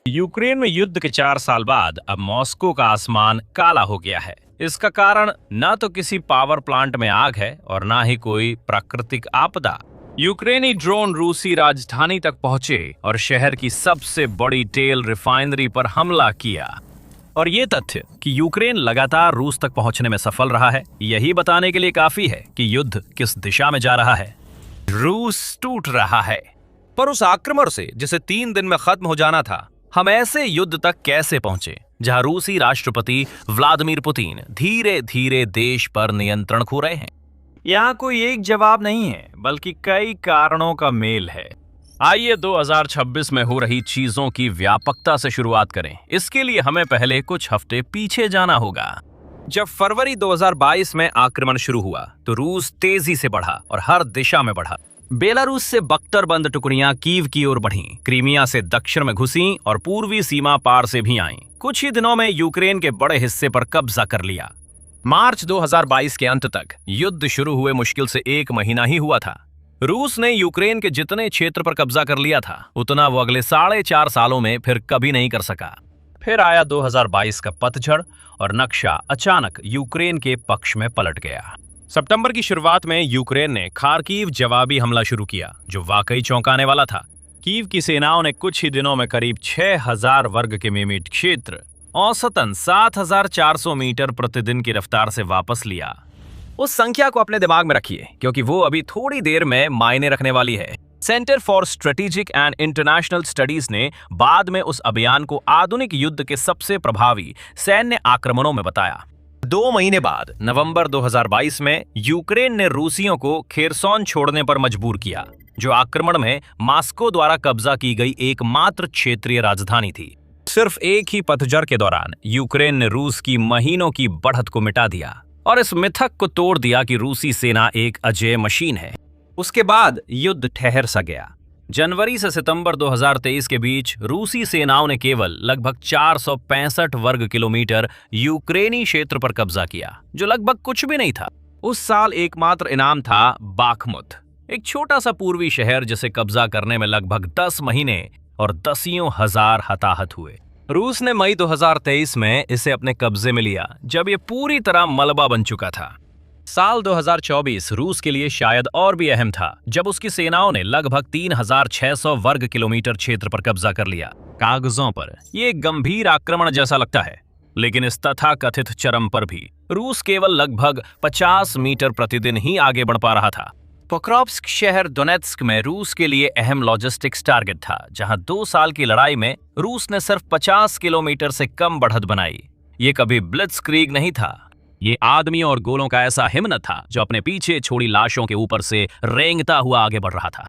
Ukraine में युद्ध के 4 साल बाद अब मॉस्को का आसमान काला हो गया है। इसका कारण न तो किसी पावर प्लांट में आग है और न ही कोई प्राकृतिक आपदा। यूक्रेनी ड्रोन रूसी राजधानी तक पहुंचे और शहर की सबसे बड़ी तेल रिफाइनरी पर हमला किया। और ये तथ्य कि यूक्रेन लगातार रूस तक पहुंचने में सफल रहा है, यही बताने के लिए काफी है कि युद्ध किस दिशा में जा रहा है। रूस टूट रहा है, पर उस आक्रमण से जिसे 3 दिन में खत्म हो जाना था, हम ऐसे युद्ध तक कैसे पहुंचे जहां रूसी राष्ट्रपति व्लादिमीर पुतिन धीरे धीरे देश पर नियंत्रण खो रहे हैं। यहाँ कोई एक जवाब नहीं है, बल्कि कई कारणों का मेल है। आइए 2026 में हो रही चीजों की व्यापकता से शुरुआत करें। इसके लिए हमें पहले कुछ हफ्ते पीछे जाना होगा। जब फरवरी 2022 में आक्रमण शुरू हुआ तो रूस तेजी से बढ़ा और हर दिशा में बढ़ा। बेलारूस से बख्तरबंद टुकड़ियां कीव की ओर बढ़ीं, क्रीमिया से दक्षिण में घुसीं और पूर्वी सीमा पार से भी आईं। कुछ ही दिनों में यूक्रेन के बड़े हिस्से पर कब्जा कर लिया। मार्च 2022 के अंत तक युद्ध शुरू हुए मुश्किल से 1 महीना ही हुआ था। रूस ने यूक्रेन के जितने क्षेत्र पर कब्जा कर लिया था, उतना वो अगले 4.5 सालों में फिर कभी नहीं कर सका। फिर आया 2022 का पतझड़ और नक्शा अचानक यूक्रेन के पक्ष में पलट गया। सितंबर की शुरुआत में यूक्रेन ने खार्किव जवाबी हमला शुरू किया, जो वाकई चौंकाने वाला था। कीव की सेनाओं ने कुछ ही दिनों में करीब 6000 वर्ग किमी क्षेत्र, औसतन 7400 मीटर प्रतिदिन की रफ्तार से वापस लिया। उस संख्या को अपने दिमाग में रखिए, क्योंकि वो अभी थोड़ी देर में मायने रखने वाली है। Centre for strategic and international studies ने बाद में उस अभियान को आधुनिक युद्ध के सबसे प्रभावी सैन्य आक्रमणों में बताया। 2 महीने बाद नवंबर 2022 में यूक्रेन ने रूसियों को खेरसोन छोड़ने पर मजबूर किया, जो आक्रमण में मॉस्को द्वारा कब्जा की गई एकमात्र क्षेत्रीय राजधानी थी। सिर्फ एक ही पतझड़ के दौरान यूक्रेन ने रूस की महीनों की बढ़त को मिटा दिया और इस मिथक को तोड़ दिया कि रूसी सेना एक अजेय मशीन है। उसके बाद युद्ध ठहर सा गया। जनवरी से सितंबर 2023 के बीच रूसी सेनाओं ने केवल लगभग 465 वर्ग किलोमीटर यूक्रेनी क्षेत्र पर कब्जा किया, जो लगभग कुछ भी नहीं था। उस साल एकमात्र इनाम था बाखमुत, एक छोटा सा पूर्वी शहर जिसे कब्जा करने में लगभग 10 महीने और दसियों हजार हताहत हुए। रूस ने मई 2023 में इसे अपने कब्जे में लिया, जब यह पूरी तरह मलबा बन चुका था। साल 2024 रूस के लिए शायद और भी अहम था, जब उसकी सेनाओं ने लगभग 3600 वर्ग किलोमीटर क्षेत्र पर कब्जा कर लिया। कागजों पर यह एक गंभीर आक्रमण जैसा लगता है, लेकिन इस तथाकथित चरम पर भी रूस केवल लगभग 50 मीटर प्रतिदिन ही आगे बढ़ पा रहा था। पोक्रोव्स्क शहर दोनेत्स्क में रूस के लिए अहम लॉजिस्टिक्स टारगेट था, जहां 2 साल की लड़ाई में रूस ने सिर्फ 50 किलोमीटर से कम बढ़त बनाई। ये कभी ब्लिट्जक्रीग नहीं था, ये आदमियों और गोलों का ऐसा हिमनत था जो अपने पीछे छोड़ी लाशों के ऊपर से रेंगता हुआ आगे बढ़ रहा था।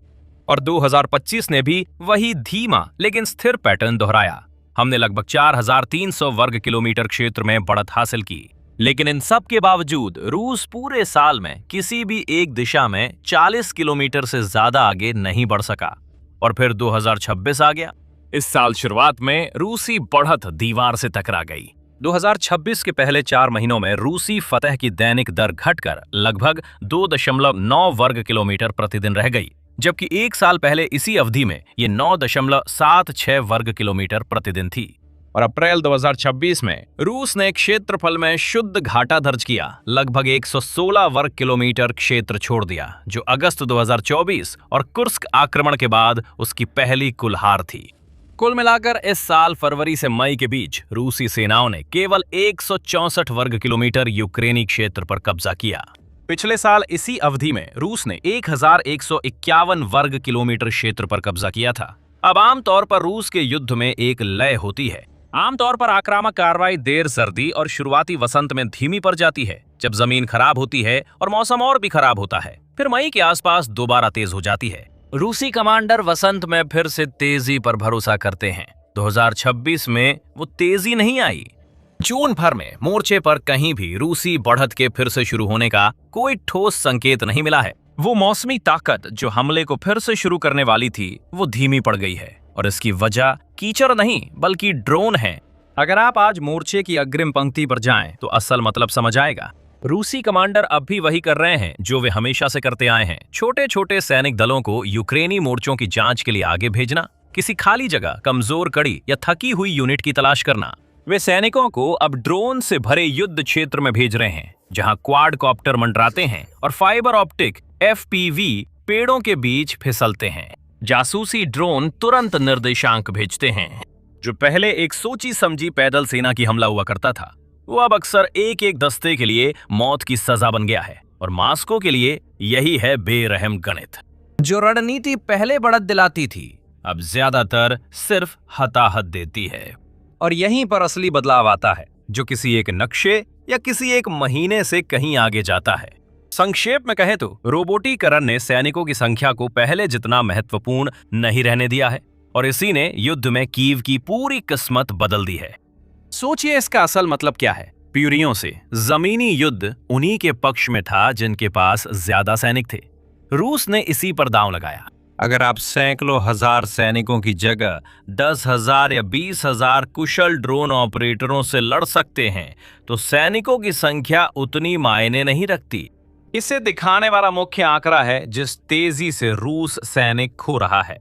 और 2025 ने भी वही धीमा लेकिन स्थिर पैटर्न दोहराया। हमने लगभग 4300 वर्ग किलोमीटर क्षेत्र में बढ़त हासिल की, लेकिन इन सब के बावजूद रूस पूरे साल में किसी भी एक दिशा में 40 किलोमीटर से ज्यादा आगे नहीं बढ़ सका। और फिर 2026 आ गया। इस साल शुरुआत में रूसी बढ़त दीवार से टकरा गई। 2026 के पहले 4 महीनों में रूसी फतह की दैनिक दर घटकर लगभग 2.9 वर्ग किलोमीटर प्रतिदिन रह गई, जबकि 1 साल पहले इसी अवधि में ये 9.76 वर्ग किलोमीटर प्रतिदिन थी। और अप्रैल 2026 में रूस ने क्षेत्रफल में शुद्ध घाटा दर्ज किया, लगभग 116 वर्ग किलोमीटर क्षेत्र छोड़ दिया, जो अगस्त 2024 और कुर्स्क आक्रमण के बाद उसकी पहली कुल हार थी। कुल मिलाकर इस साल फरवरी से मई के बीच रूसी सेनाओं ने केवल 164 वर्ग किलोमीटर यूक्रेनी क्षेत्र पर कब्जा किया। पिछले साल इसी अवधि में रूस ने 1151 वर्ग किलोमीटर क्षेत्र पर कब्जा किया था। अब आमतौर पर रूस के युद्ध में एक लय होती है। आमतौर पर आक्रामक कार्रवाई देर सर्दी और शुरुआती वसंत में धीमी पड़ जाती है, जब जमीन खराब होती है और मौसम और भी खराब होता है। फिर मई के आसपास दोबारा तेज हो जाती है। रूसी कमांडर वसंत में फिर से तेजी पर भरोसा करते हैं। 2026 में वो तेजी नहीं आई। जून भर में मोर्चे पर कहीं भी रूसी बढ़त के फिर से शुरू होने का कोई ठोस संकेत नहीं मिला है। वो मौसमी ताकत जो हमले को फिर से शुरू करने वाली थी, वो धीमी पड़ गई है, और इसकी वजह कीचड़ नहीं बल्कि ड्रोन है। अगर आप आज मोर्चे की अग्रिम पंक्ति पर जाएं, तो असल मतलब समझ आएगा। रूसी कमांडर अब भी वही कर रहे हैं जो वे हमेशा से करते आए हैं, छोटे छोटे सैनिक दलों को यूक्रेनी मोर्चों की जांच के लिए आगे भेजना। किसी खाली जगह, कमजोर कड़ी या थकी हुई यूनिट की तलाश करना। वे सैनिकों को अब ड्रोन से भरे युद्ध क्षेत्र में भेज रहे हैं, जहां क्वाड कॉप्टर मंडराते हैं और फाइबर ऑप्टिक FPV पेड़ों के बीच फिसलते हैं। जासूसी ड्रोन तुरंत निर्देशांक भेजते हैं। जो पहले एक सोची समझी पैदल सेना की हमला हुआ करता था, वो अब अक्सर एक एक दस्ते के लिए मौत की सजा बन गया है। और मॉस्को के लिए यही है बेरहम गणित। जो रणनीति पहले बढ़त दिलाती थी, अब ज्यादातर सिर्फ हताहत देती है। और यहीं पर असली बदलाव आता है, जो किसी एक नक्शे या किसी एक महीने से कहीं आगे जाता है। संक्षेप में कहें तो रोबोटीकरण ने सैनिकों की संख्या को पहले जितना महत्वपूर्ण नहीं रहने दिया है, और इसी ने युद्ध में कीव की पूरी किस्मत बदल दी है। सोचिए इसका असल मतलब क्या है। पीढ़ियों से जमीनी युद्ध उन्हीं के पक्ष में था जिनके पास ज्यादा सैनिक थे। रूस ने इसी पर दांव लगाया। अगर आप सैकड़ों हजार सैनिकों की जगह 10,000 या 20,000 कुशल ड्रोन ऑपरेटरों से लड़ सकते हैं, तो सैनिकों की संख्या उतनी मायने नहीं रखती। इसे दिखाने वाला मुख्य आंकड़ा है जिस तेजी से रूस सैनिक खो रहा है।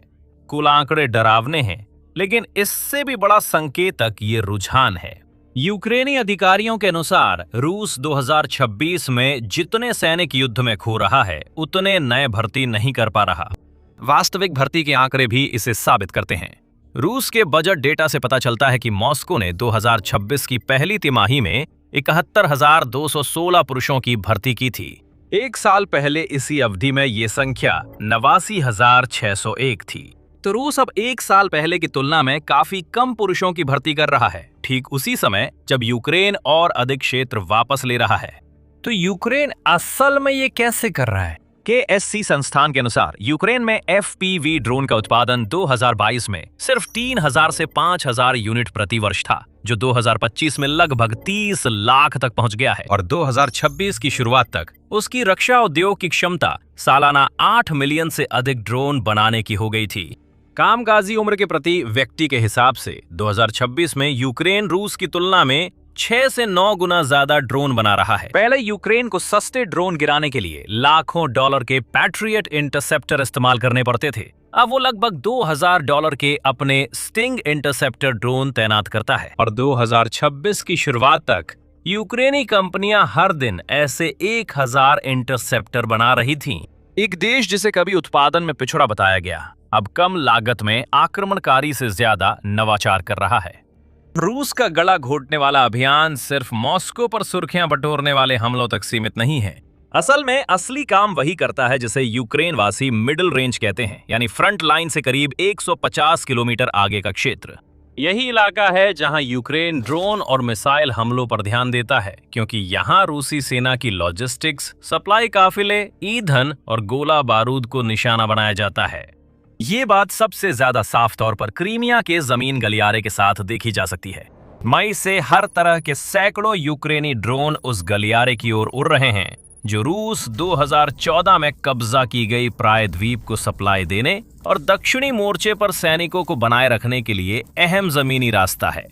कुल आंकड़े डरावने हैं, लेकिन इससे भी बड़ा संकेतक ये रुझान है। यूक्रेनी अधिकारियों के अनुसार रूस 2026 में जितने सैनिक युद्ध में खो रहा है, उतने नए भर्ती नहीं कर पा रहा। वास्तविक भर्ती के आंकड़े भी इसे साबित करते हैं। रूस के बजट डेटा से पता चलता है कि मॉस्को ने 2026 की पहली तिमाही में 71,216 पुरुषों की भर्ती की थी। एक साल पहले इसी अवधि में ये संख्या 89,601 थी। तो रूस अब एक साल पहले की तुलना में काफी कम पुरुषों की भर्ती कर रहा है, ठीक उसी समय जब यूक्रेन और अधिक क्षेत्र वापस ले रहा है। तो यूक्रेन असल में ये कैसे कर रहा है? KSC संस्थान के अनुसार यूक्रेन में FPV ड्रोन का उत्पादन 2022 में सिर्फ 3,000 से 5,000 यूनिट प्रति वर्ष था, जो 2025 में लगभग 30 लाख तक पहुंच गया है। और 2026 की शुरुआत तक उसकी रक्षा उद्योग की क्षमता सालाना 8 मिलियन से अधिक ड्रोन बनाने की हो गई थी। कामकाजी उम्र के प्रति व्यक्ति के हिसाब से 2026 में यूक्रेन रूस की तुलना में 6 से 9 गुना ज्यादा ड्रोन बना रहा है। पहले यूक्रेन को सस्ते ड्रोन गिराने के लिए लाखों डॉलर के पैट्रियट इंटरसेप्टर इस्तेमाल करने पड़ते थे। अब वो लगभग $2,000 के अपने स्टिंग इंटरसेप्टर ड्रोन तैनात करता है। और 2026 की शुरुआत तक यूक्रेनी कंपनियां हर दिन ऐसे 1,000 इंटरसेप्टर बना रही थीं। एक देश जिसे कभी उत्पादन में पिछड़ा बताया गया, अब कम लागत में आक्रमणकारी से ज्यादा नवाचार कर रहा है। रूस का गला घोटने वाला अभियान सिर्फ मॉस्को पर सुर्खियां बटोरने वाले हमलों तक सीमित नहीं है। असल में असली काम वही करता है जिसे यूक्रेन वासी मिडिल रेंज कहते हैं, यानी फ्रंट लाइन से करीब 150 किलोमीटर आगे का क्षेत्र। यही इलाका है जहां यूक्रेन ड्रोन और मिसाइल हमलों पर ध्यान देता है, क्योंकि यहां रूसी सेना की लॉजिस्टिक्स, सप्लाई काफिले, ईंधन और गोला बारूद को निशाना बनाया जाता है। ये बात सबसे ज्यादा साफ तौर पर क्रीमिया के जमीन गलियारे के साथ देखी जा सकती है। मई से हर तरह के सैकड़ों यूक्रेनी ड्रोन उस गलियारे की ओर उड़ रहे हैं, जो रूस 2014 में कब्जा की गई प्रायद्वीप को सप्लाई देने और दक्षिणी मोर्चे पर सैनिकों को बनाए रखने के लिए अहम जमीनी रास्ता है।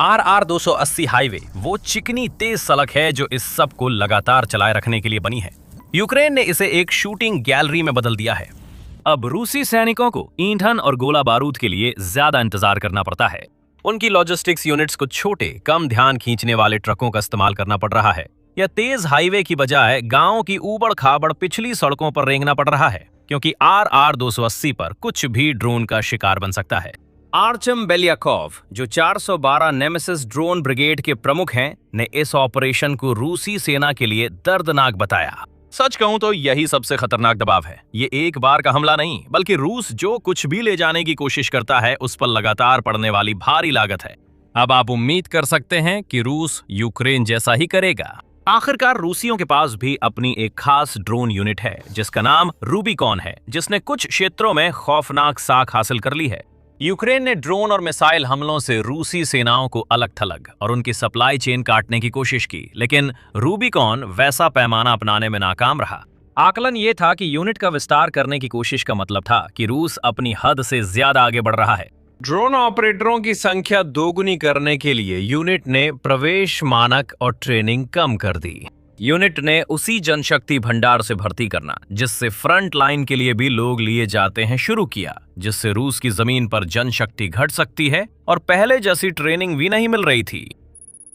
RR 280 हाईवे वो चिकनी तेज सड़क है जो इस सब को लगातार चलाए रखने के लिए बनी है। यूक्रेन ने इसे एक शूटिंग गैलरी में बदल दिया है। अब रूसी सैनिकों को ईंधन और गोला बारूद के लिए ज्यादा इंतजार करना पड़ता है। उनकी लॉजिस्टिक्स यूनिट्स को छोटे, कम ध्यान खींचने वाले ट्रकों का इस्तेमाल करना पड़ रहा है, या तेज हाईवे की बजाय गांव की ऊबड़ खाबड़ पिछली सड़कों पर रेंगना पड़ रहा है, क्योंकि RR 280 पर कुछ भी ड्रोन का शिकार बन सकता है। आर्चम बेलियाकोव, जो 412 नेमेसिस ड्रोन ब्रिगेड के प्रमुख हैं, ने इस ऑपरेशन को रूसी सेना के लिए दर्दनाक बताया। सच कहूं तो यही सबसे खतरनाक दबाव है। ये एक बार का हमला नहीं, बल्कि रूस जो कुछ भी ले जाने की कोशिश करता है उस पर लगातार पड़ने वाली भारी लागत है। अब आप उम्मीद कर सकते हैं कि रूस यूक्रेन जैसा ही करेगा। आखिरकार रूसियों के पास भी अपनी एक खास ड्रोन यूनिट है जिसका नाम रूबिकॉन है, जिसने कुछ क्षेत्रों में खौफनाक साख हासिल कर ली है। यूक्रेन ने ड्रोन और मिसाइल हमलों से रूसी सेनाओं को अलग थलग और उनकी सप्लाई चेन काटने की कोशिश की, लेकिन रूबिकॉन वैसा पैमाना अपनाने में नाकाम रहा। आकलन ये था कि यूनिट का विस्तार करने की कोशिश का मतलब था कि रूस अपनी हद से ज्यादा आगे बढ़ रहा है। ड्रोन ऑपरेटरों की संख्या दोगुनी करने के लिए यूनिट ने प्रवेश मानक और ट्रेनिंग कम कर दी। यूनिट ने उसी जनशक्ति भंडार से भर्ती करना जिससे फ्रंट लाइन के लिए भी लोग लिए जाते हैं शुरू किया, जिससे रूस की जमीन पर जनशक्ति घट सकती है और पहले जैसी ट्रेनिंग भी नहीं मिल रही थी।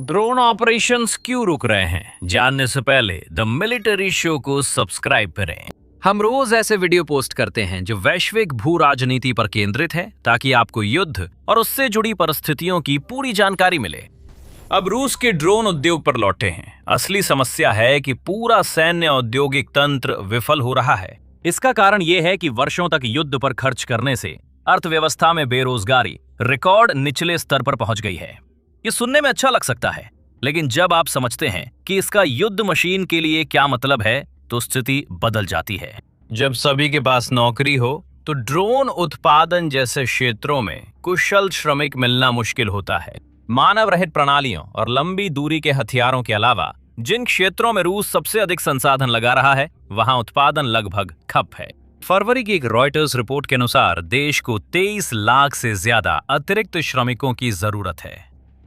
ड्रोन ऑपरेशंस क्यों रुक रहे हैं, जानने से पहले द मिलिट्री शो को सब्सक्राइब करें। हम रोज ऐसे वीडियो पोस्ट करते हैं जो वैश्विक भू राजनीति पर केंद्रित है, ताकि आपको युद्ध और उससे जुड़ी परिस्थितियों की पूरी जानकारी मिले। अब रूस के ड्रोन उद्योग पर लौटे हैं। असली समस्या है कि पूरा सैन्य औद्योगिक तंत्र विफल हो रहा है। इसका कारण यह है कि वर्षों तक युद्ध पर खर्च करने से अर्थव्यवस्था में बेरोजगारी रिकॉर्ड निचले स्तर पर पहुंच गई है। ये सुनने में अच्छा लग सकता है, लेकिन जब आप समझते हैं कि इसका युद्ध मशीन के लिए क्या मतलब है, तो स्थिति बदल जाती है। जब सभी के पास नौकरी हो तो ड्रोन उत्पादन जैसे क्षेत्रों में कुशल श्रमिक मिलना मुश्किल होता है। मानव रहित प्रणालियों और लंबी दूरी के हथियारों के अलावा जिन क्षेत्रों में रूस सबसे अधिक संसाधन लगा रहा है, वहां उत्पादन लगभग ठप है। फरवरी की एक रॉयटर्स रिपोर्ट के अनुसार देश को 23 लाख से ज्यादा अतिरिक्त श्रमिकों की जरूरत है।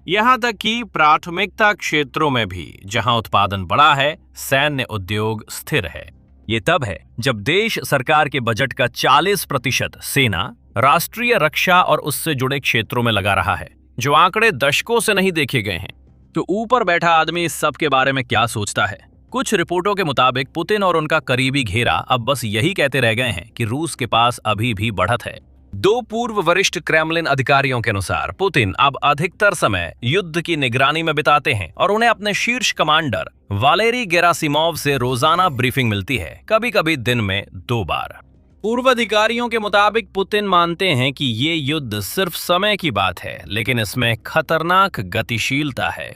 यहां तक कि प्राथमिकता क्षेत्रों में भी जहां उत्पादन बड़ा है, सैन्य उद्योग स्थिर है। ये तब है जब देश सरकार के बजट का 40% सेना, राष्ट्रीय रक्षा और उससे जुड़े क्षेत्रों में लगा रहा है, जो आंकड़े दशकों से नहीं देखे गए हैं। तो ऊपर बैठा आदमी इस सब के बारे में क्या सोचता है? कुछ रिपोर्टों के मुताबिक पुतिन और उनका करीबी घेरा अब बस यही कहते रह गए हैं कि रूस के पास अभी भी बढ़त है। 2 पूर्व वरिष्ठ क्रेमलिन अधिकारियों के अनुसार पुतिन अब अधिकतर समय युद्ध की निगरानी में बिताते हैं और उन्हें अपने शीर्ष कमांडर वालेरी गेरासिमोव से रोजाना ब्रीफिंग मिलती है, कभी-कभी दिन में 2 बार। पूर्व अधिकारियों के मुताबिक पुतिन मानते हैं कि ये युद्ध सिर्फ समय की बात है, लेकिन इसमें खतरनाक गतिशीलता है।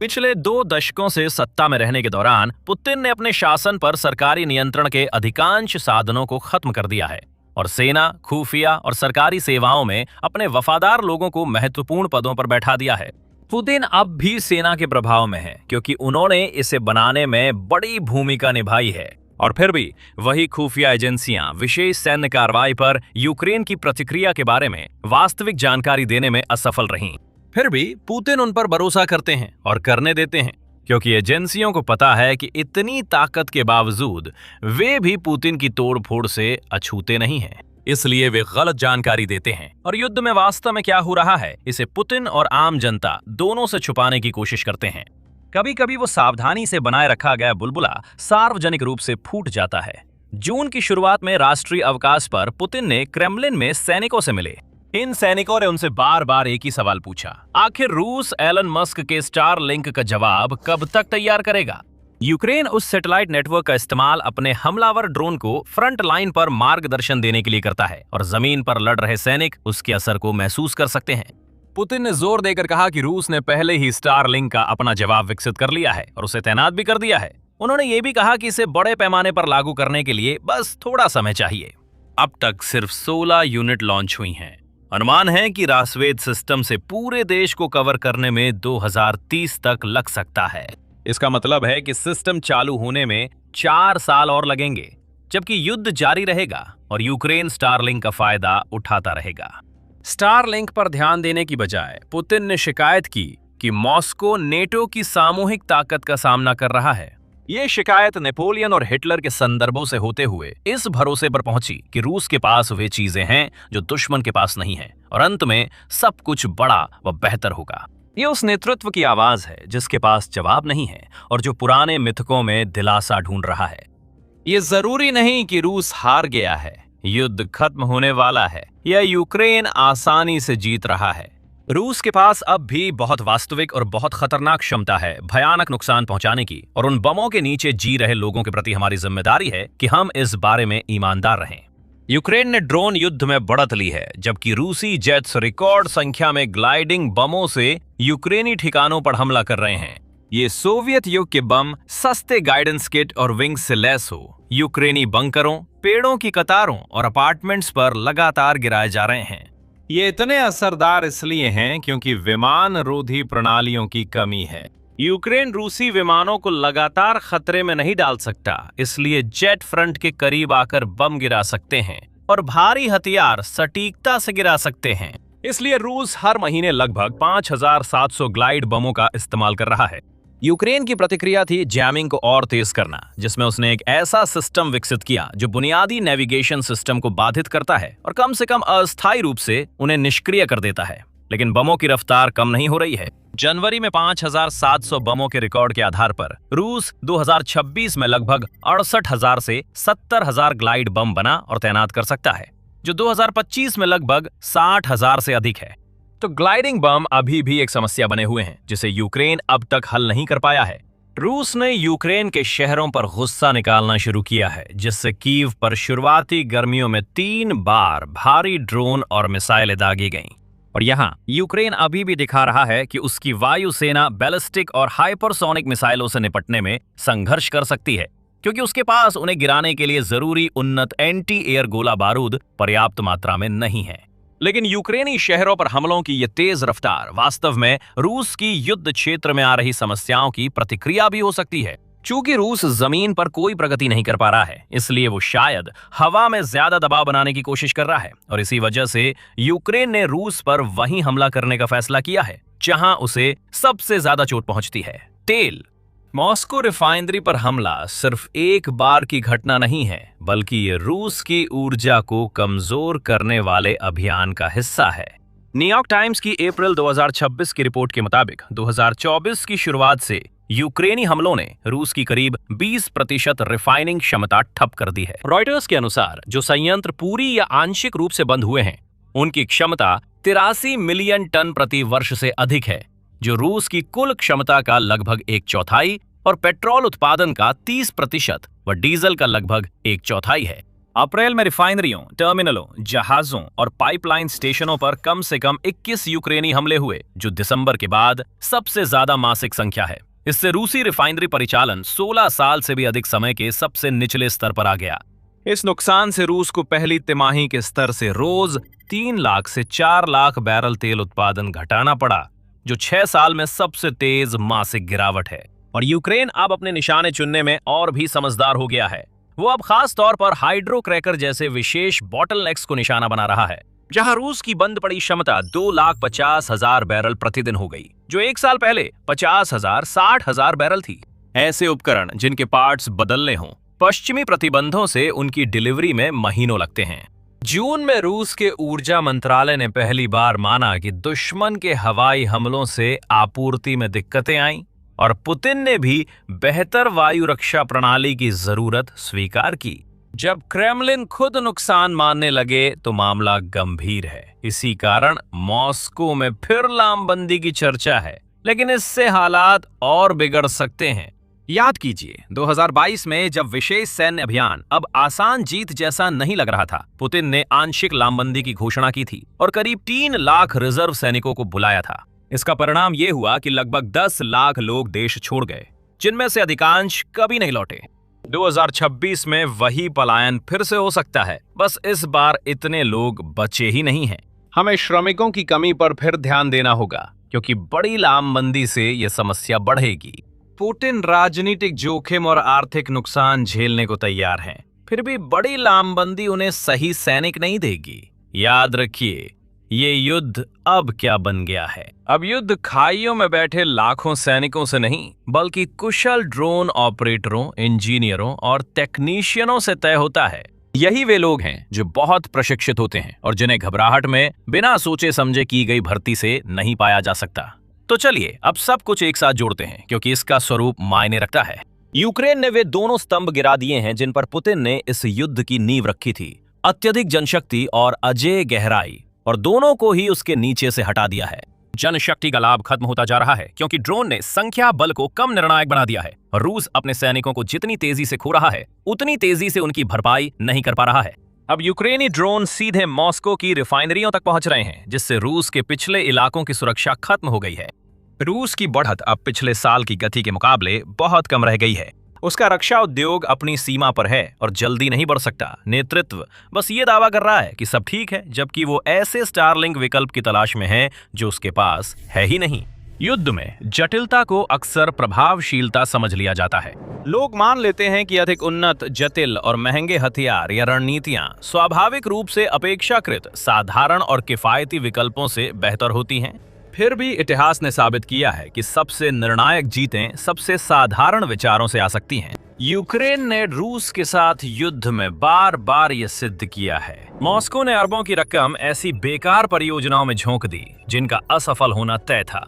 पिछले 2 दशकों से सत्ता में रहने के दौरान पुतिन ने अपने शासन पर सरकारी नियंत्रण के अधिकांश साधनों को खत्म कर दिया है और सेना, खुफिया और सरकारी सेवाओं में अपने वफादार लोगों को महत्वपूर्ण पदों पर बैठा दिया है। पुतिन अब भी सेना के प्रभाव में है, क्योंकि उन्होंने इसे बनाने में बड़ी भूमिका निभाई है। और फिर भी वही खुफिया एजेंसियां विशेष सैन्य कार्रवाई पर यूक्रेन की प्रतिक्रिया के बारे में वास्तविक जानकारी देने में असफल रहीं। फिर भी पुतिन उन पर भरोसा करते हैं और करने देते हैं, क्योंकि एजेंसियों को पता है कि इतनी ताकत के बावजूद वे भी पुतिन की तोड़फोड़ से अछूते नहीं हैं। इसलिए वे गलत जानकारी देते हैं और युद्ध में वास्तव में क्या हो रहा है, इसे पुतिन और आम जनता दोनों से छुपाने की कोशिश करते हैं। कभी कभी वो सावधानी से बनाए रखा गया बुलबुला सार्वजनिक रूप से फूट जाता है। जून की शुरुआत में राष्ट्रीय अवकाश पर पुतिन ने क्रेमलिन में सैनिकों से मिले। इन सैनिकों ने उनसे बार बार एक ही सवाल पूछा, आखिर रूस एलन मस्क के स्टारलिंक का जवाब कब तक तैयार करेगा? यूक्रेन उस सैटेलाइट नेटवर्क का इस्तेमाल अपने हमलावर ड्रोन को फ्रंट लाइन पर मार्गदर्शन देने के लिए करता है और जमीन पर लड़ रहे सैनिक उसके असर को महसूस कर सकते हैं। पुतिन ने जोर देकर कहा कि रूस ने पहले ही स्टारलिंक का अपना जवाब विकसित कर लिया है और उसे तैनात भी कर दिया है। उन्होंने ये भी कहा कि इसे बड़े पैमाने पर लागू करने के लिए बस थोड़ा समय चाहिए। अब तक सिर्फ 16 यूनिट लॉन्च हुई हैं। अनुमान है कि रासवेद सिस्टम से पूरे देश को कवर करने में 2030 तक लग सकता है। इसका मतलब है कि सिस्टम चालू होने में 4 साल और लगेंगे, जबकि युद्ध जारी रहेगा और यूक्रेन स्टारलिंक का फायदा उठाता रहेगा। स्टारलिंक पर ध्यान देने की बजाय पुतिन ने शिकायत की कि मॉस्को नेटो की सामूहिक ताकत का सामना कर रहा है। ये शिकायत नेपोलियन और हिटलर के संदर्भों से होते हुए इस भरोसे पर पहुंची कि रूस के पास वे चीजें हैं जो दुश्मन के पास नहीं है और अंत में सब कुछ बड़ा व बेहतर होगा। ये उस नेतृत्व की आवाज है जिसके पास जवाब नहीं है और जो पुराने मिथकों में दिलासा ढूंढ रहा है। ये जरूरी नहीं कि रूस हार गया है, युद्ध खत्म होने वाला है या यूक्रेन आसानी से जीत रहा है। रूस के पास अब भी बहुत वास्तविक और बहुत खतरनाक क्षमता है भयानक नुकसान पहुंचाने की, और उन बमों के नीचे जी रहे लोगों के प्रति हमारी जिम्मेदारी है कि हम इस बारे में ईमानदार रहें। यूक्रेन ने ड्रोन युद्ध में बढ़त ली है, जबकि रूसी जेट्स रिकॉर्ड संख्या में ग्लाइडिंग बमों से यूक्रेनी ठिकानों पर हमला कर रहे हैं। ये सोवियत युग के बम सस्ते गाइडेंस किट और विंग्स से लैस हो यूक्रेनी बंकरों, पेड़ों की कतारों और अपार्टमेंट्स पर लगातार गिराए जा रहे हैं। ये इतने असरदार इसलिए हैं क्योंकि विमान रोधी प्रणालियों की कमी है। यूक्रेन रूसी विमानों को लगातार खतरे में नहीं डाल सकता, इसलिए जेट फ्रंट के करीब आकर बम गिरा सकते हैं और भारी हथियार सटीकता से गिरा सकते हैं। इसलिए रूस हर महीने लगभग 5700 ग्लाइड बमों का इस्तेमाल कर रहा है। यूक्रेन की प्रतिक्रिया थी जैमिंग को और तेज करना, जिसमें उसने एक ऐसा सिस्टम विकसित किया जो बुनियादी नेविगेशन सिस्टम को बाधित करता है और कम से कम अस्थायी रूप से उन्हें निष्क्रिय कर देता है। लेकिन बमों की रफ्तार कम नहीं हो रही है। जनवरी में 5,700 बमों के रिकॉर्ड के आधार पर रूस 2026 में लगभग 68,000 से 70,000 ग्लाइड बम बना और तैनात कर सकता है, जो 2025 में लगभग 60,000 से अधिक है। तो ग्लाइडिंग बम अभी भी एक समस्या बने हुए हैं, जिसे यूक्रेन अब तक हल नहीं कर पाया है। रूस ने यूक्रेन के शहरों पर गुस्सा निकालना शुरू किया है, जिससे कीव पर शुरुआती गर्मियों में 3 बार भारी ड्रोन और मिसाइलें दागी गईं। और यहाँ यूक्रेन अभी भी दिखा रहा है कि उसकी वायुसेना बैलिस्टिक और हाइपरसोनिक मिसाइलों से निपटने में संघर्ष कर सकती है, क्योंकि उसके पास उन्हें गिराने के लिए जरूरी उन्नत एंटी एयर गोला बारूद पर्याप्त मात्रा में नहीं है। लेकिन यूक्रेनी शहरों पर हमलों की ये तेज रफ्तार वास्तव में रूस की युद्ध क्षेत्र में आ रही समस्याओं की प्रतिक्रिया भी हो सकती है। चूंकि रूस जमीन पर कोई प्रगति नहीं कर पा रहा है, इसलिए वो शायद हवा में ज्यादा दबाव बनाने की कोशिश कर रहा है, और इसी वजह से यूक्रेन ने रूस पर वहीं हमला करने का फैसला किया है जहां उसे सबसे ज्यादा चोट पहुंचती है, तेल। मॉस्को रिफाइनरी पर हमला सिर्फ एक बार की घटना नहीं है, बल्कि ये रूस की ऊर्जा को कमजोर करने वाले अभियान का हिस्सा है। न्यूयॉर्क टाइम्स की अप्रैल 2026 की रिपोर्ट के मुताबिक 2024 की शुरुआत से यूक्रेनी हमलों ने रूस की करीब 20% रिफाइनिंग क्षमता ठप कर दी है। रॉयटर्स के अनुसार जो संयंत्र पूरी या आंशिक रूप से बंद हुए हैं, उनकी क्षमता 83 मिलियन टन प्रति वर्ष से अधिक है, जो रूस की कुल क्षमता का लगभग 1/4 और पेट्रोल उत्पादन का 30% व डीजल का लगभग 1/4 है। अप्रैल में रिफाइनरियों, टर्मिनलों, जहाजों और पाइपलाइन स्टेशनों पर कम से कम 21 यूक्रेनी हमले हुए, जो दिसंबर के बाद सबसे ज्यादा मासिक संख्या है। इससे रूसी रिफाइनरी परिचालन 16 साल से भी अधिक समय के सबसे निचले स्तर पर आ गया। इस नुकसान से रूस को पहली तिमाही के स्तर से रोज 3 लाख से 4 लाख बैरल तेल उत्पादन घटाना पड़ा, जो 6 साल में सबसे तेज मासिक गिरावट है। और यूक्रेन अब अपने निशाने चुनने में और भी समझदार हो गया है। वो अब खास तौर पर हाइड्रो क्रैकर जैसे विशेष बॉटलनेक्स को निशाना बना रहा है, जहां रूस की बंद पड़ी क्षमता 2,50,000 बैरल प्रतिदिन हो गई, जो 1 साल पहले 50,000 60,000 बैरल थी। ऐसे उपकरण जिनके पार्ट्स बदलने हों, पश्चिमी प्रतिबंधों से उनकी डिलीवरी में महीनों लगते हैं। जून में रूस के ऊर्जा मंत्रालय ने पहली बार माना कि दुश्मन के हवाई हमलों से आपूर्ति में दिक्कतें आईं और पुतिन ने भी बेहतर वायु रक्षा प्रणाली की जरूरत स्वीकार की। जब क्रेमलिन खुद नुकसान मानने लगे तो मामला गंभीर है। इसी कारण मॉस्को में फिर लामबंदी की चर्चा है, लेकिन इससे हालात और बिगड़ सकते हैं। याद कीजिए 2022 में जब विशेष सैन्य अभियान अब आसान जीत जैसा नहीं लग रहा था, पुतिन ने आंशिक लामबंदी की घोषणा की थी और करीब 3 लाख रिजर्व सैनिकों को बुलाया था। इसका परिणाम यह हुआ कि लगभग 10 लाख लोग देश छोड़ गए, जिनमें से अधिकांश कभी नहीं लौटे। 2026 में वही पलायन फिर से हो सकता है, बस इस बार इतने लोग बचे ही नहीं हैं। हमें श्रमिकों की कमी पर फिर ध्यान देना होगा, क्योंकि बड़ी लामबंदी से यह समस्या बढ़ेगी। पुतिन राजनीतिक जोखिम और आर्थिक नुकसान झेलने को तैयार हैं, फिर भी बड़ी लामबंदी उन्हें सही सैनिक नहीं देगी। याद रखिए, ये युद्ध अब क्या बन गया है। अब युद्ध खाइयों में बैठे लाखों सैनिकों से नहीं, बल्कि कुशल ड्रोन ऑपरेटरों, इंजीनियरों और टेक्नीशियनों से तय होता है। यही वे लोग हैं जो बहुत प्रशिक्षित होते हैं और जिन्हें घबराहट में बिना सोचे समझे की गई भर्ती से नहीं पाया जा सकता। तो चलिए अब सब कुछ एक साथ जोड़ते हैं, क्योंकि इसका स्वरूप मायने रखता है। यूक्रेन ने वे दोनों स्तंभ गिरा दिए हैं जिन पर पुतिन ने इस युद्ध की नींव रखी थी, अत्यधिक जनशक्ति और अजेय गहराई, और दोनों को ही उसके नीचे से हटा दिया है। जनशक्ति का लाभ खत्म होता जा रहा है, क्योंकि ड्रोन ने संख्या बल को कम निर्णायक बना दिया है। रूस अपने सैनिकों को जितनी तेजी से खो रहा है, उतनी तेजी से उनकी भरपाई नहीं कर पा रहा है। अब यूक्रेनी ड्रोन सीधे मॉस्को की रिफाइनरियों तक पहुंच रहे हैं, जिससे रूस के पिछले इलाकों की सुरक्षा खत्म हो गई है। रूस की बढ़त अब पिछले साल की गति के मुकाबले बहुत कम रह गई है। उसका रक्षा उद्योग अपनी सीमा पर है और जल्दी नहीं बढ़ सकता। नेतृत्व बस ये दावा कर रहा है कि सब ठीक है, जबकि वो ऐसे स्टारलिंक विकल्प की तलाश में है जो उसके पास है ही नहीं। युद्ध में जटिलता को अक्सर प्रभावशीलता समझ लिया जाता है। लोग मान लेते हैं कि अधिक उन्नत, जटिल और महंगे हथियार या रणनीतियां स्वाभाविक रूप से अपेक्षाकृत साधारण और किफायती विकल्पों से बेहतर होती हैं। फिर भी इतिहास ने साबित किया है कि सबसे निर्णायक जीतें सबसे साधारण विचारों से आ सकती हैं। यूक्रेन ने रूस के साथ युद्ध में बार बार ये सिद्ध किया है। मॉस्को ने अरबों की रकम ऐसी बेकार परियोजनाओं में झोंक दी जिनका असफल होना तय था।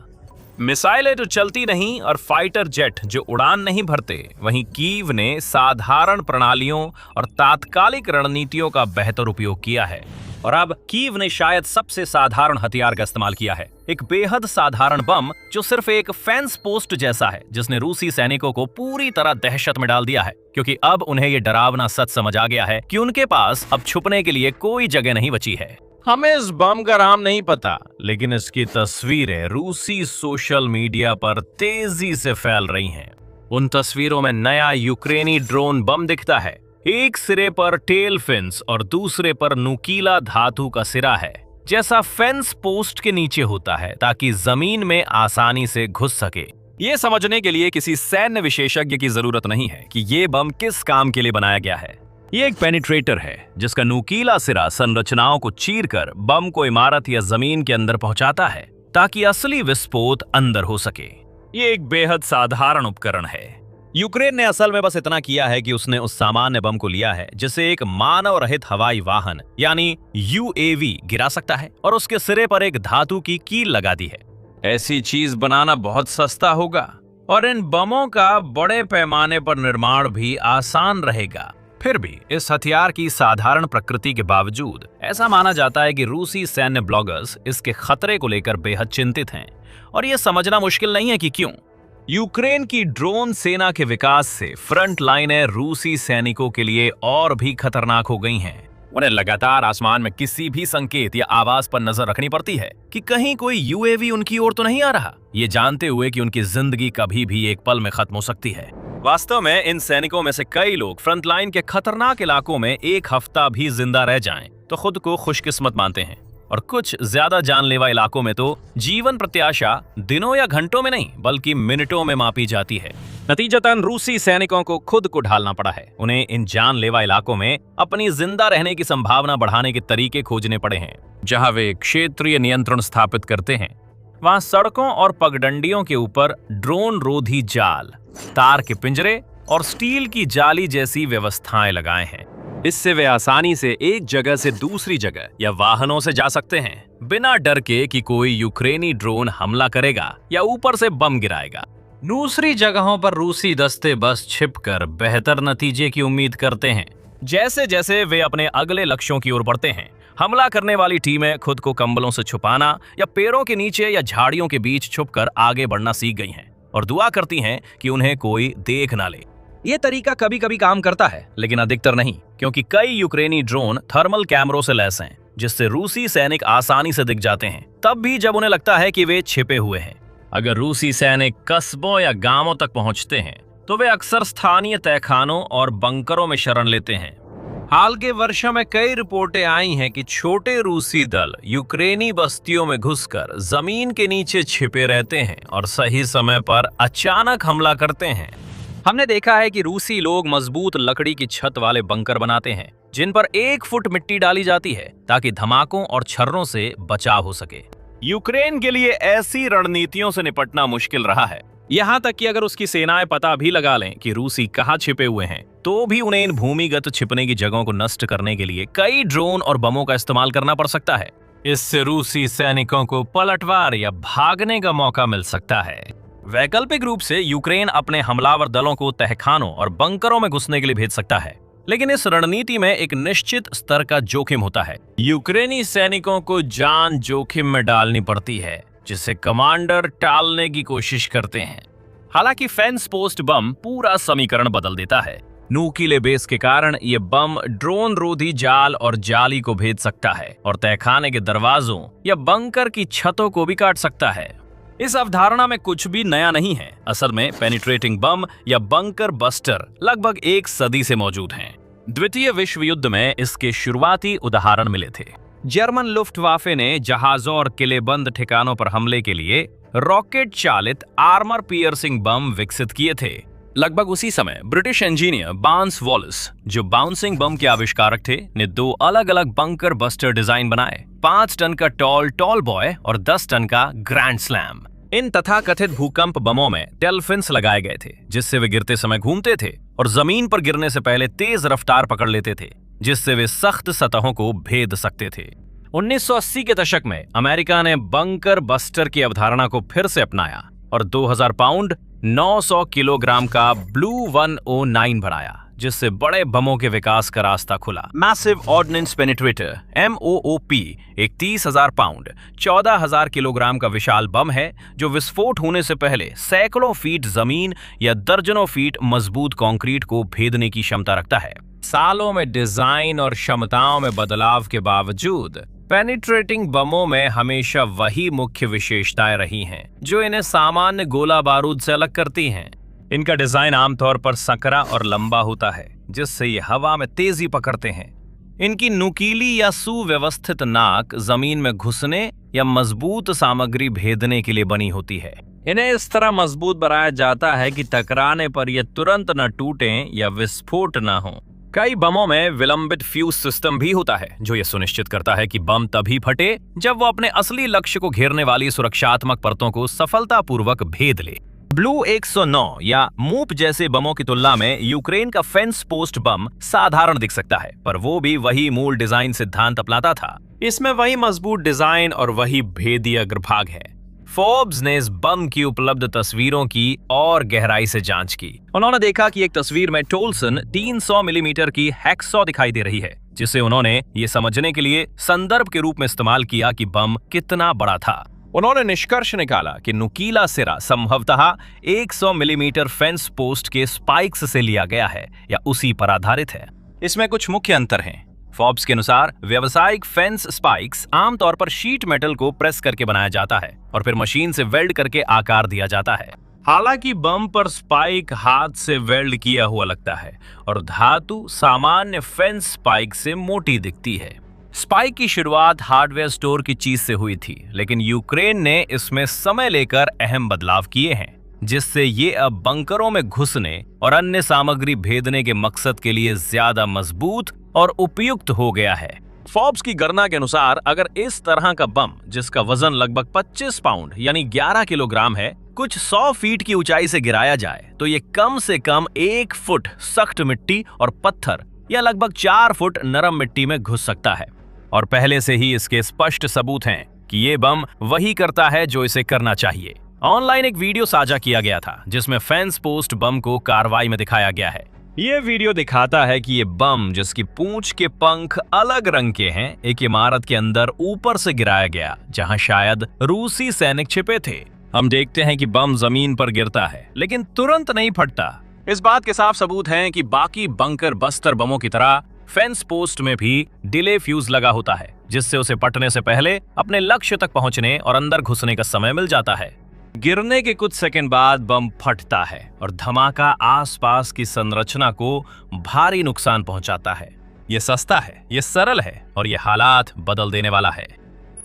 मिसाइलें तो चलती नहीं और फाइटर जेट जो उड़ान नहीं भरते, वहीं कीव ने साधारण प्रणालियों और तात्कालिक रणनीतियों का बेहतर उपयोग किया है। और अब कीव ने शायद सबसे साधारण हथियार का इस्तेमाल किया है, एक बेहद साधारण बम जो सिर्फ एक फेंस पोस्ट जैसा है, जिसने रूसी सैनिकों को पूरी तरह दहशत में डाल दिया है, क्योंकि अब उन्हें ये डरावना सच समझ आ गया है कि उनके पास अब छुपने के लिए कोई जगह नहीं बची है। हमें इस बम का नाम नहीं पता, लेकिन इसकी तस्वीरें रूसी सोशल मीडिया पर तेजी से फैल रही हैं। उन तस्वीरों में नया यूक्रेनी ड्रोन बम दिखता है। एक सिरे पर टेल फिन्स और दूसरे पर नुकीला धातु का सिरा है, जैसा फेंस पोस्ट के नीचे होता है, ताकि जमीन में आसानी से घुस सके। ये समझने के लिए किसी सैन्य विशेषज्ञ की जरूरत नहीं है कि ये बम किस काम के लिए बनाया गया है। ये एक पेनिट्रेटर है जिसका नुकीला सिरा संरचनाओं को चीरकर बम को इमारत या जमीन के अंदर पहुंचाता है, ताकि असली विस्फोट अंदर हो सके। ये एक बेहद साधारण उपकरण है। यूक्रेन ने असल में बस इतना किया है कि उसने उस सामान्य बम को लिया है जिसे एक मानव रहित हवाई वाहन यानी यूएवी गिरा सकता है, और उसके सिरे पर एक धातु की कील लगा दी है। ऐसी चीज बनाना बहुत सस्ता होगा और इन बमों का बड़े पैमाने पर निर्माण भी आसान रहेगा। फिर भी इस हथियार की साधारण प्रकृति के बावजूद ऐसा माना जाता है कि रूसी सैन्य ब्लॉगर्स इसके खतरे को लेकर बेहद चिंतित हैं, और यह समझना मुश्किल नहीं है कि क्यों। यूक्रेन की ड्रोन सेना के विकास से फ्रंट लाइनें रूसी सैनिकों के लिए और भी खतरनाक हो गई हैं। उन्हें लगातार आसमान में किसी भी संकेत या आवाज पर नजर रखनी पड़ती है कि कहीं कोई यूएवी उनकी ओर तो नहीं आ रहा, ये जानते हुए कि उनकी जिंदगी कभी भी एक पल में खत्म हो सकती है। वास्तव में इन सैनिकों में से कई लोग फ्रंटलाइन के खतरनाक इलाकों में एक हफ्ता भी जिंदा रह जाएं तो खुद को खुशकिस्मत मानते हैं, और कुछ ज्यादा जानलेवा इलाकों में तो जीवन प्रत्याशा दिनों या घंटों में नहीं बल्कि मिनटों में मापी जाती है। नतीजतन रूसी सैनिकों को खुद को ढालना पड़ा है। उन्हें इन जानलेवा इलाकों में अपनी जिंदा रहने की संभावना बढ़ाने के तरीके खोजने पड़े हैं। जहां वे क्षेत्रीय नियंत्रण स्थापित करते हैं, वहां सड़कों और पगडंडियों के ऊपर ड्रोन रोधी जाल, तार के पिंजरे और स्टील की जाली जैसी व्यवस्थाएं लगाए हैं। इससे वे आसानी से एक जगह से दूसरी जगह या वाहनों से जा सकते हैं, बिना डर के कि कोई यूक्रेनी ड्रोन हमला करेगा या ऊपर से बम गिराएगा। दूसरी जगहों पर रूसी दस्ते बस छिपकर बेहतर नतीजे की उम्मीद करते हैं। जैसे जैसे वे अपने अगले लक्ष्यों की ओर बढ़ते हैं, हमला करने वाली टीमें खुद को कंबलों से छुपाना या पेड़ों के नीचे या झाड़ियों के बीच छुपकर आगे बढ़ना सीख गई हैं, और दुआ करती हैं कि उन्हें कोई देख ना ले। ये तरीका कभी कभी काम करता है, लेकिन अधिकतर नहीं, क्योंकि कई यूक्रेनी ड्रोन थर्मल कैमरों से लैस हैं, जिससे रूसी सैनिक आसानी से दिख जाते हैं, तब भी जब उन्हें लगता है कि वे छिपे हुए हैं। अगर रूसी सैनिक कस्बों या गांवों तक पहुंचते हैं तो वे अक्सर स्थानीय तहखानों और बंकरों में शरण लेते हैं। हाल के वर्षों में कई रिपोर्टें आई हैं कि छोटे रूसी दल यूक्रेनी बस्तियों में घुसकर जमीन के नीचे छिपे रहते हैं और सही समय पर अचानक हमला करते हैं। हमने देखा है कि रूसी लोग मजबूत लकड़ी की छत वाले बंकर बनाते हैं, जिन पर 1 फुट मिट्टी डाली जाती है ताकि धमाकों और छर्रों से बचाव हो सके। यूक्रेन के लिए ऐसी रणनीतियों से निपटना मुश्किल रहा है, यहाँ तक कि अगर उसकी सेनाएं पता भी लगा लें कि रूसी कहाँ छिपे हुए हैं, तो भी उन्हें इन भूमिगत छिपने की जगहों को नष्ट करने के लिए कई ड्रोन और बमों का इस्तेमाल करना पड़ सकता है। इससे रूसी सैनिकों को पलटवार या भागने का मौका मिल सकता है। वैकल्पिक रूप से यूक्रेन अपने हमलावर दलों को तहखानों और बंकरों में घुसने के लिए भेज सकता है, लेकिन इस रणनीति में एक निश्चित स्तर का जोखिम होता है। यूक्रेनी सैनिकों को जान जोखिम में डालनी पड़ती है, जिसे कमांडर टालने की कोशिश करते हैं। हालांकि फेंस पोस्ट बम पूरा समीकरण बदल देता है। नुकीले बेस के कारण ये बम ड्रोन रोधी जाल और जाली को भेद सकता है और तहखाने के दरवाजों या बंकर की छतों को भी काट सकता है। इस अवधारणा में कुछ भी नया नहीं है। असल में पेनिट्रेटिंग बम या बंकर बस्टर लगभग 1 सदी से मौजूद हैं। द्वितीय विश्व युद्ध में इसके शुरुआती उदाहरण मिले थे। जर्मन लुफ्टवाफे ने जहाजों और किलेबंद ठिकानों पर हमले के लिए रॉकेट चालित आर्मर पियर्सिंग बम विकसित किए थे। लगभग उसी समय ब्रिटिश इंजीनियर बार्न्स वॉलिस, जो बाउंसिंग बम के आविष्कारक थे, ने 2 अलग-अलग बंकर बस्टर डिजाइन बनाए, 5 टन का टॉल बॉय और 10 टन का ग्रैंड स्लैम। इन तथाकथित भूकंप बमों में डेल्फिन्स लगाए गए थे, जिससे वे गिरते समय घूमते थे और जमीन पर गिरने से पहले तेज रफ्तार पकड़ लेते थे, जिससे वे सख्त सतहों को भेद सकते थे। 1980 के दशक में अमेरिका ने बंकर बस्टर की अवधारणा को फिर से अपनाया और 2000 पाउंड 900 किलोग्राम का ब्लू 109 बनाया, जिससे बड़े बमों के विकास का रास्ता खुला। मैसिव ऑर्डिनेंस पेनिट्रेटर MOOP एक 30,000 पाउंड 14,000 किलोग्राम का विशाल बम है, जो विस्फोट होने से पहले सैकड़ों फीट जमीन या दर्जनों फीट मजबूत कंक्रीट को भेदने की क्षमता रखता है। सालों में डिजाइन और क्षमताओं में बदलाव के बावजूद पेनिट्रेटिंग बमों में हमेशा वही मुख्य विशेषताएं रही हैं, जो इन्हें सामान्य गोला बारूद से अलग करती हैं। इनका डिजाइन आमतौर पर संकरा और लंबा होता है, जिससे ये हवा में तेजी पकड़ते हैं। इनकी नुकीली या सुव्यवस्थित नाक जमीन में घुसने या मजबूत सामग्री भेदने के लिए बनी होती है। इन्हें इस तरह मजबूत बनाया जाता है कि टकराने पर ये तुरंत न टूटें या विस्फोट न हो। कई बमों में विलंबित फ्यूज सिस्टम भी होता है, जो यह सुनिश्चित करता है कि बम तभी फटे जब वो अपने असली लक्ष्य को घेरने वाली सुरक्षात्मक परतों को सफलतापूर्वक भेद ले। ब्लू 109 या मूप जैसे बमों की तुलना में यूक्रेन का फेंस पोस्ट बम साधारण दिख सकता है, पर वो भी वही मूल डिजाइन सिद्धांत अपनाता था। इसमें वही मजबूत डिजाइन और वही भेदीय अग्रभाग है। फोर्ब्स ने इस बम की उपलब्ध तस्वीरों की और गहराई से जांच की। उन्होंने देखा कि एक तस्वीर में टोल्सन 300 मिलीमीटर की हैक्सॉ दिखाई दे रही है, जिसे उन्होंने ये समझने के लिए संदर्भ के रूप में इस्तेमाल किया कि बम कितना बड़ा था। उन्होंने निष्कर्ष निकाला कि नुकीला सिरा संभवतः 100 मिलीमीटर फेंस पोस्ट के स्पाइक्स से लिया गया है या उसी पर आधारित है। इसमें कुछ मुख्य अंतर हैं। फोर्ब्स के अनुसार व्यावसायिक फेंस स्पाइक्स आमतौर पर शीट मेटल को प्रेस करके बनाया जाता है और फिर मशीन से वेल्ड करके आकार दिया जाता है। हालांकि बम पर स्पाइक हाथ से वेल्ड किया हुआ लगता है और धातु सामान्य फेंस स्पाइक से मोटी दिखती है। स्पाइक की शुरुआत हार्डवेयर स्टोर की चीज से हुई थी, लेकिन यूक्रेन ने इसमें समय लेकर अहम बदलाव किए हैं, जिससे ये अब बंकरों में घुसने और अन्य सामग्री भेदने के मकसद के लिए ज्यादा मजबूत और उपयुक्त हो गया है। फोर्ब्स की गणना के अनुसार अगर इस तरह का बम, जिसका वजन लगभग 25 पाउंड यानी 11 किलोग्राम है, कुछ 100 फीट की ऊंचाई से गिराया जाए तो ये कम से कम 1 फुट सख्त मिट्टी और पत्थर या लगभग 4 फुट नरम मिट्टी में घुस सकता है। और पहले से ही इसके स्पष्ट सबूत हैं कि ये बम वही करता है जो इसे करना चाहिए। ऑनलाइन एक वीडियो साझा किया गया था, जिसमें फेंस पोस्ट बम को कार्रवाई में दिखाया गया है। ये वीडियो दिखाता है कि ये बम, जिसकी पूंछ के पंख अलग रंग के हैं, एक इमारत के अंदर ऊपर से गिराया गया, जहां शायद रूसी सैनिक छिपे थे। हम देखते हैं कि बम जमीन पर गिरता है, लेकिन तुरंत नहीं फटता। इस बात के साफ सबूत हैं कि बाकी बंकर बस्तर बमों की तरह फेंस पोस्ट में भी डिले फ्यूज लगा होता है, जिससे उसे फटने से पहले अपने लक्ष्य तक पहुंचने और अंदर घुसने का समय मिल जाता है। गिरने के कुछ सेकंड बाद बम फटता है और धमाका आसपास की संरचना को भारी नुकसान पहुंचाता है। यह सस्ता है, यह सरल है और यह हालात बदल देने वाला है।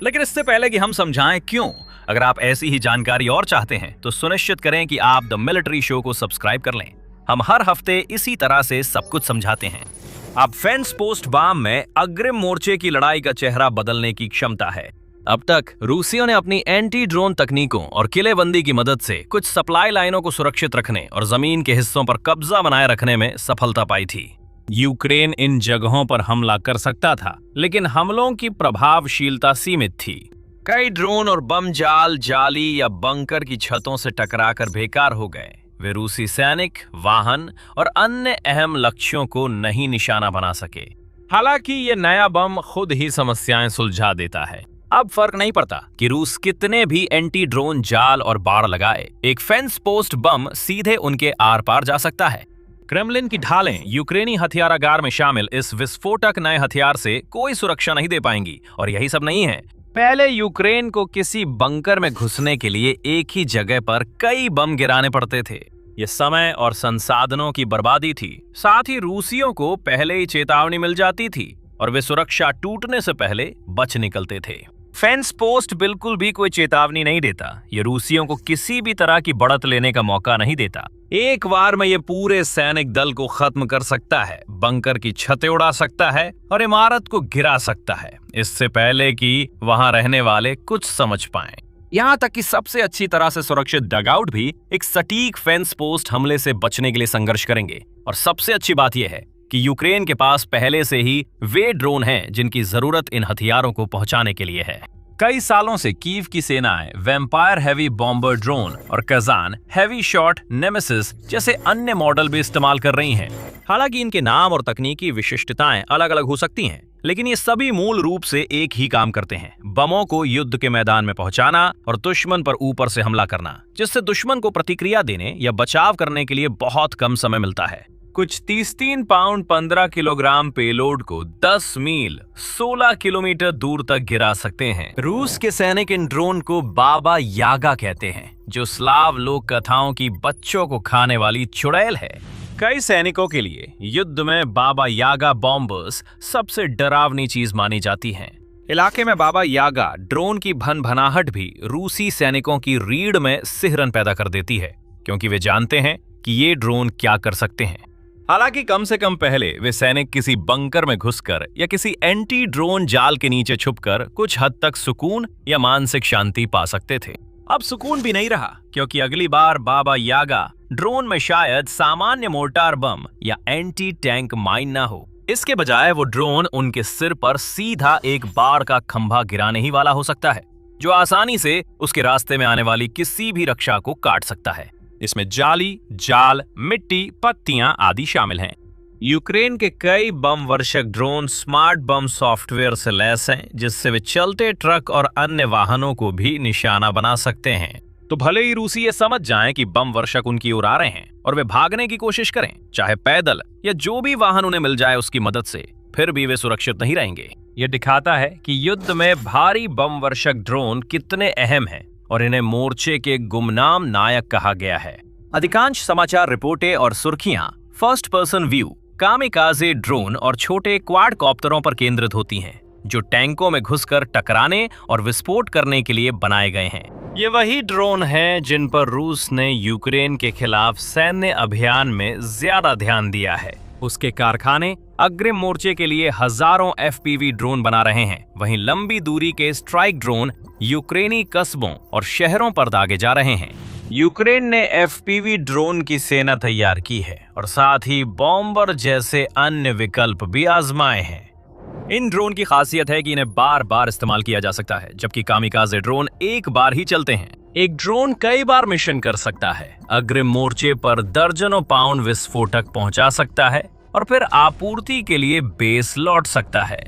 लेकिन इससे पहले कि हम समझाएं क्यों, अगर आप ऐसी ही जानकारी और चाहते हैं तो सुनिश्चित करें कि आप द मिलिट्री शो को सब्सक्राइब कर लें। हम हर हफ्ते इसी तरह से सब कुछ समझाते हैं। अब फेंस पोस्ट बम में अग्रिम मोर्चे की लड़ाई का चेहरा बदलने की क्षमता है। अब तक रूसियों ने अपनी एंटी ड्रोन तकनीकों और किलेबंदी की मदद से कुछ सप्लाई लाइनों को सुरक्षित रखने और जमीन के हिस्सों पर कब्जा बनाए रखने में सफलता पाई थी। यूक्रेन इन जगहों पर हमला कर सकता था, लेकिन हमलों की प्रभावशीलता सीमित थी। कई ड्रोन और बम जाल जाली या बंकर की छतों से टकराकर बेकार हो गए। वे रूसी सैनिक, वाहन और अन्य अहम लक्ष्यों को नहीं निशाना बना सके। हालांकि ये नया बम खुद ही समस्याएं सुलझा देता है। अब फर्क नहीं पड़ता कि रूस कितने भी एंटी ड्रोन जाल और बाड़ लगाए, एक फेंस पोस्ट बम सीधे उनके आर पार जा सकता है। क्रेमलिन की ढालें यूक्रेनी हथियारागार में शामिल इस विस्फोटक नए हथियार से कोई सुरक्षा नहीं दे पाएंगी। और यही सब नहीं है, पहले यूक्रेन को किसी बंकर में घुसने के लिए एक ही जगह पर कई बम गिराने पड़ते थे। ये समय और संसाधनों की बर्बादी थी। साथ ही रूसियों को पहले ही चेतावनी मिल जाती थी और वे सुरक्षा टूटने से पहले बच निकलते थे। फेंस पोस्ट बिल्कुल भी कोई चेतावनी नहीं देता। ये रूसियों को किसी भी तरह की बढ़त लेने का मौका नहीं देता। एक बार में ये पूरे सैनिक दल को खत्म कर सकता है, बंकर की छतें उड़ा सकता है और इमारत को गिरा सकता है, इससे पहले कि वहां रहने वाले कुछ समझ पाएं। यहाँ तक कि सबसे अच्छी तरह से सुरक्षित डगआउट भी एक सटीक फेंस पोस्ट हमले से बचने के लिए संघर्ष करेंगे। और सबसे अच्छी बात यह है कि यूक्रेन के पास पहले से ही वे ड्रोन हैं जिनकी जरूरत इन हथियारों को पहुंचाने के लिए है। कई सालों से कीव की सेनाएं वैम्पायर हैवी बॉम्बर ड्रोन और कजान हैवी शॉट नेमेसिस जैसे अन्य मॉडल भी इस्तेमाल कर रही हैं। हालांकि इनके नाम और तकनीकी विशिष्टताएं अलग अलग हो सकती हैं, लेकिन ये सभी मूल रूप से एक ही काम करते हैं, बमों को युद्ध के मैदान में पहुंचाना और दुश्मन पर ऊपर से हमला करना, जिससे दुश्मन को प्रतिक्रिया देने या बचाव करने के लिए बहुत कम समय मिलता है। कुछ 33 पाउंड 15 किलोग्राम पेलोड को 10 मील 16 किलोमीटर दूर तक गिरा सकते हैं। रूस के सैनिक इन ड्रोन को बाबा यागा कहते हैं, जो स्लाव लोक कथाओं की बच्चों को खाने वाली चुड़ैल है। कई सैनिकों के लिए युद्ध में बाबा यागा बॉम्बर्स सबसे डरावनी चीज मानी जाती हैं। इलाके में बाबा यागा ड्रोन की भनभनाहट भी रूसी सैनिकों की रीढ़ में सिहरन पैदा कर देती है, क्योंकि वे जानते हैं कि ये ड्रोन क्या कर सकते हैं। हालांकि कम से कम पहले वे सैनिक किसी बंकर में घुसकर या किसी एंटी ड्रोन जाल के नीचे छुपकर कुछ हद तक सुकून या मानसिक शांति पा सकते थे। अब सुकून भी नहीं रहा, क्योंकि अगली बार बाबा यागा ड्रोन में शायद सामान्य मोर्टार बम या एंटी टैंक माइन ना हो। इसके बजाय वो ड्रोन उनके सिर पर सीधा एक बाढ़ का खंभा गिराने ही वाला हो सकता है, जो आसानी से उसके रास्ते में आने वाली किसी भी रक्षा को काट सकता है। इसमें जाली, जाल, मिट्टी, पत्तियां आदि शामिल हैं। यूक्रेन के कई बम वर्षक ड्रोन स्मार्ट बम सॉफ्टवेयर से लैस हैं, जिससे वे चलते ट्रक और अन्य वाहनों को भी निशाना बना सकते हैं। तो भले ही रूसी ये समझ जाएं कि बम वर्षक उनकी ओर आ रहे हैं और वे भागने की कोशिश करें, चाहे पैदल या जो भी वाहन उन्हें मिल जाए उसकी मदद से, फिर भी वे सुरक्षित नहीं रहेंगे। यह दिखाता है कि युद्ध में भारी बम वर्षक ड्रोन कितने अहम हैं और इन्हें मोर्चे के गुमनाम नायक कहा गया है। अधिकांश समाचार रिपोर्टें और सुर्खियां first person view, kamikaze drone और छोटे क्वाड कॉप्टरों पर केंद्रित होती हैं, जो टैंकों में घुसकर टकराने और विस्फोट करने के लिए बनाए गए हैं। ये वही ड्रोन हैं जिन पर रूस ने यूक्रेन के खिलाफ सैन्य अभियान में ज्यादा ध्यान दिया है। उसके कारखाने अग्रिम मोर्चे के लिए हजारों FPV ड्रोन बना रहे हैं, वहीं लंबी दूरी के स्ट्राइक ड्रोन यूक्रेनी कस्बों और शहरों पर दागे जा रहे हैं। यूक्रेन ने FPV ड्रोन की सेना तैयार की है और साथ ही बॉम्बर जैसे अन्य विकल्प भी आजमाए हैं। इन ड्रोन की खासियत है कि इन्हें बार बार इस्तेमाल किया जा सकता है, जबकि कामिकाजे ड्रोन एक बार ही चलते हैं। एक ड्रोन कई बार मिशन कर सकता है, अग्रिम मोर्चे पर दर्जनों पाउंड विस्फोटक पहुंचा सकता है और फिर आपूर्ति के लिए बेस लौट सकता है।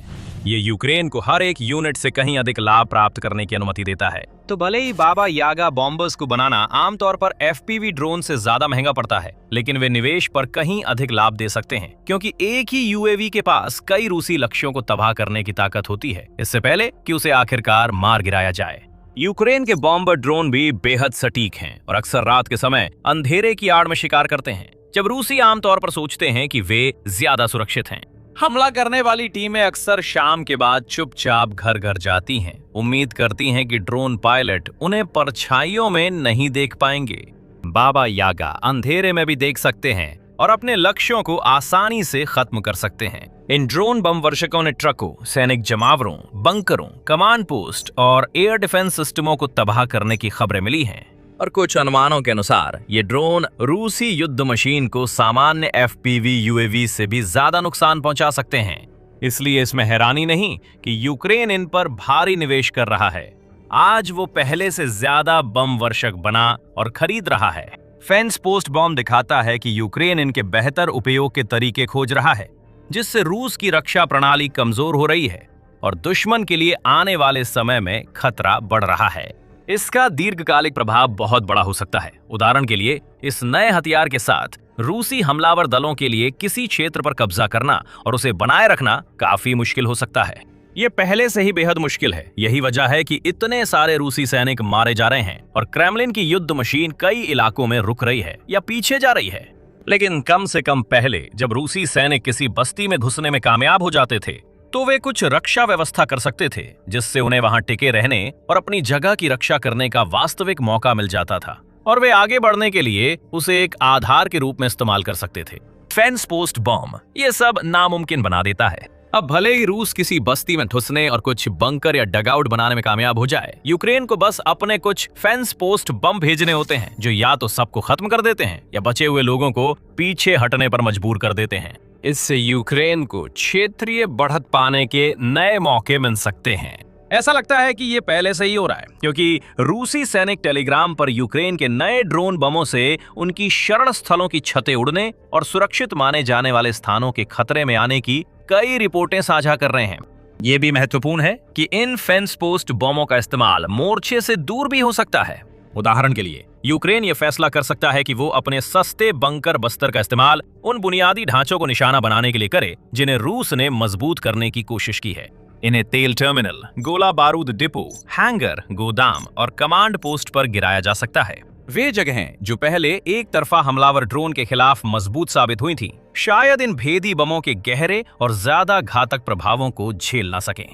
ये यूक्रेन को हर एक यूनिट से कहीं अधिक लाभ प्राप्त करने की अनुमति देता है। तो भले ही बाबा यागा बॉम्बर्स को बनाना आमतौर पर FPV ड्रोन से ज्यादा महंगा पड़ता है, लेकिन वे निवेश पर कहीं अधिक लाभ दे सकते हैं, क्योंकि एक ही UAV के पास कई रूसी लक्ष्यों को तबाह करने की ताकत होती है, इससे पहले कि उसे आखिरकार मार गिराया जाए। यूक्रेन के बॉम्बर ड्रोन भी बेहद सटीक हैं और अक्सर रात के समय अंधेरे की आड़ में शिकार करते हैं, जब रूसी आमतौर पर सोचते हैं कि वे ज्यादा सुरक्षित हैं। हमला करने वाली टीमें अक्सर शाम के बाद चुपचाप घर घर जाती हैं, उम्मीद करती हैं कि ड्रोन पायलट उन्हें परछाइयों में नहीं देख पाएंगे। बाबा यागा अंधेरे में भी देख सकते हैं और अपने लक्ष्यों को आसानी से खत्म कर सकते हैं। इन ड्रोन बम वर्षकों ने ट्रकों, सैनिक जमावरों, बंकरों, कमांड पोस्ट और एयर डिफेंस सिस्टमों को तबाह करने की खबरें मिली हैं। और कुछ अनुमानों के अनुसार ये ड्रोन रूसी युद्ध मशीन को सामान्य FPV UAV से भी ज्यादा नुकसान पहुंचा सकते हैं। इसलिए इसमें हैरानी नहीं कि यूक्रेन इन पर भारी निवेश कर रहा है। आज वो पहले से ज्यादा बम वर्षक बना और खरीद रहा है। फेंस पोस्ट बॉम्ब दिखाता है कि यूक्रेन इनके बेहतर उपयोग के तरीके खोज रहा है, जिससे रूस की रक्षा प्रणाली कमजोर हो रही है और दुश्मन के लिए आने वाले समय में खतरा बढ़ रहा है। इसका दीर्घकालिक प्रभाव बहुत बड़ा हो सकता है। उदाहरण के लिए, इस नए हथियार के साथ रूसी हमलावर दलों के लिए किसी क्षेत्र पर कब्जा करना और उसे बनाए रखना काफी मुश्किल हो सकता है। ये पहले से ही बेहद मुश्किल है। यही वजह है कि इतने सारे रूसी सैनिक मारे जा रहे हैं और क्रेमलिन की युद्ध मशीन कई इलाकों में रुक रही है या पीछे जा रही है। लेकिन कम से कम पहले जब रूसी सैनिक किसी बस्ती में घुसने में कामयाब हो जाते थे, तो वे कुछ रक्षा व्यवस्था कर सकते थे, जिससे उन्हें वहां टिके रहने और अपनी जगह की रक्षा करने का वास्तविक मौका मिल जाता था। और वे आगे बढ़ने के लिए उसे एक आधार के रूप में इस्तेमाल कर सकते थे। फेंस पोस्ट बॉम्ब ये सब नामुमकिन बना देता है। अब भले ही रूस किसी बस्ती में घुसने और कुछ बंकर या डगआउट बनाने में कामयाब हो जाए, यूक्रेन को बस अपने कुछ फेंस पोस्ट बम भेजने होते हैं जो या तो सबको खत्म कर देते हैं या बचे हुए लोगों को पीछे हटने पर मजबूर कर देते हैं। इससे यूक्रेन को क्षेत्रीय बढ़त पाने के नए मौके मिल सकते हैं। ऐसा लगता है कि ये पहले से ही हो रहा है, क्योंकि रूसी सैनिक टेलीग्राम पर यूक्रेन के नए ड्रोन बमों से उनकी शरण स्थलों की छतें उड़ने और सुरक्षित माने जाने वाले स्थानों के खतरे में आने की कई रिपोर्टें साझा कर रहे हैं। ये भी महत्वपूर्ण है कि इन फेंस पोस्ट बमों का इस्तेमाल मोर्चे से दूर भी हो सकता है। उदाहरण के लिए यूक्रेन ये फैसला कर सकता है कि वो अपने सस्ते बंकर बस्तर का इस्तेमाल उन बुनियादी ढांचों को निशाना बनाने के लिए करे जिन्हें रूस ने मजबूत करने की कोशिश की है। इन्हें तेल टर्मिनल, गोला बारूद डिपो, हैंगर, गोदाम और कमांड पोस्ट पर गिराया जा सकता है। वे जगहें जो पहले एक तरफा हमलावर ड्रोन के खिलाफ मजबूत साबित हुई थी, शायद इन भेदी बमों के गहरे और ज्यादा घातक प्रभावों को झेल ना सकें।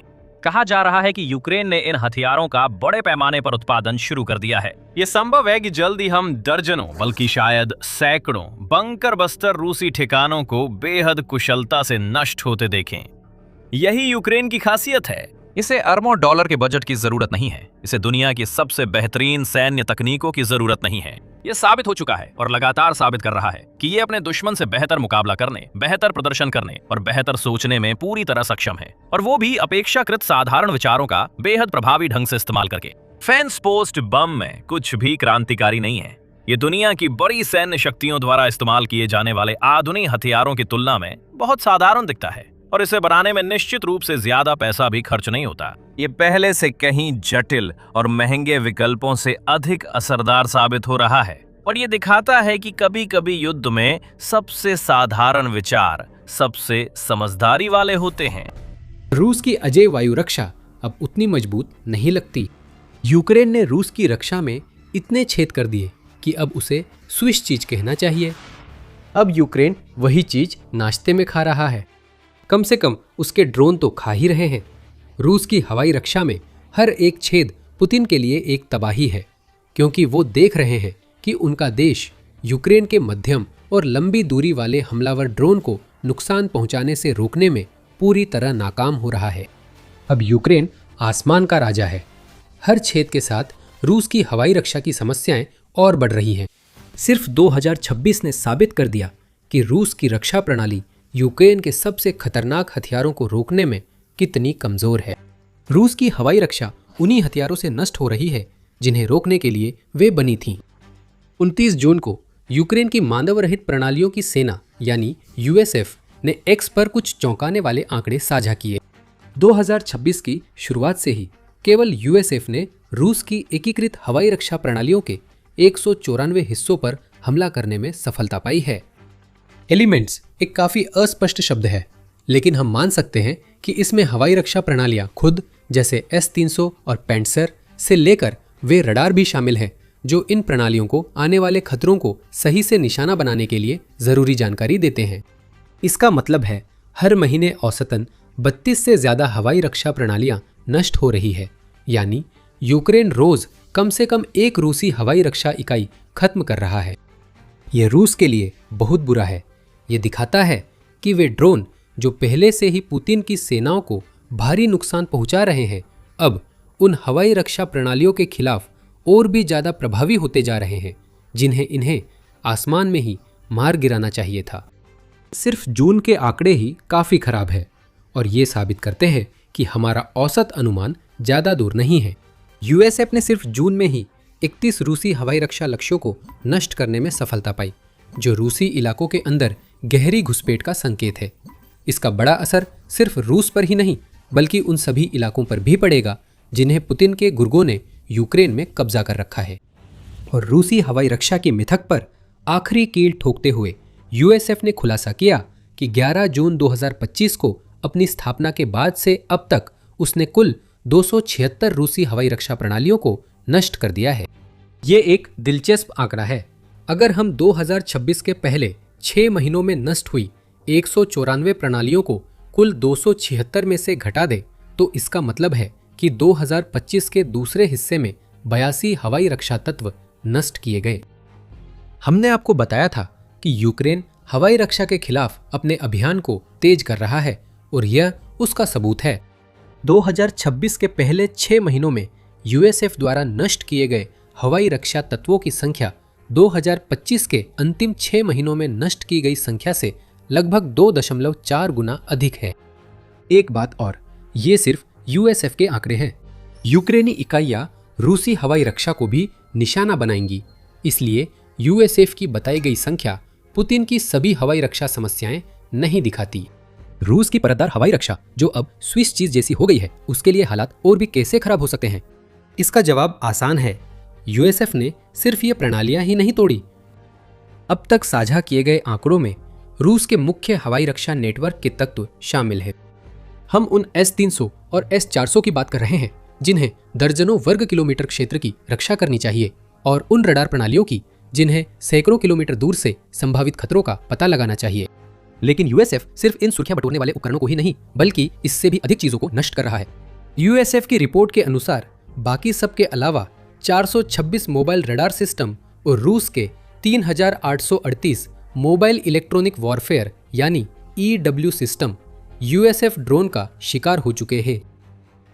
कहा जा रहा है कि यूक्रेन ने इन हथियारों का बड़े पैमाने पर उत्पादन शुरू कर दिया है। ये संभव है कि जल्द ही हम दर्जनों बल्कि शायद सैकड़ों बंकर बस्तर रूसी ठिकानों को बेहद कुशलता से नष्ट होते देखें। यही यूक्रेन की खासियत है। इसे अरबों डॉलर के बजट की जरूरत नहीं है। इसे दुनिया की सबसे बेहतरीन सैन्य तकनीकों की जरूरत नहीं है। ये साबित हो चुका है और लगातार साबित कर रहा है कि ये अपने दुश्मन से बेहतर मुकाबला करने, बेहतर प्रदर्शन करने और बेहतर सोचने में पूरी तरह सक्षम है, और वो भी अपेक्षाकृत साधारण विचारों का बेहद प्रभावी ढंग से इस्तेमाल करके। फेंस पोस्ट बम में कुछ भी क्रांतिकारी नहीं है। ये दुनिया की बड़ी सैन्य शक्तियों द्वारा इस्तेमाल किए जाने वाले आधुनिक हथियारों की तुलना में बहुत साधारण दिखता है, और इसे बनाने में निश्चित रूप से ज्यादा पैसा भी खर्च नहीं होता। ये पहले से कहीं जटिल और महंगे विकल्पों से अधिक असरदार साबित हो रहा है, और ये दिखाता है कि कभी कभी युद्ध में सबसे साधारण विचार सबसे समझदारी वाले होते हैं। रूस की अजेय वायु रक्षा अब उतनी मजबूत नहीं लगती। यूक्रेन ने रूस की रक्षा में इतने छेद कर दिए कि अब उसे स्विच चीज कहना चाहिए। अब यूक्रेन वही चीज नाश्ते में खा रहा है। कम से कम उसके ड्रोन तो खा ही रहे हैं। रूस की हवाई रक्षा में हर एक छेद पुतिन के लिए एक तबाही है, क्योंकि वो देख रहे हैं कि उनका देश यूक्रेन के मध्यम और लंबी दूरी वाले हमलावर ड्रोन को नुकसान पहुंचाने से रोकने में पूरी तरह नाकाम हो रहा है। अब यूक्रेन आसमान का राजा है। हर छेद के साथ रूस की हवाई रक्षा की समस्याएं और बढ़ रही हैं। सिर्फ 2026 ने साबित कर दिया कि रूस की रक्षा प्रणाली यूक्रेन के सबसे खतरनाक हथियारों को रोकने में कितनी कमजोर है। रूस की हवाई रक्षा उन्हीं हथियारों से नष्ट हो रही है जिन्हें रोकने के लिए वे बनी थीं। 29 जून को यूक्रेन की मानव रहित प्रणालियों की सेना यानी यूएसएफ ने एक्स पर कुछ चौंकाने वाले आंकड़े साझा किए। 2026 की शुरुआत से ही केवल यूएसएफ ने रूस की एकीकृत हवाई रक्षा प्रणालियों के 194 हिस्सों पर हमला करने में सफलता पाई है। एलिमेंट्स एक काफी अस्पष्ट शब्द है, लेकिन हम मान सकते हैं कि इसमें हवाई रक्षा प्रणालियां खुद जैसे S-300 और पैंट्सर से लेकर वे रडार भी शामिल हैं, जो इन प्रणालियों को आने वाले खतरों को सही से निशाना बनाने के लिए जरूरी जानकारी देते हैं। इसका मतलब है हर महीने औसतन 32 से ज्यादा हवाई रक्षा प्रणालियां नष्ट हो रही है, यानी यूक्रेन रोज कम से कम एक रूसी हवाई रक्षा इकाई खत्म कर रहा है। यह रूस के लिए बहुत बुरा है। ये दिखाता है कि वे ड्रोन जो पहले से ही पुतिन की सेनाओं को भारी नुकसान पहुंचा रहे हैं, अब उन हवाई रक्षा प्रणालियों के खिलाफ और भी ज्यादा प्रभावी होते जा रहे हैं, जिन्हें इन्हें आसमान में ही मार गिराना चाहिए था। सिर्फ जून के आंकड़े ही काफी खराब है, और ये साबित करते हैं कि हमारा औसत अनुमान ज्यादा दूर नहीं है। यूएसएफ ने सिर्फ जून में ही 31 रूसी हवाई रक्षा लक्ष्यों को नष्ट करने में सफलता पाई, जो रूसी इलाकों के अंदर गहरी घुसपैठ का संकेत है। इसका बड़ा असर सिर्फ रूस पर ही नहीं बल्कि उन सभी इलाकों पर भी पड़ेगा जिन्हें पुतिन के गुर्गों ने यूक्रेन में कब्जा कर रखा है। और रूसी हवाई रक्षा की मिथक पर आखिरी कील ठोकते हुए यूएसएफ ने खुलासा किया कि 11 जून 2025 को अपनी स्थापना के बाद से अब तक उसने कुल 276 रूसी हवाई रक्षा प्रणालियों को नष्ट कर दिया है। ये एक दिलचस्प आंकड़ा है। अगर हम 2026 के पहले 6 महीनों में नष्ट हुई 194 प्रणालियों को कुल 276 में से घटा दे, तो इसका मतलब है कि 2025 के दूसरे हिस्से में 82 हवाई रक्षा तत्व नष्ट किए गए। हमने आपको बताया था कि यूक्रेन हवाई रक्षा के खिलाफ अपने अभियान को तेज कर रहा है और यह उसका सबूत है। 2026 के पहले 6 महीनों में यूएसएफ द्वारा नष्ट किए गए हवाई रक्षा तत्वों की संख्या 2025 के अंतिम 6 महीनों में नष्ट की गई संख्या से लगभग 2.4 गुना अधिक है। एक बात और, ये सिर्फ यूएसएफ के आंकड़े हैं। यूक्रेनी इकाइयां रूसी हवाई रक्षा को भी निशाना बनाएंगी, इसलिए यूएसएफ की बताई गई संख्या पुतिन की सभी हवाई रक्षा समस्याएं नहीं दिखाती। रूस की परतदार हवाई रक्षा जो अब स्विस चीज जैसी हो गई है, उसके लिए हालात और भी कैसे खराब हो सकते हैं? इसका जवाब आसान है। यूएसएफ ने सिर्फ ये प्रणालियां ही नहीं तोड़ी। अब तक साझा किए गए आंकड़ों में रूस के मुख्य हवाई रक्षा नेटवर्क के तत्व शामिल है। हम उन S-300 और S-400 की बात कर रहे हैं जिन्हें दर्जनों वर्ग किलोमीटर क्षेत्र की रक्षा करनी चाहिए, और उन रडार प्रणालियों की जिन्हें सैकड़ों किलोमीटर दूर से संभावित खतरों का पता लगाना चाहिए। लेकिन यूएसएफ सिर्फ इन सुर्खियां बटोरने वाले उपकरणों को ही नहीं, बल्कि इससे भी अधिक चीजों को नष्ट कर रहा है। यूएसएफ की रिपोर्ट के अनुसार बाकी सब के अलावा 426 मोबाइल रडार सिस्टम और रूस के 3838 मोबाइल इलेक्ट्रॉनिक वॉरफेयर यानी EW सिस्टम यूएसएफ ड्रोन का शिकार हो चुके हैं।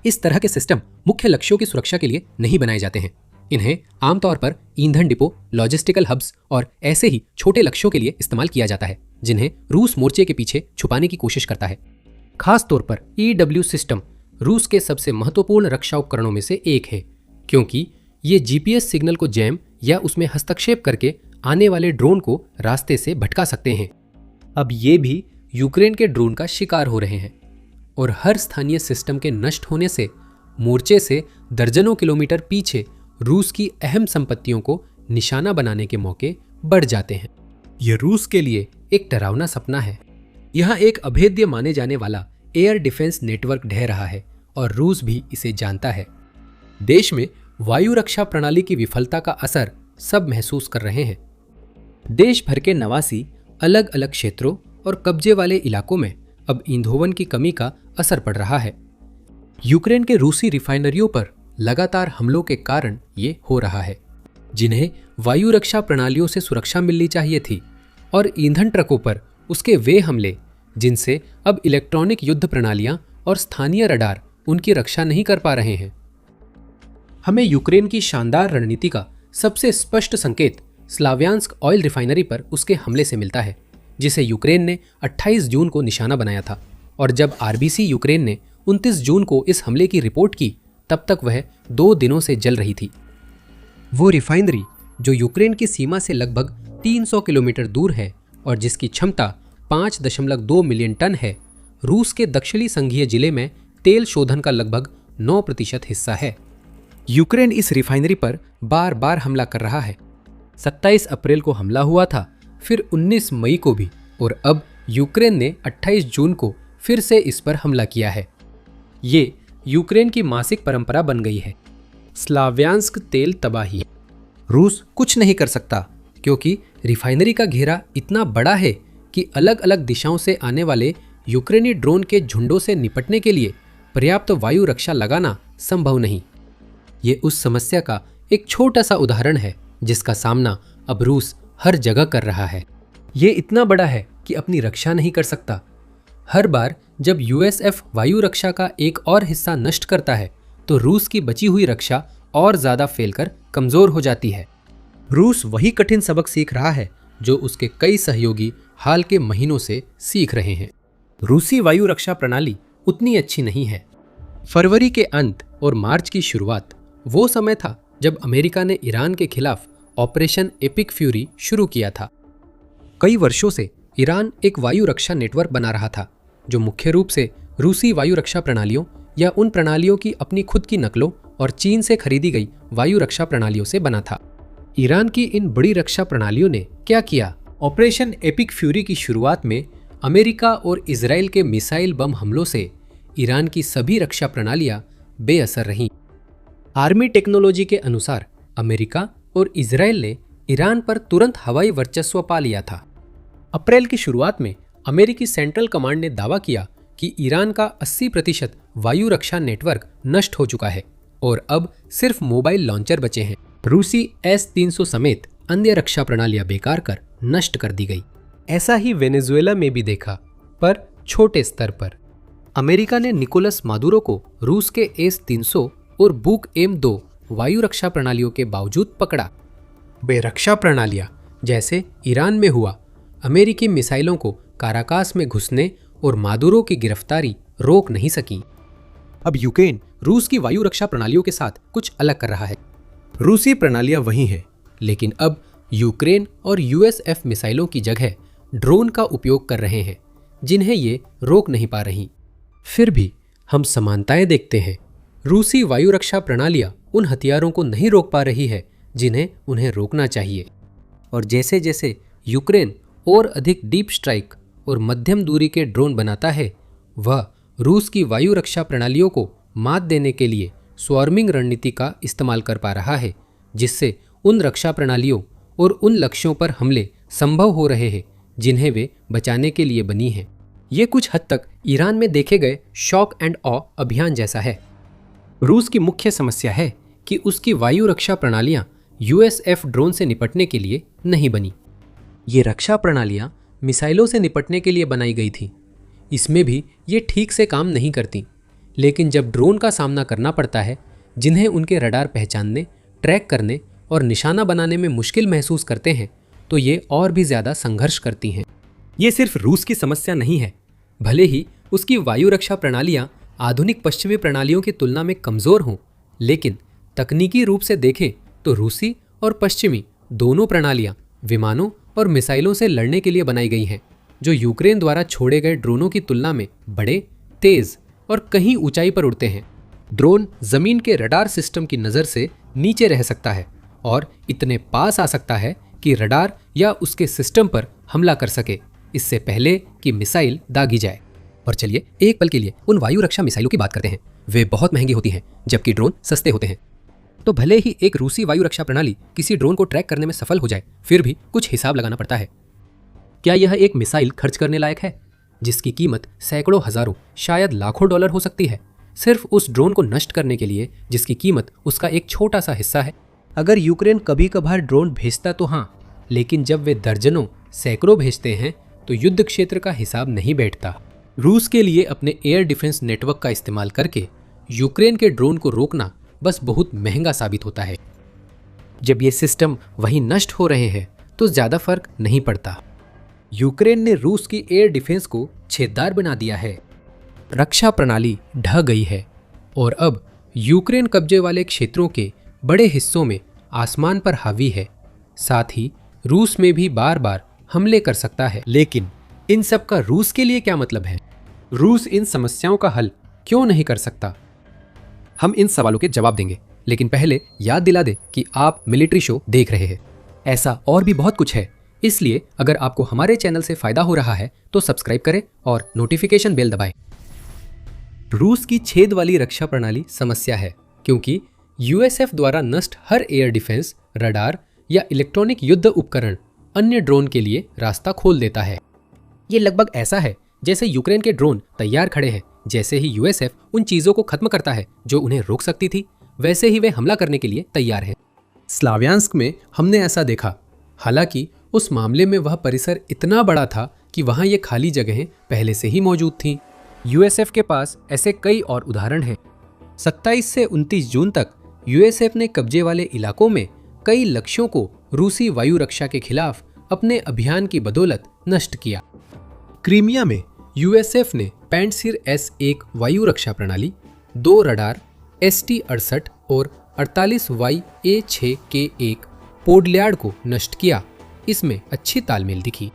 इस तरह के सिस्टम मुख्य लक्ष्यों की सुरक्षा के लिए नहीं बनाए जाते हैं। इन्हें आमतौर पर ईंधन डिपो, लॉजिस्टिकल हब्स और ऐसे ही छोटे लक्ष्यों के लिए इस्तेमाल किया जाता है जिन्हें रूस मोर्चे के पीछे छुपाने की कोशिश करता है। खास तौर पर EW सिस्टम रूस के सबसे महत्वपूर्ण रक्षा उपकरणों में से एक है, क्योंकि ये GPS सिग्नल को जैम या उसमें हस्तक्षेप करके आने वाले ड्रोन को रास्ते से भटका सकते हैं। अब ये भी यूक्रेन के ड्रोन का शिकार हो रहे हैं, और हर स्थानीय सिस्टम के नष्ट होने से मोर्चे से दर्जनों किलोमीटर पीछे रूस की अहम संपत्तियों को निशाना बनाने के मौके बढ़ जाते हैं। यह रूस के लिए एक डरावना सपना है। यहाँ एक अभेद्य माने जाने वाला एयर डिफेंस नेटवर्क ढह रहा है और रूस भी इसे जानता है। देश में वायु रक्षा प्रणाली की विफलता का असर सब महसूस कर रहे हैं। देश भर के नवासी अलग अलग क्षेत्रों और कब्जे वाले इलाकों में अब ईंधन की कमी का असर पड़ रहा है। यूक्रेन के रूसी रिफाइनरियों पर लगातार हमलों के कारण ये हो रहा है, जिन्हें वायु रक्षा प्रणालियों से सुरक्षा मिलनी चाहिए थी, और ईंधन ट्रकों पर उसके वे हमले जिनसे अब इलेक्ट्रॉनिक युद्ध प्रणालियां और स्थानीय रडार उनकी रक्षा नहीं कर पा रहे हैं। हमें यूक्रेन की शानदार रणनीति का सबसे स्पष्ट संकेत स्लाव्यांस्क ऑयल रिफाइनरी पर उसके हमले से मिलता है, जिसे यूक्रेन ने 28 जून को निशाना बनाया था, और जब RBC यूक्रेन ने 29 जून को इस हमले की रिपोर्ट की, तब तक वह 2 दिनों से जल रही थी। वो रिफाइनरी जो यूक्रेन की सीमा से लगभग 300 किलोमीटर दूर है और जिसकी क्षमता 5.2 मिलियन टन है, रूस के दक्षिणी संघीय जिले में तेल शोधन का लगभग 9% हिस्सा है। यूक्रेन इस रिफाइनरी पर बार बार हमला कर रहा है। 27 अप्रैल को हमला हुआ था, फिर 19 मई को भी, और अब यूक्रेन ने 28 जून को फिर से इस पर हमला किया है। ये यूक्रेन की मासिक परंपरा बन गई है। स्लाव्यांस्क तेल तबाही। रूस कुछ नहीं कर सकता क्योंकि रिफाइनरी का घेरा इतना बड़ा है कि अलग अलग दिशाओं से आने वाले यूक्रेनी ड्रोन के झुंडों से निपटने के लिए पर्याप्त वायु रक्षा लगाना संभव नहीं। ये उस समस्या का एक छोटा सा उदाहरण है जिसका सामना अब रूस हर जगह कर रहा है। ये इतना बड़ा है कि अपनी रक्षा नहीं कर सकता। हर बार जब यूएसएफ वायु रक्षा का एक और हिस्सा नष्ट करता है तो रूस की बची हुई रक्षा और ज्यादा फैलकर कमजोर हो जाती है। रूस वही कठिन सबक सीख रहा है जो उसके कई सहयोगी हाल के महीनों से सीख रहे हैं। रूसी वायु रक्षा प्रणाली उतनी अच्छी नहीं है। फरवरी के अंत और मार्च की शुरुआत वो समय था जब अमेरिका ने ईरान के खिलाफ ऑपरेशन एपिक फ्यूरी शुरू किया था। कई वर्षों से ईरान एक वायु रक्षा नेटवर्क बना रहा था जो मुख्य रूप से रूसी वायु रक्षा प्रणालियों या उन प्रणालियों की अपनी खुद की नकलों और चीन से खरीदी गई वायु रक्षा प्रणालियों से बना था। ईरान की इन बड़ी रक्षा प्रणालियों ने क्या किया? ऑपरेशन एपिक फ्यूरी की शुरुआत में अमेरिका और इजराइल के मिसाइल बम हमलों से ईरान की सभी रक्षा प्रणालियां बेअसर रहीं। आर्मी टेक्नोलॉजी के अनुसार अमेरिका और इजराइल ने ईरान पर तुरंत हवाई वर्चस्व पा लिया था। अप्रैल की शुरुआत में अमेरिकी सेंट्रल कमांड ने दावा किया कि ईरान का 80% वायु रक्षा नेटवर्क नष्ट हो चुका है और अब सिर्फ मोबाइल लॉन्चर बचे हैं। रूसी S-300 समेत अन्य रक्षा प्रणालियां बेकार कर नष्ट कर दी गई। ऐसा ही वेनेजुएला में भी देखा, पर छोटे स्तर पर। अमेरिका ने निकोलस मादुरो को रूस के S-300 और बुक M2 वायु रक्षा प्रणालियों के बावजूद पकड़ा। वे रक्षा प्रणालियां, जैसे ईरान में हुआ, अमेरिकी मिसाइलों को काराकास में घुसने और मादुरो की गिरफ्तारी रोक नहीं सकी। अब यूक्रेन रूस की वायु रक्षा प्रणालियों के साथ कुछ अलग कर रहा है। रूसी प्रणालियां वही हैं, लेकिन अब यूक्रेन और USF मिसाइलों की जगह ड्रोन का उपयोग कर रहे हैं, जिन्हें ये रोक नहीं पा रही। फिर भी हम समानताएं देखते हैं। रूसी वायु रक्षा प्रणालियां उन हथियारों को नहीं रोक पा रही है जिन्हें उन्हें रोकना चाहिए। और जैसे जैसे यूक्रेन और अधिक डीप स्ट्राइक और मध्यम दूरी के ड्रोन बनाता है, वह रूस की वायु रक्षा प्रणालियों को मात देने के लिए स्वार्मिंग रणनीति का इस्तेमाल कर पा रहा है, जिससे उन रक्षा प्रणालियों और उन लक्ष्यों पर हमले संभव हो रहे हैं जिन्हें वे बचाने के लिए बनी हैं। ये कुछ हद तक ईरान में देखे गए शॉक एंड ऑ अभियान जैसा है। रूस की मुख्य समस्या है कि उसकी वायु रक्षा प्रणालियां USF ड्रोन से निपटने के लिए नहीं बनी। ये रक्षा प्रणालियां मिसाइलों से निपटने के लिए बनाई गई थी। इसमें भी ये ठीक से काम नहीं करती। लेकिन जब ड्रोन का सामना करना पड़ता है, जिन्हें उनके रडार पहचानने, ट्रैक करने और निशाना बनाने में मुश्किल महसूस करते हैं, तो ये और भी ज़्यादा संघर्ष करती हैं। ये सिर्फ रूस की समस्या नहीं है। भले ही उसकी वायु रक्षा प्रणालियां आधुनिक पश्चिमी प्रणालियों की तुलना में कमज़ोर हों, लेकिन तकनीकी रूप से देखें तो रूसी और पश्चिमी दोनों प्रणालियां विमानों और मिसाइलों से लड़ने के लिए बनाई गई हैं, जो यूक्रेन द्वारा छोड़े गए ड्रोनों की तुलना में बड़े, तेज़ और कहीं ऊंचाई पर उड़ते हैं। ड्रोन ज़मीन के रडार सिस्टम की नज़र से नीचे रह सकता है और इतने पास आ सकता है कि रडार या उसके सिस्टम पर हमला कर सके, इससे पहले कि मिसाइल दागी जाए। और चलिए एक पल के लिए उन वायु रक्षा मिसाइलों की बात करते हैं। वे बहुत महंगी होती हैं, जबकि ड्रोन सस्ते होते हैं। तो भले ही एक रूसी वायु रक्षा प्रणाली किसी ड्रोन को ट्रैक करने में सफल हो जाए, फिर भी कुछ हिसाब लगाना पड़ता है। क्या यह एक मिसाइल खर्च करने लायक है, जिसकी कीमत सैकड़ों हजारों, शायद लाखों डॉलर हो सकती है, सिर्फ उस ड्रोन को नष्ट करने के लिए जिसकी कीमत उसका एक छोटा सा हिस्सा है? अगर यूक्रेन कभी कभार ड्रोन भेजता तो हाँ, लेकिन जब वे दर्जनों, सैकड़ों भेजते हैं तो युद्ध क्षेत्र का हिसाब नहीं बैठता। रूस के लिए अपने एयर डिफेंस नेटवर्क का इस्तेमाल करके यूक्रेन के ड्रोन को रोकना बस बहुत महंगा साबित होता है। जब ये सिस्टम वहीं नष्ट हो रहे हैं तो ज़्यादा फर्क नहीं पड़ता। यूक्रेन ने रूस की एयर डिफेंस को छेददार बना दिया है। रक्षा प्रणाली ढह गई है और अब यूक्रेन कब्जे वाले क्षेत्रों के बड़े हिस्सों में आसमान पर हावी है। साथ ही रूस में भी बार बार हमले कर सकता है। लेकिन इन सब का रूस के लिए क्या मतलब है? रूस इन समस्याओं का हल क्यों नहीं कर सकता? हम इन सवालों के जवाब देंगे, लेकिन पहले याद दिला दें कि आप मिलिट्री शो देख रहे हैं। ऐसा और भी बहुत कुछ है, इसलिए अगर आपको हमारे चैनल से फायदा हो रहा है तो सब्सक्राइब करें और नोटिफिकेशन बेल दबाएं। रूस की छेद वाली रक्षा प्रणाली समस्या है, क्योंकि USF द्वारा नष्ट हर एयर डिफेंस, रडार या इलेक्ट्रॉनिक युद्ध उपकरण अन्य ड्रोन के लिए रास्ता खोल देता है। ये लगभग ऐसा है जैसे यूक्रेन के ड्रोन तैयार खड़े हैं। जैसे ही USF उन चीज़ों को खत्म करता है जो उन्हें रोक सकती थी, वैसे ही वे हमला करने के लिए तैयार हैं। स्लावियांस्क में हमने ऐसा देखा। हालांकि उस मामले में वह परिसर इतना बड़ा था कि वहाँ ये खाली जगहें पहले से ही मौजूद थीं। USF के पास ऐसे कई और उदाहरण हैं। 27 से 29 जून तक USF ने कब्जे वाले इलाकों में कई लक्ष्यों को रूसी वायु रक्षा के खिलाफ अपने अभियान की बदौलत नष्ट किया। क्रीमिया में USF ने पैंटसिर S1 वायु रक्षा प्रणाली, 2 रडार ST-68 और 48YA6K1 पोडल्यार्ड को नष्ट किया। इसमें अच्छी तालमेल दिखी।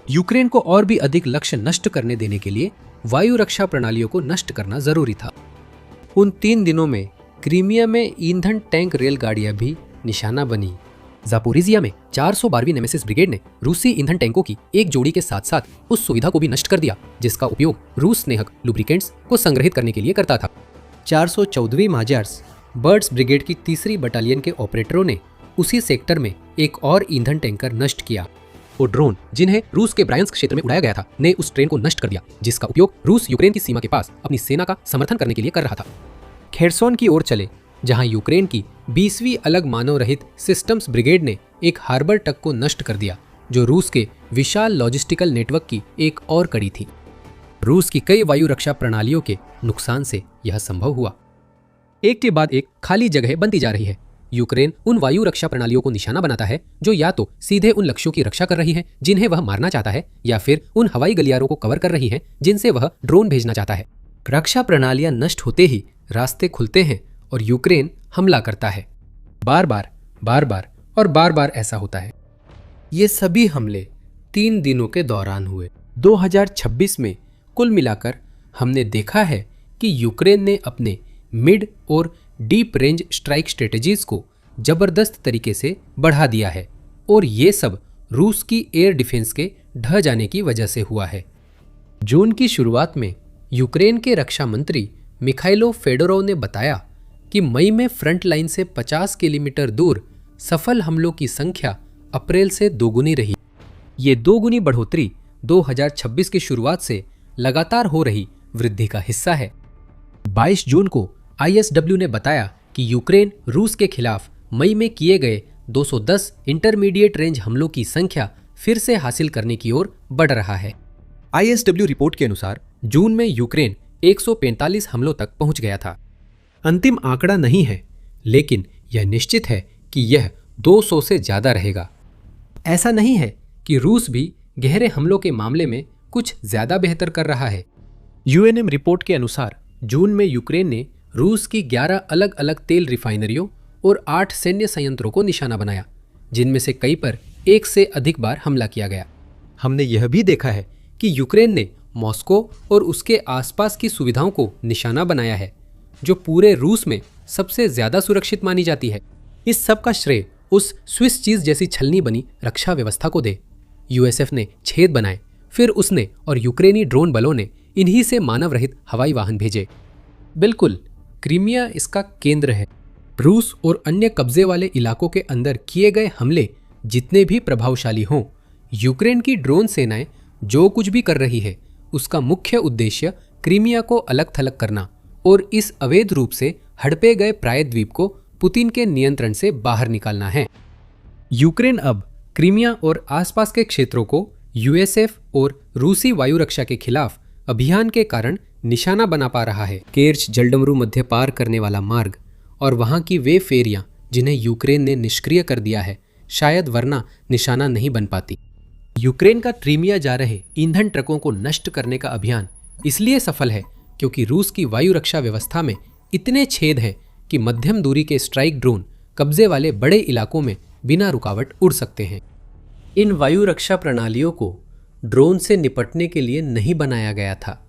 यूक्रेन को और भी अधिक लक्ष्य नष्ट करने देने के लिए वायु रक्षा प्रणालियों को नष्ट करना जरूरी था। उन 3 दिनों में क्रीमिया में ईंधन टैंक रेलगाड़ियां भी निशाना बनी। ज़ापोरिजिया में 412वीं नेमेसिस ब्रिगेड ने रूसी ईंधन टैंकों की एक जोड़ी के साथ साथ उस सुविधा को भी नष्ट कर दिया जिसका उपयोग रूस स्नेहक लुब्रिकेंट्स को संग्रहित करने के लिए करता था। 414वीं माजार्स बर्ड्स ब्रिगेड की 3री बटालियन के ऑपरेटरों ने उसी सेक्टर में एक और ईंधन टैंकर नष्ट किया। वो ड्रोन जिन्हें रूस के ब्रायंस्क क्षेत्र में उड़ाया गया था ने उस ट्रेन को नष्ट कर दिया जिसका उपयोग रूस यूक्रेन की सीमा के पास अपनी सेना का समर्थन करने के लिए कर रहा था। खेरसोन की ओर चले जहां यूक्रेन की 20वीं अलग मानव रहित सिस्टम्स ब्रिगेड ने एक हार्बर टक को नष्ट कर दिया, जो रूस के विशाल लॉजिस्टिकल नेटवर्क की एक और कड़ी थी। रूस की कई वायु रक्षा प्रणालियों के नुकसान से यह संभव हुआ। एक के बाद एक खाली जगह बनती जा रही है। यूक्रेन उन वायु रक्षा प्रणालियों को निशाना बनाता है जो या तो सीधे उन लक्ष्यों की रक्षा कर रही हैं जिन्हें वह मारना चाहता है, या फिर उन हवाई गलियारों को कवर कर रही हैं जिनसे वह ड्रोन भेजना चाहता है। रक्षा प्रणालियां नष्ट होते ही रास्ते खुलते हैं और यूक्रेन हमला करता है। बार बार ऐसा होता है। ये सभी हमले 3 दिनों के दौरान हुए। 2026 में कुल मिलाकर हमने देखा है कि यूक्रेन ने अपने मिड और डीप रेंज स्ट्राइक स्ट्रेटजीज को जबरदस्त तरीके से बढ़ा दिया है, और ये सब रूस की एयर डिफेंस के ढह जाने की वजह से हुआ है। जून की शुरुआत में यूक्रेन के रक्षा मंत्री मिखाइलो फेडोरोव ने बताया कि मई में फ्रंट लाइन से 50 किलोमीटर दूर सफल हमलों की संख्या अप्रैल से दोगुनी रही। ये दोगुनी बढ़ोतरी 2026 की शुरुआत से लगातार हो रही वृद्धि का हिस्सा है। 22 जून को ISW ने बताया कि यूक्रेन रूस के खिलाफ मई में किए गए 210 इंटरमीडिएट रेंज हमलों की संख्या फिर से हासिल करने की ओर बढ़ रहा है। ISW रिपोर्ट के अनुसार जून में यूक्रेन 145 हमलों तक पहुंच गया था। अंतिम आंकड़ा नहीं है, लेकिन यह निश्चित है कि यह 200 से ज्यादा रहेगा। ऐसा नहीं है कि रूस भी गहरे हमलों के मामले में कुछ ज्यादा बेहतर कर रहा है। UNM रिपोर्ट के अनुसार जून में यूक्रेन ने रूस की 11 अलग अलग तेल रिफाइनरियों और 8 सैन्य संयंत्रों को निशाना बनाया, जिनमें से कई पर 1 से अधिक बार हमला किया गया। हमने यह भी देखा है कि यूक्रेन ने मॉस्को और उसके आसपास की सुविधाओं को निशाना बनाया है, जो पूरे रूस में सबसे ज्यादा सुरक्षित मानी जाती है। इस सब का श्रेय उस स्विस चीज जैसी छलनी बनी रक्षा व्यवस्था को दे। USF ने छेद बनाए, फिर उसने और यूक्रेनी ड्रोन बलों ने इन्हीं से मानव रहित हवाई वाहन भेजे। बिल्कुल, क्रीमिया इसका केंद्र है। रूस और अन्य कब्जे वाले इलाकों के अंदर किए गए हमले जितने भी प्रभावशाली हों, यूक्रेन की ड्रोन सेनाएं जो कुछ भी कर रही है, उसका मुख्य उद्देश्य क्रीमिया को अलग थलग करना और इस अवैध रूप से हड़पे गए प्रायद्वीप को पुतिन के नियंत्रण से बाहर निकालना है। यूक्रेन अब क्रीमिया और आसपास के क्षेत्रों को USF और रूसी वायु रक्षा के खिलाफ अभियान के कारण निशाना बना पा रहा है। केर्च जलडमरू मध्य पार करने वाला मार्ग और वहां की वे फेरियां जिन्हें यूक्रेन ने निष्क्रिय कर दिया है, शायद वरना निशाना नहीं बन पाती। यूक्रेन का क्रीमिया जा रहे ईंधन ट्रकों को नष्ट करने का अभियान इसलिए सफल है क्योंकि रूस की वायु रक्षा व्यवस्था में इतने छेद हैं कि मध्यम दूरी के स्ट्राइक ड्रोन कब्जे वाले बड़े इलाकों में बिना रुकावट उड़ सकते हैं। इन वायु रक्षा प्रणालियों को ड्रोन से निपटने के लिए नहीं बनाया गया था,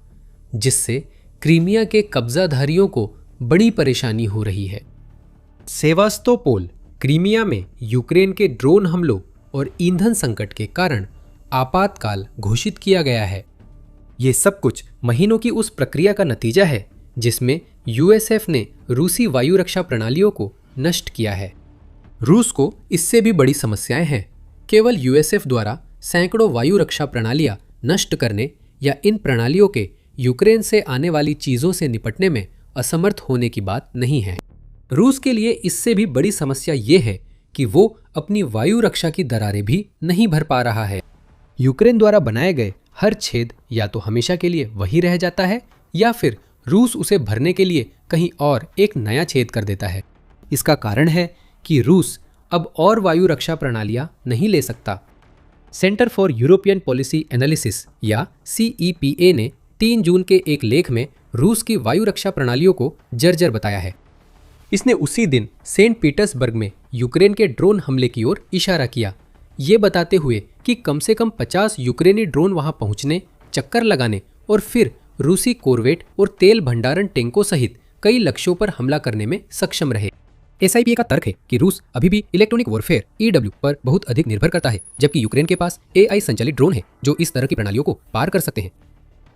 जिससे क्रीमिया के कब्जाधारियों को बड़ी परेशानी हो रही है। सेवास्तोपोल क्रीमिया में यूक्रेन के ड्रोन हमलों और ईंधन संकट के कारण आपातकाल घोषित किया गया है। ये सब कुछ महीनों की उस प्रक्रिया का नतीजा है जिसमें USF ने रूसी वायु रक्षा प्रणालियों को नष्ट किया है। रूस को इससे भी बड़ी समस्याएं हैं। केवल USF द्वारा सैकड़ों वायु रक्षा प्रणालियां नष्ट करने या इन प्रणालियों के यूक्रेन से आने वाली चीजों से निपटने में असमर्थ होने की बात नहीं है। रूस के लिए इससे भी बड़ी समस्या ये है कि वो अपनी वायु रक्षा की दरारें भी नहीं भर पा रहा है। यूक्रेन द्वारा बनाए गए हर छेद या तो हमेशा के लिए वही रह जाता है या फिर रूस उसे भरने के लिए कहीं और एक नया छेद कर देता है। इसका कारण है कि रूस अब और वायु रक्षा प्रणालियां नहीं ले सकता। Centre for European policy analysis या CEPA ने 3 जून के एक लेख में रूस की वायु रक्षा प्रणालियों को जर्जर बताया है। इसने उसी दिन सेंट पीटर्सबर्ग में यूक्रेन के ड्रोन हमले की ओर इशारा किया, ये बताते हुए कि कम से कम 50 यूक्रेनी ड्रोन वहां पहुंचने, चक्कर लगाने और फिर रूसी कोरवेट और तेल भंडारण टैंकों सहित कई लक्ष्यों पर हमला करने में सक्षम रहे। SIPA का तर्क है कि रूस अभी भी इलेक्ट्रॉनिक वॉरफेयर EW पर बहुत अधिक निर्भर करता है, जबकि यूक्रेन के पास AI संचालित ड्रोन है जो इस तरह की प्रणालियों को पार कर सकते हैं।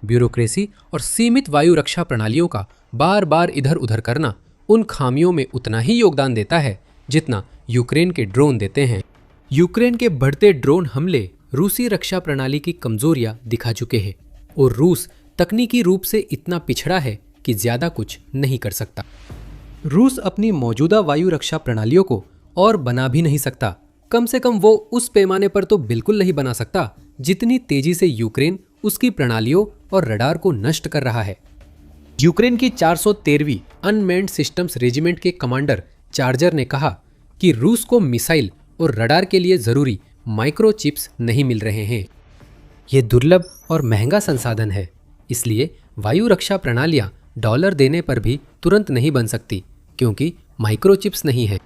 ब्यूरोक्रेसी और सीमित वायु रक्षा प्रणालियों का बार बार इधर उधर करना उन खामियों में उतना ही योगदान देता है जितना यूक्रेन के ड्रोन देते हैं। यूक्रेन के बढ़ते ड्रोन हमले रूसी रक्षा प्रणाली की कमजोरियां दिखा चुके हैं और रूस तकनीकी रूप से इतना पिछड़ा है कि ज्यादा कुछ नहीं कर सकता। रूस अपनी मौजूदा वायु रक्षा प्रणालियों को और बना भी नहीं सकता। कम से कम वो उस पैमाने पर तो बिल्कुल नहीं बना सकता जितनी तेजी से यूक्रेन उसकी प्रणालियों और रडार को नष्ट कर रहा है। यूक्रेन की 413वीं अनमैन्ड सिस्टम्स रेजिमेंट के कमांडर चार्जर ने कहा कि रूस को मिसाइल और रडार के लिए जरूरी माइक्रोचिप्स नहीं मिल रहे हैं। ये दुर्लभ और महंगा संसाधन है, इसलिए वायु रक्षा प्रणालियां डॉलर देने पर भी तुरंत नहीं बन सकती क्योंकि माइक्रोचिप्स नहीं है।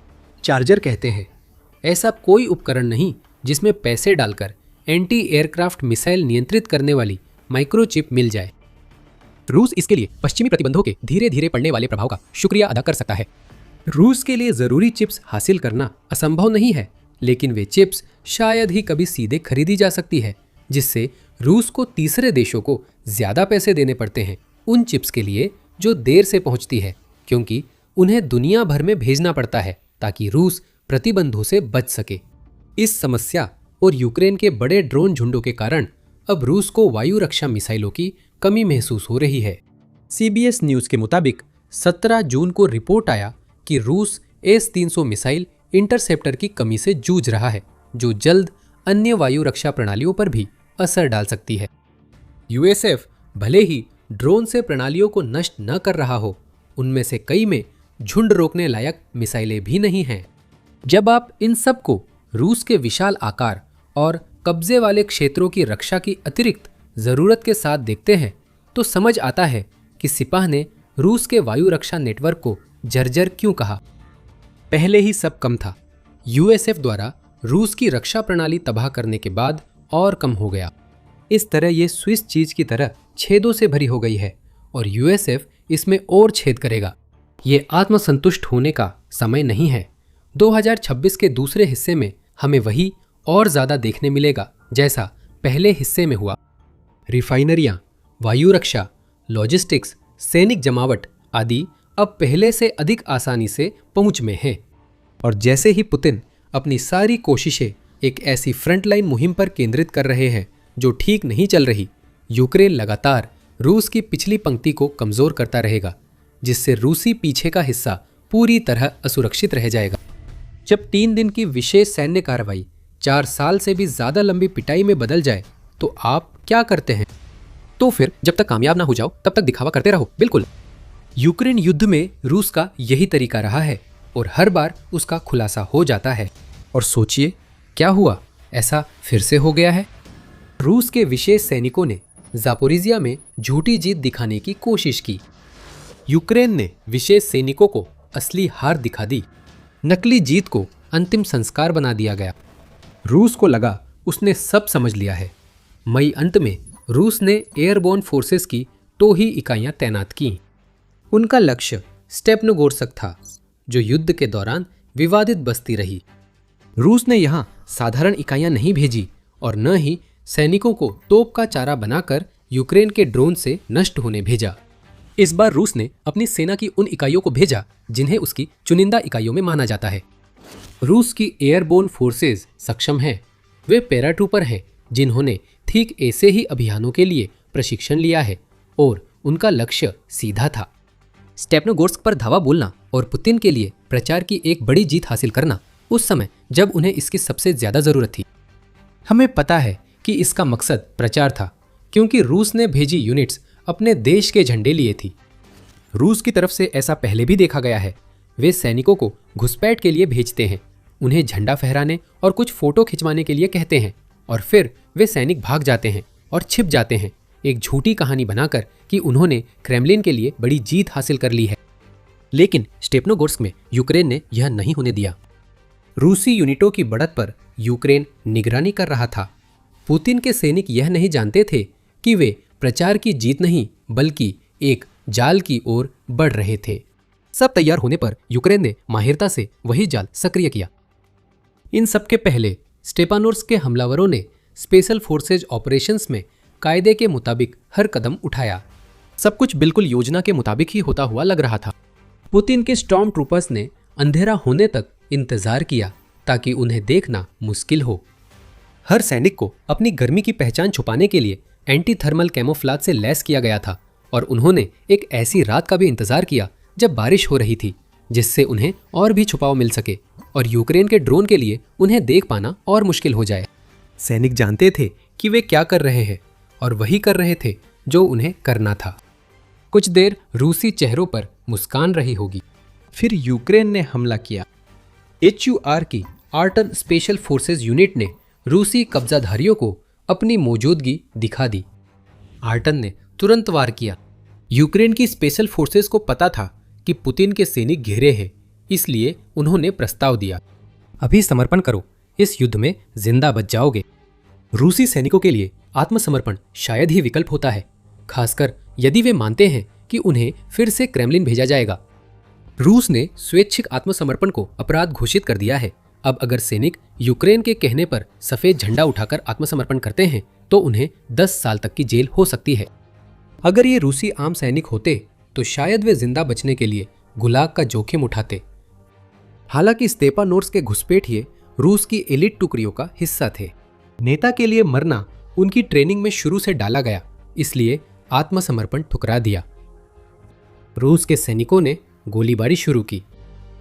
चार्जर कहते हैं, ऐसा कोई उपकरण नहीं जिसमें पैसे डालकर एंटी एयरक्राफ्ट मिसाइल नियंत्रित करने वाली माइक्रोचिप मिल जाए। रूस इसके लिए पश्चिमी प्रतिबंधों के धीरे धीरे पड़ने वाले प्रभाव का शुक्रिया अदा कर सकता है। रूस के लिए जरूरी चिप्स हासिल करना असंभव नहीं है, लेकिन वे चिप्स शायद ही कभी सीधे खरीदी जा सकती है, जिससे रूस को तीसरे देशों को ज्यादा पैसे देने पड़ते हैं उन चिप्स के लिए जो देर से पहुंचती है, क्योंकि उन्हें दुनिया भर में भेजना पड़ता है ताकि रूस प्रतिबंधों से बच सके। इस समस्या और यूक्रेन के बड़े ड्रोन झुंडों के कारण अब रूस को वायु रक्षा मिसाइलों की कमी महसूस हो रही है। CBS न्यूज के मुताबिक 17 जून को रिपोर्ट आया कि रूस S-300 मिसाइल इंटरसेप्टर की कमी से जूझ रहा है, जो जल्द अन्य वायु रक्षा प्रणालियों पर भी असर डाल सकती है। USF भले ही ड्रोन से प्रणालियों को नष्ट न कर रहा हो, उनमें से कई में झुंड रोकने लायक मिसाइलें भी नहीं हैं। जब आप इन सब को रूस के विशाल आकार और कब्जे वाले क्षेत्रों की रक्षा की अतिरिक्त जरूरत के साथ देखते हैं तो समझ आता है कि सिपाह ने रूस के वायु रक्षा नेटवर्क को जर्जर क्यों कहा। पहले ही सब कम था, USF द्वारा रूस की रक्षा प्रणाली तबाह करने के बाद और कम हो गया। इस तरह ये स्विस चीज की तरह छेदों से भरी हो गई है और USF इसमें और छेद करेगा। ये आत्मसंतुष्ट होने का समय नहीं है। 2026 के दूसरे हिस्से में हमें वही और ज्यादा देखने मिलेगा जैसा पहले हिस्से में हुआ। रिफाइनरियां, वायु रक्षा, लॉजिस्टिक्स, सैनिक जमावट आदि अब पहले से अधिक आसानी से पहुंच में हैं। और जैसे ही पुतिन अपनी सारी कोशिशें एक ऐसी फ्रंटलाइन मुहिम पर केंद्रित कर रहे हैं जो ठीक नहीं चल रही, यूक्रेन लगातार रूस की पिछली पंक्ति को कमजोर करता रहेगा, जिससे रूसी पीछे का हिस्सा पूरी तरह असुरक्षित रह जाएगा। जब 3 दिन की विशेष सैन्य कार्रवाई 4 साल से भी ज्यादा लंबी पिटाई में बदल जाए तो आप क्या करते हैं? तो फिर जब तक कामयाब ना हो जाओ तब तक दिखावा करते रहो। बिल्कुल, यूक्रेन युद्ध में रूस का यही तरीका रहा है और हर बार उसका खुलासा हो जाता है। और सोचिए क्या हुआ, ऐसा फिर से हो गया है। रूस के विशेष सैनिकों ने जापोरिजिया में झूठी जीत दिखाने की कोशिश की। यूक्रेन ने विशेष सैनिकों को असली हार दिखा दी। नकली जीत को अंतिम संस्कार बना दिया गया। रूस को लगा उसने सब समझ लिया है। मई अंत में रूस ने एयरबोर्न फोर्सेस की टोही इकाइयां तैनात की। उनका लक्ष्य स्टेपनोगोर्स्क था, जो युद्ध के दौरान विवादित बस्ती रही। रूस ने यहां साधारण इकाइयां नहीं भेजी और न ही सैनिकों को तोप का चारा बनाकर यूक्रेन के ड्रोन से नष्ट होने भेजा। इस बार रूस ने अपनी सेना की उन इकाइयों को भेजा जिन्हें उसकी चुनिंदा इकाइयों में माना जाता है। रूस की एयरबोर्न फोर्सेस सक्षम हैं। वे पैराट्रूपर हैं जिन्होंने ठीक ऐसे ही अभियानों के लिए प्रशिक्षण लिया है और उनका लक्ष्य सीधा था, स्टेपनोगोर्स्क पर धावा बोलना और पुतिन के लिए प्रचार की एक बड़ी जीत हासिल करना उस समय जब उन्हें इसकी सबसे ज्यादा जरूरत थी। हमें पता है कि इसका मकसद प्रचार था, क्योंकि रूस ने भेजी यूनिट्स अपने देश के झंडे लिए थी। रूस की तरफ से ऐसा पहले भी देखा गया है। वे सैनिकों को घुसपैठ के लिए भेजते हैं, उन्हें झंडा फहराने और कुछ फोटो खिंचवाने के लिए कहते हैं और फिर वे सैनिक भाग जाते हैं और छिप जाते हैं, एक झूठी कहानी बनाकर कि उन्होंने क्रेमलिन के लिए बड़ी जीत हासिल कर ली है। लेकिन स्टेपनोगोर्स्क में यूक्रेन ने यह नहीं होने दिया। रूसी यूनिटों की बढ़त पर यूक्रेन निगरानी कर रहा था। पुतिन के सैनिक यह नहीं जानते थे कि वे प्रचार की जीत नहीं बल्कि एक जाल की ओर बढ़ रहे थे। सब तैयार होने पर यूक्रेन ने माहिरता से वही जाल सक्रिय किया। इन सबके पहले स्टेपानोर्स्क के हमलावरों ने स्पेशल फोर्सेज ऑपरेशंस में कायदे के मुताबिक हर कदम उठाया। सब कुछ बिल्कुल योजना के मुताबिक ही होता हुआ लग रहा था। पुतिन के स्टॉर्म ट्रूपर्स ने अंधेरा होने तक इंतजार किया ताकि उन्हें देखना मुश्किल हो। हर सैनिक को अपनी गर्मी की पहचान छुपाने के लिए एंटी थर्मल कैमोफ्लाज से लैस किया गया था और उन्होंने एक ऐसी रात का भी इंतजार किया जब बारिश हो रही थी जिससे उन्हें और भी छुपाव मिल सके और यूक्रेन के ड्रोन के लिए उन्हें देख पाना और मुश्किल हो जाए। सैनिक जानते थे कि वे क्या कर रहे हैं और वही कर रहे थे जो उन्हें करना था। कुछ देर रूसी चेहरों पर मुस्कान रही होगी। फिर यूक्रेन ने हमला किया। HUR की आर्टन स्पेशल फोर्सेस यूनिट ने रूसी कब्जाधारियों को अपनी मौजूदगी दिखा दी। आर्टन ने तुरंत वार किया। यूक्रेन की स्पेशल फोर्सेस को पता था कि पुतिन के सैनिक घेरे हैं, इसलिए उन्होंने प्रस्ताव दिया, अभी समर्पण करो, इस युद्ध में जिंदा बच जाओगे। रूसी सैनिकों के लिए आत्मसमर्पण शायद ही विकल्प होता है, खासकर यदि वे मानते हैं कि उन्हें फिर से क्रेमलिन भेजा जाएगा। रूस ने स्वैच्छिक आत्मसमर्पण को अपराध घोषित कर दिया है। अब अगर सैनिक यूक्रेन के कहने पर सफेद झंडा उठाकर आत्मसमर्पण करते हैं तो उन्हें 10 साल तक की जेल हो सकती है। अगर ये रूसी आम सैनिक होते तो शायद वे जिंदा बचने के लिए गुलाग का जोखिम उठाते। हालांकि स्टेपानोर्स्क के घुसपैठिए रूस की एलिट टुकड़ियों का हिस्सा थे। नेता के लिए मरना उनकी ट्रेनिंग में शुरू से डाला गया, इसलिए आत्मसमर्पण ठुकरा दिया। रूस के सैनिकों ने गोलीबारी शुरू की।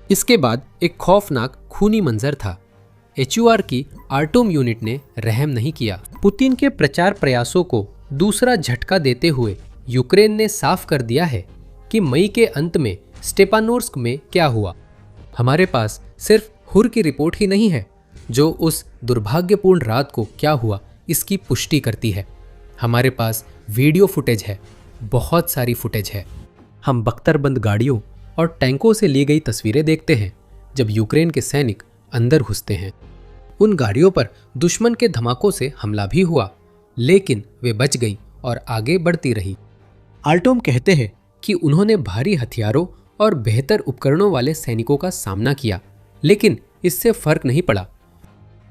इसके बाद एक खौफनाक खूनी मंजर था। HUR की आर्टोम यूनिट ने रहम नहीं किया। पुतिन के प्रचार प्रयासों को दूसरा झटका देते हुए यूक्रेन ने साफ कर दिया है कि मई के अंत में स्टेपानोर्स्क में क्या हुआ। हमारे पास सिर्फ हुर की रिपोर्ट ही नहीं है जो उस दुर्भाग्यपूर्ण रात को क्या हुआ इसकी पुष्टि करती है। हमारे पास वीडियो फुटेज है, बहुत सारी फुटेज है। हम बख्तरबंद गाड़ियों और टैंकों से ली गई तस्वीरें देखते हैं जब यूक्रेन के सैनिक अंदर घुसते हैं। उन गाड़ियों पर दुश्मन के धमाकों से हमला भी हुआ, लेकिन वे बच गई और आगे बढ़ती रही। आर्टोम कहते हैं कि उन्होंने भारी हथियारों और बेहतर उपकरणों वाले सैनिकों का सामना किया, लेकिन इससे फर्क नहीं पड़ा।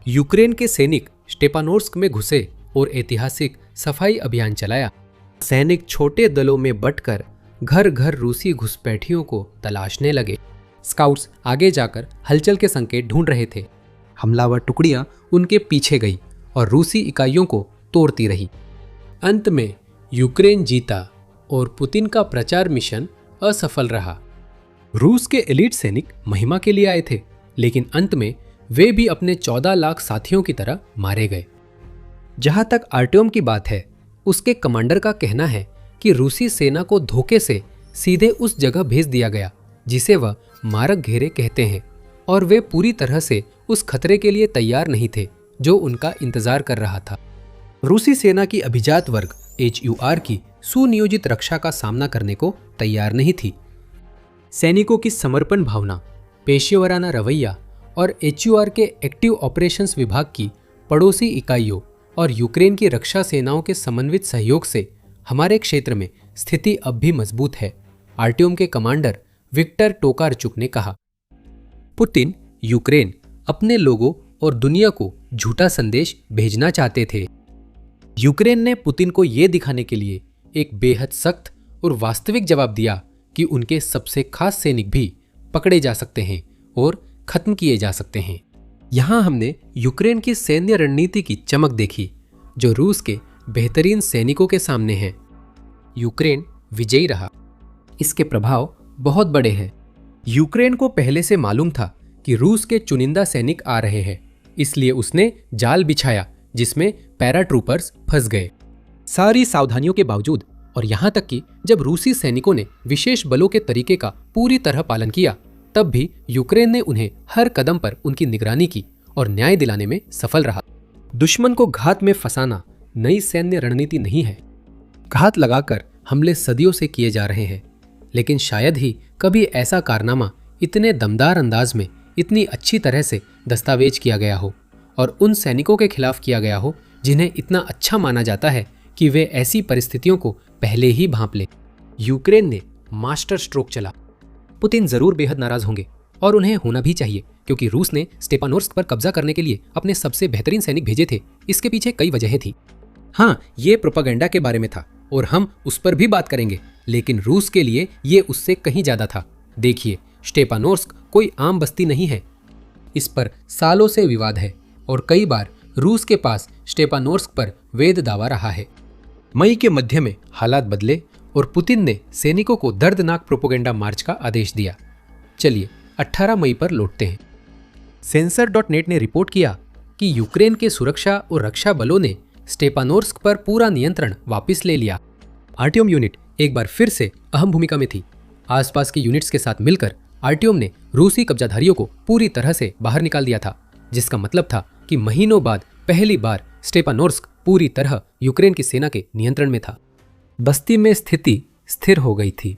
यूक्रेन के सैनिक स्टेपानोर्स्क में घुसे और ऐतिहासिक सफाई अभियान चलाया। सैनिक छोटे दलों में बंटकर घर घर रूसी घुसपैठियों को तलाशने लगे। स्काउट्स आगे जाकर हलचल के संकेत ढूंढ रहे थे। हमलावर टुकड़ियां उनके पीछे गई और रूसी इकाइयों को तोड़ती रही। अंत में यूक्रेन जीता और पुतिन का प्रचार मिशन असफल रहा। रूस के एलिट सैनिक महिमा के लिए आए थे, लेकिन अंत में वे भी अपने 14 लाख साथियों की तरह मारे गए। जहां तक आर्टोम की बात है, उसके कमांडर का कहना है कि रूसी सेना को धोखे से सीधे उस जगह भेज दिया गया जिसे वह मारक घेरे कहते हैं, और वे पूरी तरह से उस खतरे के लिए तैयार नहीं थे जो उनका इंतजार कर रहा था। रूसी सेना की अभिजात वर्ग HUR की सुनियोजित रक्षा का सामना करने को तैयार नहीं थी। सैनिकों की समर्पण भावना, पेशेवराना रवैया और HUR के एक्टिव ऑपरेशंस विभाग की पड़ोसी इकाइयों और यूक्रेन की रक्षा सेनाओं के समन्वित सहयोग से हमारे क्षेत्र में स्थिति अब भी मजबूत है, आर्टियम के कमांडर विक्टर टोकारचुक ने कहा। पुतिन यूक्रेन अपने लोगों और दुनिया को झूठा संदेश भेजना चाहते थे। यूक्रेन ने पुतिन को यह दिखाने के लिए एक बेहद सख्त और वास्तविक जवाब दिया कि उनके सबसे खास सैनिक भी पकड़े जा सकते हैं और खत्म किए जा सकते हैं। यहां हमने यूक्रेन की सैन्य रणनीति की चमक देखी जो रूस के बेहतरीन सैनिकों के सामने है। यूक्रेन विजयी रहा। इसके प्रभाव बहुत बड़े हैं। यूक्रेन को पहले से मालूम था कि रूस के चुनिंदा सैनिक आ रहे हैं, इसलिए उसने जाल बिछाया जिसमें पैराट्रूपर्स फंस गए। सारी सावधानियों के बावजूद और यहां तक कि जब रूसी सैनिकों ने विशेष बलों के तरीके का पूरी तरह पालन किया, तब भी यूक्रेन ने उन्हें हर कदम पर उनकी निगरानी की और न्याय दिलाने में सफल रहा। दुश्मन को घात में फंसाना नई सैन्य रणनीति नहीं है। घात लगाकर हमले सदियों से किए जा रहे हैं, लेकिन शायद ही कभी ऐसा कारनामा इतने दमदार अंदाज में इतनी अच्छी तरह से दस्तावेज किया गया हो और उन सैनिकों के खिलाफ किया गया हो जिन्हें इतना अच्छा माना जाता है कि वे ऐसी परिस्थितियों को पहले ही भांप ले। यूक्रेन ने मास्टर स्ट्रोक चला। पुतिन जरूर बेहद नाराज होंगे और उन्हें होना भी चाहिए, क्योंकि रूस ने स्टेपानोर्स्क पर कब्जा करने के लिए अपने सबसे बेहतरीन सैनिक भेजे थे। इसके पीछे कई वजहें थी। हाँ, ये प्रोपेगेंडा के बारे में था और हम उस पर भी बात करेंगे, लेकिन रूस के लिए ये उससे कहीं ज्यादा था। देखिए, स्टेपानोर्स्क कोई आम बस्ती नहीं है। इस पर सालों से विवाद है और कई बार रूस के पास स्टेपानोर्स्क पर वैध दावा रहा है। मई के मध्य में हालात बदले और पुतिन ने सैनिकों को दर्दनाक प्रोपेगेंडा मार्च का आदेश दिया। चलिए 18 मई पर लौटते हैं। सेंसर.नेट ने रिपोर्ट किया कि यूक्रेन के सुरक्षा और रक्षा बलों ने स्टेपानोर्स्क पर पूरा नियंत्रण वापस ले लिया। आर्टियम यूनिट एक बार फिर से अहम भूमिका में थी। आसपास की यूनिट्स के साथ मिलकर आर्टियम ने रूसी कब्जाधारियों को पूरी तरह से बाहर निकाल दिया था, जिसका मतलब था कि महीनों बाद पहली बार स्टेपानोर्स्क पूरी तरह यूक्रेन की सेना के नियंत्रण में था। बस्ती में स्थिति स्थिर हो गई थी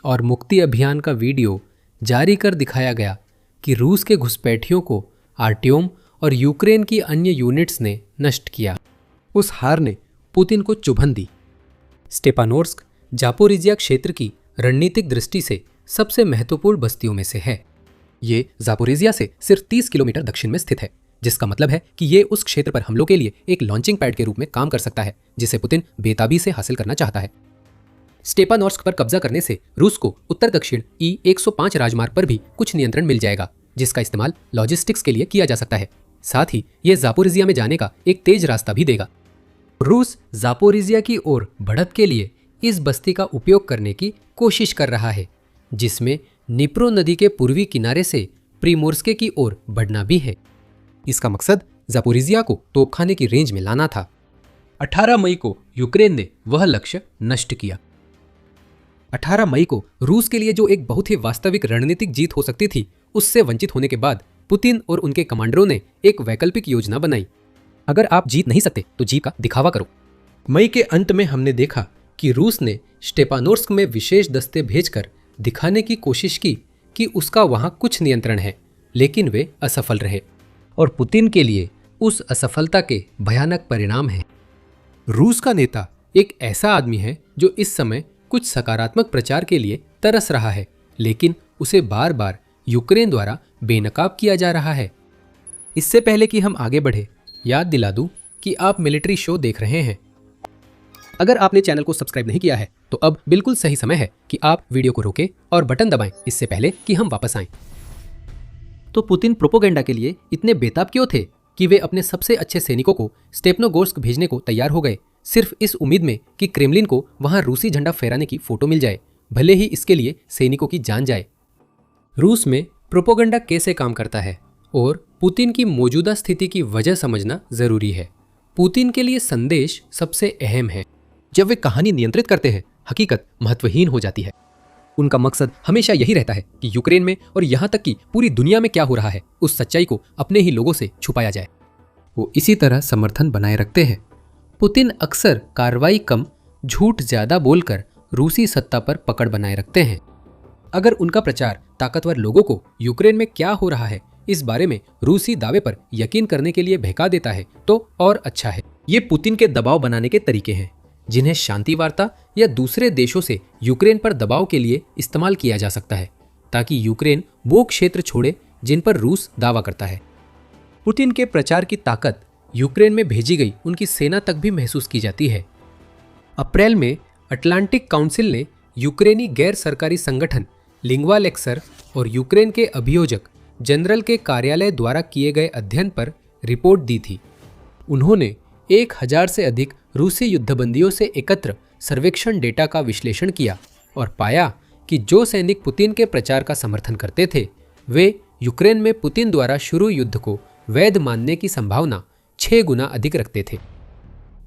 और मुक्ति अभियान का वीडियो जारी कर दिखाया गया कि रूस के घुसपैठियों को आर्टियम और यूक्रेन की अन्य यूनिट्स ने नष्ट किया। उस हार ने पुतिन को चुभन दी। स्टेपानोर्स्क जापोरिजिया क्षेत्र की रणनीतिक दृष्टि से सबसे महत्वपूर्ण बस्तियों में से है। ये जापोरिजिया से सिर्फ 30 किलोमीटर दक्षिण में स्थित है, जिसका मतलब है कि ये उस क्षेत्र पर हमलों के लिए एक लॉन्चिंग पैड के रूप में काम कर सकता है, जिसे पुतिन बेताबी से हासिल करना चाहता है। स्टेपानोर्स्क पर कब्जा करने से रूस को उत्तर दक्षिण E-105 राजमार्ग पर भी कुछ नियंत्रण मिल जाएगा, जिसका इस्तेमाल लॉजिस्टिक्स के लिए किया जा सकता है। साथ ही यह जापोरिजिया में जाने का एक तेज रास्ता भी देगा। रूस जापोरिजिया की ओर बढ़त के लिए इस बस्ती का उपयोग करने की कोशिश कर रहा है, जिसमें निप्रो नदी के पूर्वी किनारे से प्रिमोर्स्के की ओर बढ़ना भी है। इसका मकसद जापोरिजिया को तोपखाने की रेंज में लाना था। 18 मई को यूक्रेन ने वह लक्ष्य नष्ट किया। 18 मई को रूस के लिए जो एक बहुत ही वास्तविक रणनीतिक जीत हो सकती थी, उससे वंचित होने के बाद पुतिन और उनके कमांडरों ने एक वैकल्पिक योजना बनाई। अगर आप जीत नहीं सकते तो जीत का दिखावा करो। मई के अंत में हमने देखा कि रूस ने स्टेपानोर्स्क में विशेष दस्ते भेजकर दिखाने की कोशिश की कि उसका वहां कुछ नियंत्रण है, लेकिन वे असफल रहे और पुतिन के लिए उस असफलता के भयानक परिणाम हैं। रूस का नेता एक ऐसा आदमी है जो इस समय कुछ सकारात्मक प्रचार के लिए तरस रहा है, लेकिन उसे बार बार यूक्रेन द्वारा बेनकाब किया जा रहा है। इससे पहले कि हम आगे बढ़े, याद दिला दूं कि आप मिलिट्री शो देख रहे हैं। अगर आपने चैनल को सब्सक्राइब नहीं किया है तो अब बिल्कुल सही समय है कि आप वीडियो को रोकें और बटन दबाएं, इससे पहले कि हम वापस आएं। तो पुतिन प्रोपोगेंडा के लिए इतने बेताब क्यों थे कि वे अपने सबसे अच्छे सैनिकों को स्टेपनोगोर्स्क भेजने को तैयार हो गए, सिर्फ इस उम्मीद में कि क्रेमलिन को वहां रूसी झंडा फहराने की फोटो मिल जाए, भले ही इसके लिए सैनिकों की जान जाए। रूस में प्रोपोगेंडा कैसे काम करता है और पुतिन की मौजूदा स्थिति की वजह समझना जरूरी है। पुतिन के लिए संदेश सबसे अहम है। जब वे कहानी नियंत्रित करते हैं, हकीकत महत्वहीन हो जाती है। उनका मकसद हमेशा यही रहता है कि यूक्रेन में और यहां तक कि पूरी दुनिया में क्या हो रहा है, उस सच्चाई को अपने ही लोगों से छुपाया जाए। वो इसी तरह समर्थन बनाए रखते हैं। पुतिन अक्सर कार्रवाई कम, झूठ ज्यादा बोलकर रूसी सत्ता पर पकड़ बनाए रखते हैं। अगर उनका प्रचार ताकतवर लोगों को यूक्रेन में क्या हो रहा है इस बारे में रूसी दावे पर यकीन करने के लिए बहका देता है तो और अच्छा है। ये पुतिन के दबाव बनाने के तरीके हैं, जिन्हें शांति वार्ता या दूसरे देशों से यूक्रेन पर दबाव के लिए इस्तेमाल किया जा सकता है, ताकि यूक्रेन वो क्षेत्र छोड़े जिन पर रूस दावा करता है। पुतिन के प्रचार की ताकत यूक्रेन में भेजी गई उनकी सेना तक भी महसूस की जाती है। अप्रैल में अटलांटिक काउंसिल ने यूक्रेनी गैर सरकारी संगठन लिंग्वा लेक्सर और यूक्रेन के अभियोजक जनरल के कार्यालय द्वारा किए गए अध्ययन पर रिपोर्ट दी थी। उन्होंने 1000 से अधिक रूसी युद्धबंदियों से एकत्र सर्वेक्षण डेटा का विश्लेषण किया और पाया कि जो सैनिक पुतिन के प्रचार का समर्थन करते थे, वे यूक्रेन में पुतिन द्वारा शुरू युद्ध को वैध मानने की संभावना 6 गुना अधिक रखते थे।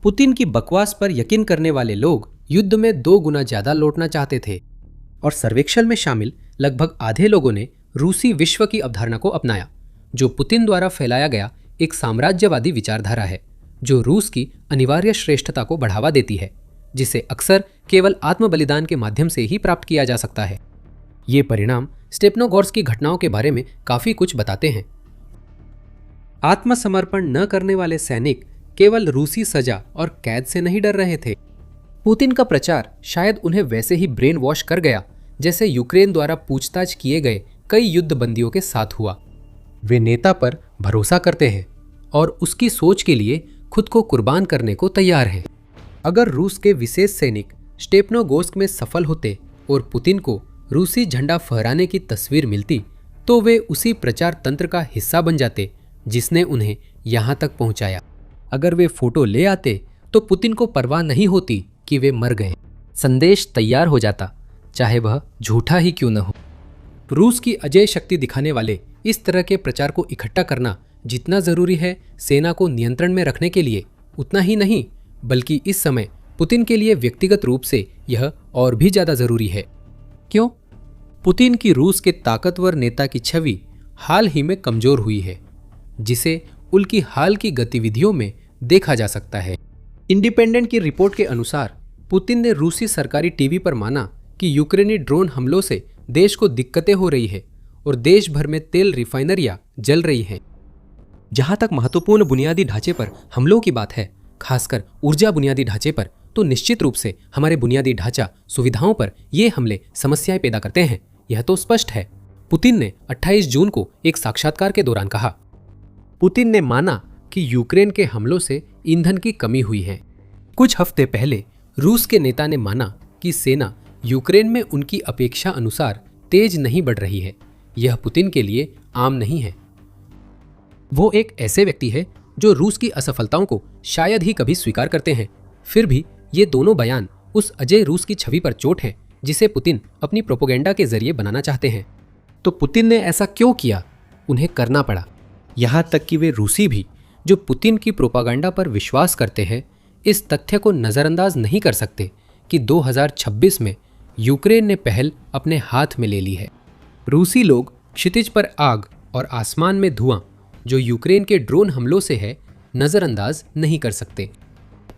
पुतिन की बकवास पर यकीन करने वाले लोग युद्ध में 2 गुना ज्यादा लौटना चाहते थे और सर्वेक्षण में शामिल लगभग आधे लोगों ने रूसी विश्व की अवधारणा को अपनाया, जो पुतिन द्वारा फैलाया गया एक साम्राज्यवादी विचारधारा है जो रूस की अनिवार्य श्रेष्ठता को बढ़ावा देती है, जिसे अक्सर केवल आत्म बलिदान के माध्यम से ही प्राप्त किया जा सकता है। ये परिणाम स्टेपनोगोर्स्क की घटनाओं के बारे में काफी कुछ बताते हैं। आत्मसमर्पण न करने वाले सैनिक केवल रूसी सजा और कैद से नहीं डर रहे थे। पुतिन का प्रचार शायद उन्हें वैसे ही ब्रेन वॉश कर गया जैसे यूक्रेन द्वारा पूछताछ किए गए कई युद्ध बंदियों के साथ हुआ। वे नेता पर भरोसा करते हैं और उसकी सोच के लिए खुद को कुर्बान करने को तैयार हैं। अगर रूस के विशेष सैनिक स्टेपनोगोर्स्क में सफल होते और पुतिन को रूसी झंडा फहराने की तस्वीर मिलती, तो वे उसी प्रचार तंत्र का हिस्सा बन जाते जिसने उन्हें यहाँ तक पहुँचाया। अगर वे फोटो ले आते तो पुतिन को परवाह नहीं होती कि वे मर गए। संदेश तैयार हो जाता, चाहे वह झूठा ही क्यों न हो। रूस की अजय शक्ति दिखाने वाले इस तरह के प्रचार को इकट्ठा करना जितना जरूरी है सेना को नियंत्रण में रखने के लिए, उतना ही नहीं बल्कि इस समय पुतिन के लिए व्यक्तिगत रूप से यह और भी ज्यादा जरूरी है। क्यों? पुतिन की रूस के ताकतवर नेता की छवि हाल ही में कमजोर हुई है, जिसे उनकी हाल की गतिविधियों में देखा जा सकता है। इंडिपेंडेंट की रिपोर्ट के अनुसार पुतिन ने रूसी सरकारी टीवी पर माना कि यूक्रेनी ड्रोन हमलों से देश को दिक्कतें हो रही है और देश भर में तेल रिफाइनरियां जल रही हैं। जहां तक महत्वपूर्ण बुनियादी ढांचे पर हमलों की बात है, खासकर ऊर्जा बुनियादी ढांचे पर, तो निश्चित रूप से हमारे बुनियादी ढांचा सुविधाओं पर ये हमले समस्याएं पैदा करते हैं, यह तो स्पष्ट है, पुतिन ने 28 जून को एक साक्षात्कार के दौरान कहा। पुतिन ने माना कि यूक्रेन के हमलों से ईंधन की कमी हुई है। कुछ हफ्ते पहले रूस के नेता ने माना कि सेना यूक्रेन में उनकी अपेक्षा अनुसार तेज नहीं बढ़ रही है। यह पुतिन के लिए आम नहीं है। वो एक ऐसे व्यक्ति है जो रूस की असफलताओं को शायद ही कभी स्वीकार करते हैं। फिर भी ये दोनों बयान उस अजय रूस की छवि पर चोट है जिसे पुतिन अपनी प्रोपेगेंडा के जरिए बनाना चाहते हैं। तो पुतिन ने ऐसा क्यों किया? उन्हें करना पड़ा। यहाँ तक कि वे रूसी भी, जो पुतिन की प्रोपेगेंडा पर विश्वास करते हैं, इस तथ्य को नज़रअंदाज नहीं कर सकते कि 2026 में यूक्रेन ने पहल अपने हाथ में ले ली है। रूसी लोग क्षितिज पर आग और आसमान में धुआं जो यूक्रेन के ड्रोन हमलों से है नज़रअंदाज नहीं कर सकते।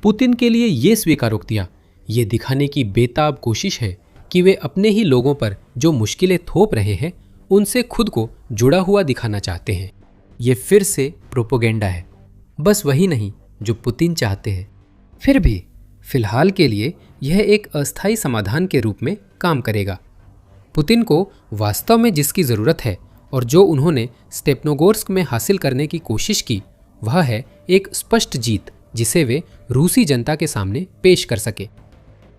पुतिन के लिए ये स्वीकारोक्तियाँ ये दिखाने की बेताब कोशिश है कि वे अपने ही लोगों पर जो मुश्किलें थोप रहे हैं उनसे खुद को जुड़ा हुआ दिखाना चाहते हैं। ये फिर से प्रोपेगेंडा है, बस वही नहीं जो पुतिन चाहते हैं। फिर भी फिलहाल के लिए यह एक अस्थायी समाधान के रूप में काम करेगा। पुतिन को वास्तव में जिसकी ज़रूरत है और जो उन्होंने स्टेपनोगोर्स्क में हासिल करने की कोशिश की, वह है एक स्पष्ट जीत जिसे वे रूसी जनता के सामने पेश कर सके।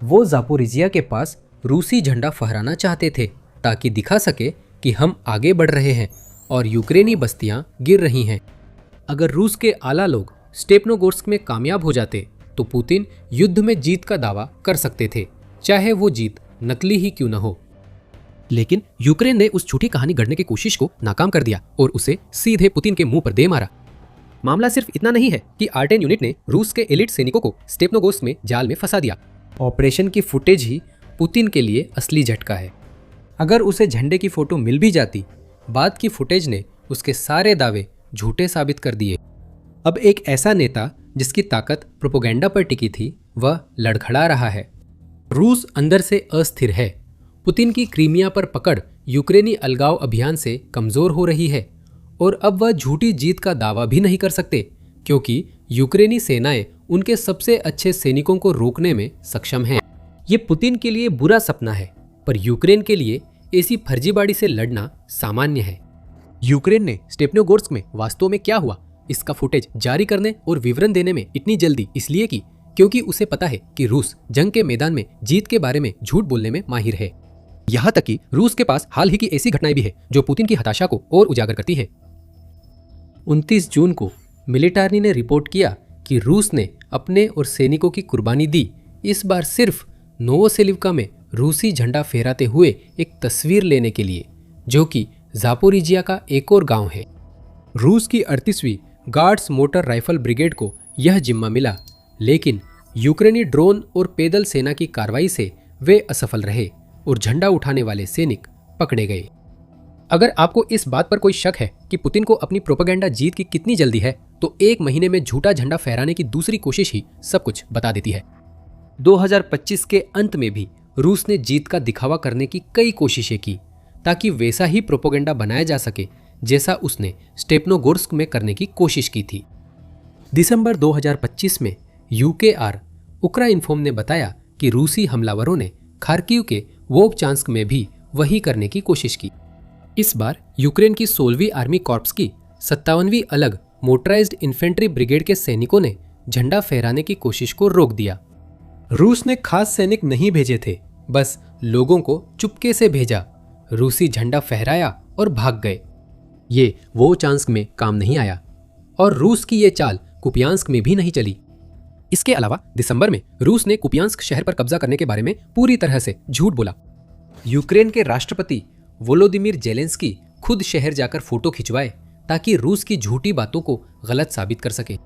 वो जापोरिजिया के पास रूसी झंडा फहराना चाहते थे ताकि दिखा सके कि हम आगे बढ़ रहे हैं और यूक्रेनी बस्तियां गिर रही हैं। अगर रूस के आला लोग स्टेपनोगोर्स्क में कामयाब हो जाते तो पुतिन युद्ध में जीत का दावा कर सकते थे, चाहे वो जीत नकली ही क्यों न हो। लेकिन यूक्रेन ने उस झूठी कहानी गढ़ने की कोशिश को नाकाम कर दिया और उसे सीधे पुतिन के मुंह पर दे मारा। मामला सिर्फ इतना नहीं है कि R10 यूनिट ने रूस के एलिट सैनिकों को स्टेपनोगोर्स्क में जाल में फंसा दिया। ऑपरेशन की फुटेज ही पुतिन के लिए असली झटका है। अगर उसे झंडे की फोटो मिल भी जाती, बाद की फुटेज ने उसके सारे दावे झूठे साबित कर दिए। अब एक ऐसा नेता जिसकी ताकत प्रोपेगेंडा पर टिकी थी, वह लड़खड़ा रहा है। रूस अंदर से अस्थिर है। पुतिन की क्रीमिया पर पकड़ यूक्रेनी अलगाव अभियान से कमजोर हो रही है और अब वह झूठी जीत का दावा भी नहीं कर सकते क्योंकि यूक्रेनी सेनाएं उनके सबसे अच्छे सैनिकों को रोकने में सक्षम हैं। ये पुतिन के लिए बुरा सपना है, पर यूक्रेन के लिए ऐसी फर्जीबाड़ी से लड़ना सामान्य है। यूक्रेन ने स्टेपनोगोर्स्क में वास्तव में क्या हुआ, इसका फुटेज जारी करने और विवरण देने में इतनी जल्दी इसलिए की क्योंकि उसे पता है कि रूस जंग के मैदान में जीत के बारे में झूठ बोलने में माहिर है। यहाँ तक कि रूस के पास हाल ही की ऐसी घटनाएं भी है जो पुतिन की हताशा को और उजागर करती है। 29 जून को मिलिटारी ने रिपोर्ट किया कि रूस ने अपने और सैनिकों की कुर्बानी दी। इस बार सिर्फ नोवोसेलिव्का में रूसी झंडा फहराते हुए एक तस्वीर लेने के लिए, जो कि जापोरिजिया का एक और गांव है। रूस की 38वीं गार्ड्स मोटर राइफल ब्रिगेड को यह जिम्मा मिला, लेकिन यूक्रेनी ड्रोन और पैदल सेना की कार्रवाई से वे असफल रहे और झंडा उठाने वाले सैनिक पकड़े गए। अगर आपको इस बात पर कोई शक है कि पुतिन को अपनी प्रोपेगेंडा जीत की कितनी जल्दी है, तो एक महीने में झूठा झंडा फहराने की दूसरी कोशिश ही सब कुछ बता देती है। 2025 के अंत में भी रूस ने जीत का दिखावा करने की कई कोशिशें की ताकि वैसा ही प्रोपेगेंडा बनाया जा सके जैसा उसने स्टेपनोगोर्स्क में करने की कोशिश की थी। दिसंबर 2025 में UKR उक्राइनफॉर्म ने बताया कि रूसी हमलावरों ने खार्किव के वोकचांस्क में भी वही करने की कोशिश की। इस बार यूक्रेन की 16वीं आर्मी कॉर्प्स की 57वीं अलग मोटराइज्ड इन्फेंट्री ब्रिगेड के सैनिकों ने झंडा फहराने की कोशिश को रोक दिया। रूस ने खास सैनिक नहीं भेजे थे, बस लोगों को चुपके से भेजा। रूसी झंडा फहराया और भाग गए। ये वोचांस्क में काम नहीं आया और रूस की ये चाल कुपियांस्क में भी नहीं चली। इसके अलावा दिसंबर में रूस ने कुपियांस्क शहर पर कब्जा करने के बारे में पूरी तरह से झूठ बोला। यूक्रेन के राष्ट्रपति वोलोदिमीर जेलेंस्की खुद शहर जाकर फोटो खिंचवाए ताकि रूस की झूठी बातों को गलत साबित कर सके।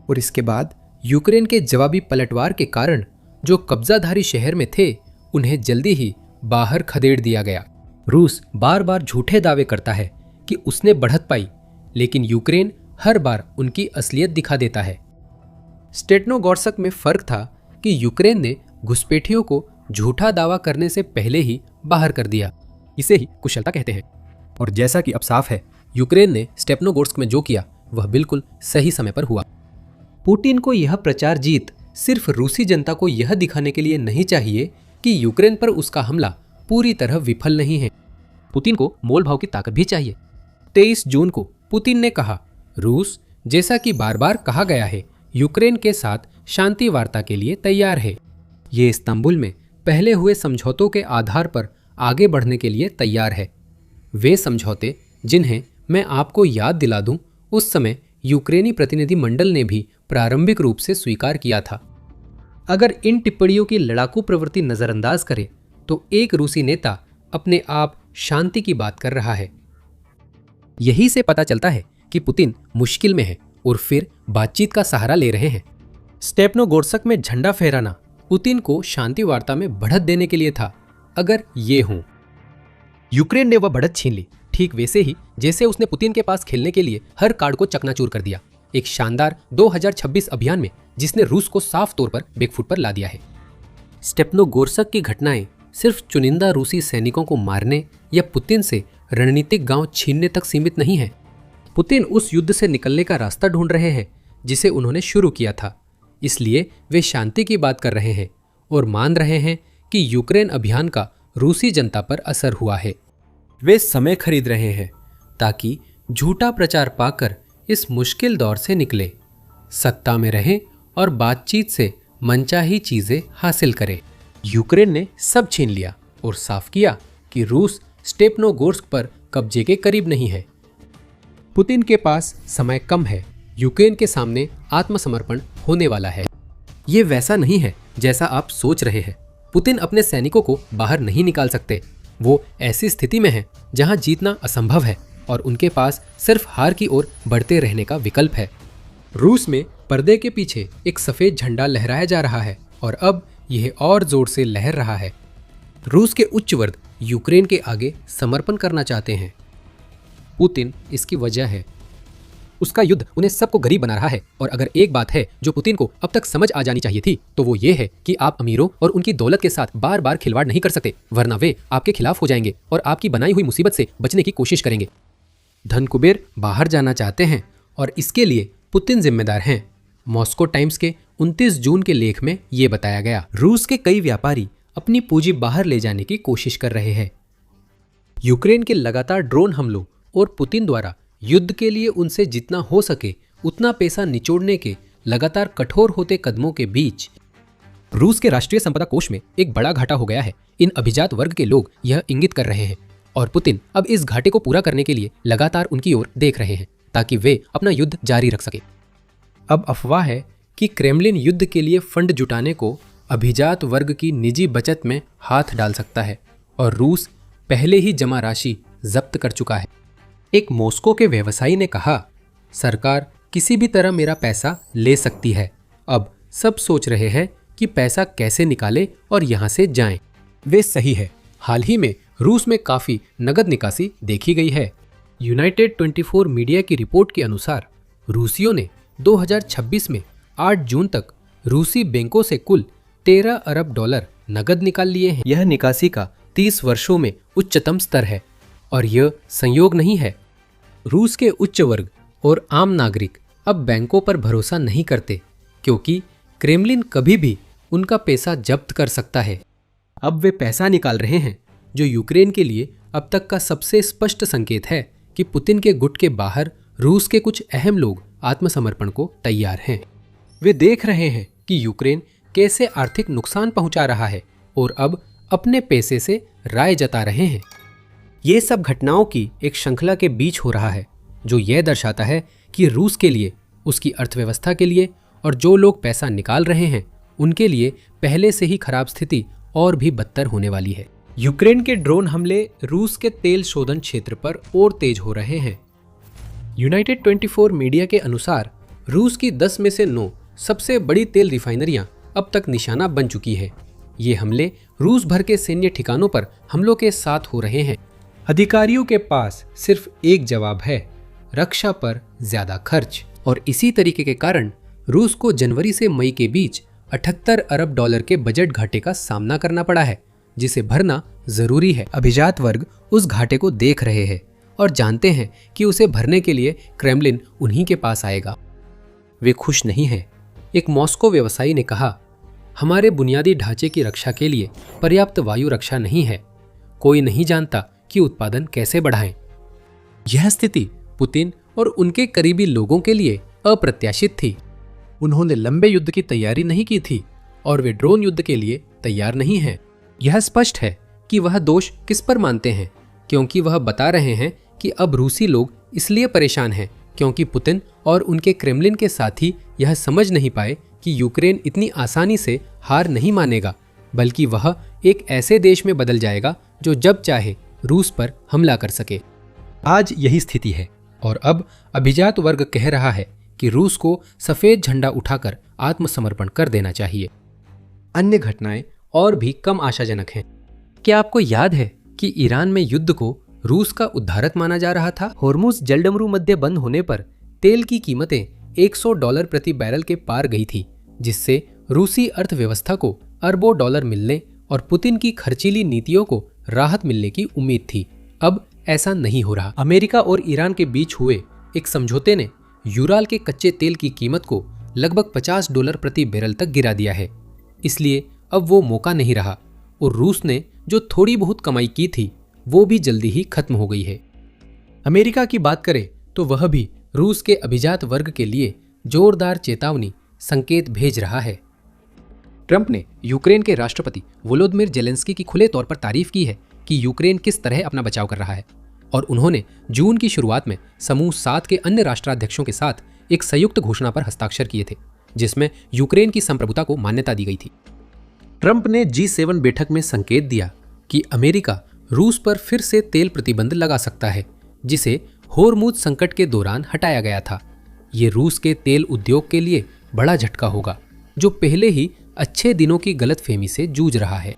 और इसके बाद यूक्रेन के जवाबी पलटवार के कारण जो कब्जाधारी शहर में थे उन्हें जल्दी ही बाहर खदेड़ दिया गया। रूस बार बार झूठे दावे करता है कि उसने बढ़त पाई, लेकिन यूक्रेन हर बार उनकी असलियत दिखा देता है। स्टेपनोगोर्स्क में फर्क था कि यूक्रेन ने घुसपैठियों को झूठा दावा करने से पहले ही बाहर कर दिया। इसे ही कुशलता कहते हैं। और जैसा कि अब साफ है, यूक्रेन ने स्टेपनोगोर्स्क में जो किया वह बिल्कुल सही समय पर हुआ। पुतिन को यह प्रचार जीत सिर्फ रूसी जनता को यह दिखाने के लिए नहीं चाहिए कि यूक्रेन पर उसका हमला पूरी तरह विफल नहीं है। पुतिन को मोल भाव की ताकत भी चाहिए। 23 जून को पुतिन ने कहा, रूस जैसा कि बार बार कहा गया है यूक्रेन के साथ शांति वार्ता के लिए तैयार है। ये इस्तांबुल में पहले हुए समझौतों के आधार पर आगे बढ़ने के लिए तैयार है। वे समझौते जिन्हें मैं आपको याद दिला दूं, उस समय यूक्रेनी प्रतिनिधि मंडल ने भी प्रारंभिक रूप से स्वीकार किया था। अगर इन टिप्पणियों की लड़ाकू प्रवृत्ति नजरअंदाज करें तो एक रूसी नेता अपने आप शांति की बात कर रहा है। यही से पता चलता है कि पुतिन मुश्किल में है और फिर बातचीत का सहारा ले रहे हैं। स्टेपनोगोर्स्क में झंडा फहराना पुतिन को शांति वार्ता में बढ़त देने के लिए था। अगर ये हों, यूक्रेन ने वह बढ़त छीन ली, ठीक वैसे ही जैसे उसने पुतिन के पास खेलने के लिए हर कार्ड को चकनाचूर कर दिया। एक शानदार 2026 अभियान में जिसने रूस को साफ तौर पर बैकफुट पर ला दिया है। स्टेपनोगोर्स्क की घटनाएं सिर्फ चुनिंदा रूसी सैनिकों को मारने या पुतिन से रणनीतिक गांव छीनने तक सीमित नहीं है। पुतिन उस युद्ध से निकलने का रास्ता ढूंढ रहे हैं जिसे उन्होंने शुरू किया था। इसलिए वे शांति की बात कर रहे हैं और मान रहे हैं कि यूक्रेन अभियान का रूसी जनता पर असर हुआ है। वे समय खरीद रहे हैं ताकि झूठा प्रचार पाकर इस मुश्किल दौर से निकले, सत्ता में रहें और बातचीत से मनचाही चीजें हासिल करें। यूक्रेन ने सब छीन लिया और साफ किया कि रूस स्टेपनोगोर्स्क पर कब्जे के करीब नहीं है। पुतिन के पास समय कम है। यूक्रेन के सामने आत्मसमर्पण होने वाला है। ये वैसा नहीं है जैसा आप सोच रहे हैं। पुतिन अपने सैनिकों को बाहर नहीं निकाल सकते। वो ऐसी स्थिति में है जहां जीतना असंभव है और उनके पास सिर्फ हार की ओर बढ़ते रहने का विकल्प है। रूस में पर्दे के पीछे एक सफेद झंडा लहराया जा रहा है और अब यह और जोर से लहर रहा है। रूस के उच्च वर्ग यूक्रेन के आगे समर्पण करना चाहते हैं। पुतिन इसकी वजह है। उसका युद्ध उन्हें सबको गरीब बना रहा है और अगर एक बात है जो पुतिन को अब तक समझ आ जानी चाहिए थी तो वो ये है कि आप अमीरों और उनकी दौलत के साथ बार बार खिलवाड़ नहीं कर सकते, वरना वे आपके खिलाफ हो जाएंगे और आपकी बनाई हुई मुसीबत से बचने की कोशिश करेंगे। धन कुबेर बाहर जाना चाहते हैं और इसके लिए पुतिन जिम्मेदार हैं। मॉस्को टाइम्स के 29 जून के लेख में ये बताया गया। रूस के कई व्यापारी अपनी पूंजी बाहर ले जाने की कोशिश कर रहे हैं। यूक्रेन के लगातार ड्रोन हमलों और पुतिन द्वारा युद्ध के लिए उनसे जितना हो सके उतना पैसा निचोड़ने के लगातार कठोर होते कदमों के बीच रूस के राष्ट्रीय संपदा कोष में एक बड़ा घाटा हो गया है। इन अभिजात वर्ग के लोग यह इंगित कर रहे हैं और पुतिन अब इस घाटे को पूरा करने के लिए लगातार उनकी ओर देख रहे हैं ताकि वे अपना युद्ध जारी रख सके। अब अफवाह है कि क्रेमलिन युद्ध के लिए फंड जुटाने को अभिजात वर्ग की निजी बचत में हाथ डाल सकता है और रूस पहले ही जमा राशि जब्त कर चुका है। एक मॉस्को के व्यवसायी ने कहा, सरकार किसी भी तरह मेरा पैसा ले सकती है। अब सब सोच रहे हैं कि पैसा कैसे निकाले और यहाँ से जाएं। वे सही है। हाल ही में रूस में काफ़ी नगद निकासी देखी गई है। यूनाइटेड 24 मीडिया की रिपोर्ट के अनुसार रूसियों ने 2026 में 8 जून तक रूसी बैंकों से कुल 13 अरब डॉलर नगद निकाल लिए हैं। यह निकासी का 30 वर्षों में उच्चतम स्तर है और यह संयोग नहीं है। रूस के उच्च वर्ग और आम नागरिक अब बैंकों पर भरोसा नहीं करते क्योंकि क्रेमलिन कभी भी उनका पैसा जब्त कर सकता है। अब वे पैसा निकाल रहे हैं जो यूक्रेन के लिए अब तक का सबसे स्पष्ट संकेत है कि पुतिन के गुट के बाहर रूस के कुछ अहम लोग आत्मसमर्पण को तैयार हैं। वे देख रहे हैं कि यूक्रेन कैसे आर्थिक नुकसान पहुंचा रहा है और अब अपने पैसे से राय जता रहे हैं। ये सब घटनाओं की एक श्रृंखला के बीच हो रहा है जो यह दर्शाता है कि रूस के लिए, उसकी अर्थव्यवस्था के लिए और जो लोग पैसा निकाल रहे हैं उनके लिए पहले से ही खराब स्थिति और भी बदतर होने वाली है। यूक्रेन के ड्रोन हमले रूस के तेल शोधन क्षेत्र पर और तेज हो रहे हैं। यूनाइटेड 24 मीडिया के अनुसार रूस की 10 में से 9 सबसे बड़ी तेल रिफाइनरियां अब तक निशाना बन चुकी है। ये हमले रूस भर के सैन्य ठिकानों पर हमलों के साथ हो रहे हैं। अधिकारियों के पास सिर्फ एक जवाब है, रक्षा पर ज्यादा खर्च। और इसी तरीके के कारण रूस को जनवरी से मई के बीच 78 अरब डॉलर के बजट घाटे का सामना करना पड़ा है, जिसे भरना जरूरी है। अभिजात वर्ग उस घाटे को देख रहे हैं और जानते हैं कि उसे भरने के लिए क्रेमलिन उन्हीं के पास आएगा। वे खुश नहीं हैं। एक मॉस्को व्यवसायी ने कहा, हमारे बुनियादी ढांचे की रक्षा के लिए पर्याप्त वायु रक्षा नहीं है। कोई नहीं जानता कि उत्पादन कैसे बढ़ाएं। यह स्थिति पुतिन और उनके करीबी लोगों के लिए अप्रत्याशित थी। उन्होंने लंबे युद्ध की तैयारी नहीं की थी और वे ड्रोन युद्ध के लिए तैयार नहीं हैं। यह स्पष्ट है कि वह दोष किस पर मानते हैं, क्योंकि वह बता रहे हैं कि अब रूसी लोग इसलिए परेशान हैं क्योंकि पुतिन और उनके क्रेमलिन के साथी यह समझ नहीं पाए कि यूक्रेन इतनी आसानी से हार नहीं मानेगा, बल्कि वह एक ऐसे देश में बदल जाएगा जो जब चाहे रूस पर हमला कर सके। आज यही स्थिति है और अब अभिजात वर्ग कह रहा है कि रूस को सफेद झंडा उठाकर आत्मसमर्पण कर देना चाहिए। अन्य घटनाएं और भी कम आशाजनक हैं। क्या आपको याद है कि ईरान में युद्ध को रूस का उद्धारक माना जा रहा था? होर्मुज जलडमरू मध्य बंद होने पर तेल की कीमतें $100 प्रति बैरल के पार गई थी, जिससे रूसी अर्थव्यवस्था को अरबों डॉलर मिलने और पुतिन की खर्चीली नीतियों को राहत मिलने की उम्मीद थी। अब ऐसा नहीं हो रहा। अमेरिका और ईरान के बीच हुए एक समझौते ने यूराल के कच्चे तेल की कीमत को लगभग $50 प्रति बैरल तक गिरा दिया है। इसलिए अब वो मौका नहीं रहा और रूस ने जो थोड़ी बहुत कमाई की थी वो भी जल्दी ही खत्म हो गई है। अमेरिका की बात करें तो वह भी रूस के अभिजात वर्ग के लिए जोरदार चेतावनी संकेत भेज रहा है। ट्रंप ने यूक्रेन के राष्ट्रपति वोलोदिमीर जेलेंस्की की खुले तौर पर तारीफ की है कि यूक्रेन किस तरह अपना बचाव कर रहा है और उन्होंने जून की शुरुआत में समूह 7 के अन्य राष्ट्राध्यक्षों के साथ एक संयुक्त घोषणा पर हस्ताक्षर किए थे, जिसमें यूक्रेन की संप्रभुता को मान्यता दी गई थी। ट्रंप ने G7 बैठक में संकेत दिया कि अमेरिका रूस पर फिर से तेल प्रतिबंध लगा सकता है, जिसे होर्मुज संकट के दौरान हटाया गया था। ये रूस के तेल उद्योग के लिए बड़ा झटका होगा, जो पहले ही अच्छे दिनों की गलतफहमी से जूझ रहा है।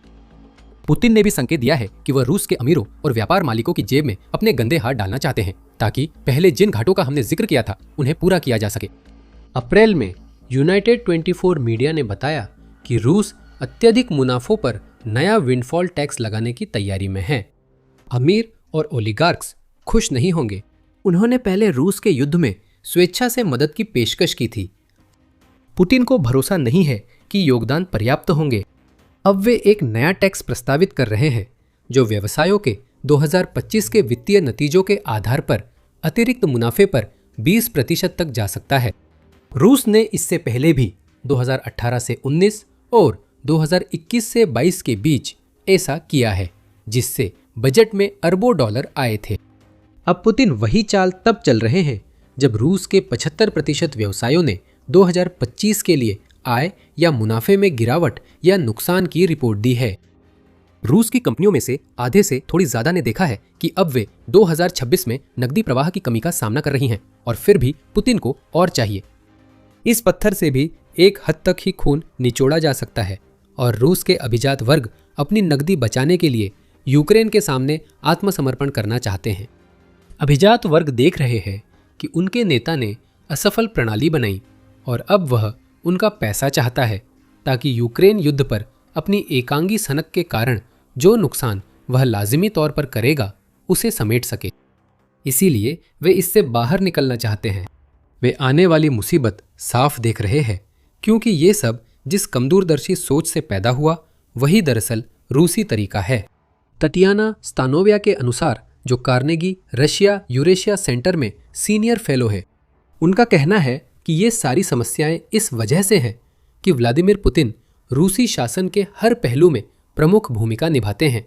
पुतिन ने भी संकेत दिया है कि वह रूस के अमीरों और व्यापार मालिकों की जेब में अपने गंदे हाथ डालना चाहते हैं, ताकि पहले जिन घाटों का हमने जिक्र किया था उन्हें पूरा किया जा सके। अप्रैल में यूनाइटेड 24 मीडिया ने बताया कि रूस अत्यधिक मुनाफों पर नया विंडफॉल टैक्स लगाने की तैयारी में है। अमीर और ओलिगार्क्स खुश नहीं होंगे। उन्होंने पहले रूस के युद्ध में स्वेच्छा से मदद की पेशकश की थी। पुतिन को भरोसा नहीं है कि योगदान पर्याप्त होंगे। अब वे एक नया टैक्स प्रस्तावित कर रहे हैं जो व्यवसायों के 2025 के वित्तीय नतीजों के आधार पर अतिरिक्त मुनाफे पर 20% तक जा सकता है। रूस ने इससे पहले भी 2018 से 19 और 2021 से 22 के बीच ऐसा किया है, जिससे बजट में अरबों डॉलर आए थे। अब पुतिन वही चाल तब चल रहे हैं जब रूस के 75% व्यवसायों ने 2025 के लिए आय या मुनाफे में गिरावट या नुकसान की रिपोर्ट दी है। रूस की कंपनियों में से आधे से थोड़ी ज्यादा ने देखा है कि अब वे 2026 में नकदी प्रवाह की कमी का सामना कर रही हैं और फिर भी पुतिन को और चाहिए। इस पत्थर से भी एक हद तक ही खून निचोड़ा जा सकता है और रूस के अभिजात वर्ग अपनी नकदी बचाने के लिए यूक्रेन के सामने आत्मसमर्पण करना चाहते हैं। अभिजात वर्ग देख रहे हैं कि उनके नेता ने असफल प्रणाली बनाई और अब वह उनका पैसा चाहता है ताकि यूक्रेन युद्ध पर अपनी एकांगी सनक के कारण जो नुकसान वह लाजिमी तौर पर करेगा उसे समेट सके। इसीलिए वे इससे बाहर निकलना चाहते हैं। वे आने वाली मुसीबत साफ देख रहे हैं, क्योंकि ये सब जिस कमदूरदर्शी सोच से पैदा हुआ वही दरअसल रूसी तरीका है। तटियाना स्तानोविया के अनुसार, जो कार्नेगी रशिया यूरेशिया सेंटर में सीनियर फेलो है, उनका कहना है कि ये सारी समस्याएं इस वजह से हैं कि व्लादिमीर पुतिन रूसी शासन के हर पहलू में प्रमुख भूमिका निभाते हैं,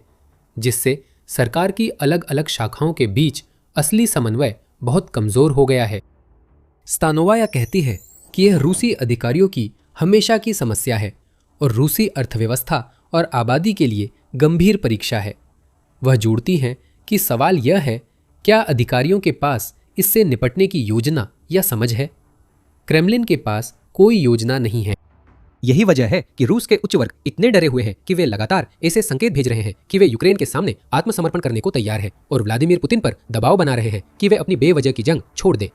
जिससे सरकार की अलग अलग शाखाओं के बीच असली समन्वय बहुत कमजोर हो गया है। स्तानोवाया कहती है कि यह रूसी अधिकारियों की हमेशा की समस्या है और रूसी अर्थव्यवस्था और आबादी के लिए गंभीर परीक्षा है। वह जोड़ती हैं कि सवाल यह है, क्या अधिकारियों के पास इससे निपटने की योजना या समझ है? क्रेमलिन के पास कोई योजना नहीं है। यही वजह है कि रूस के उच्च वर्ग इतने डरे हुए हैं कि वे लगातार ऐसे संकेत भेज रहे हैं कि वे यूक्रेन के सामने आत्मसमर्पण करने को तैयार हैं और व्लादिमीर पुतिन पर दबाव बना रहे हैं कि वे अपनी बेवजह की जंग छोड़ दें।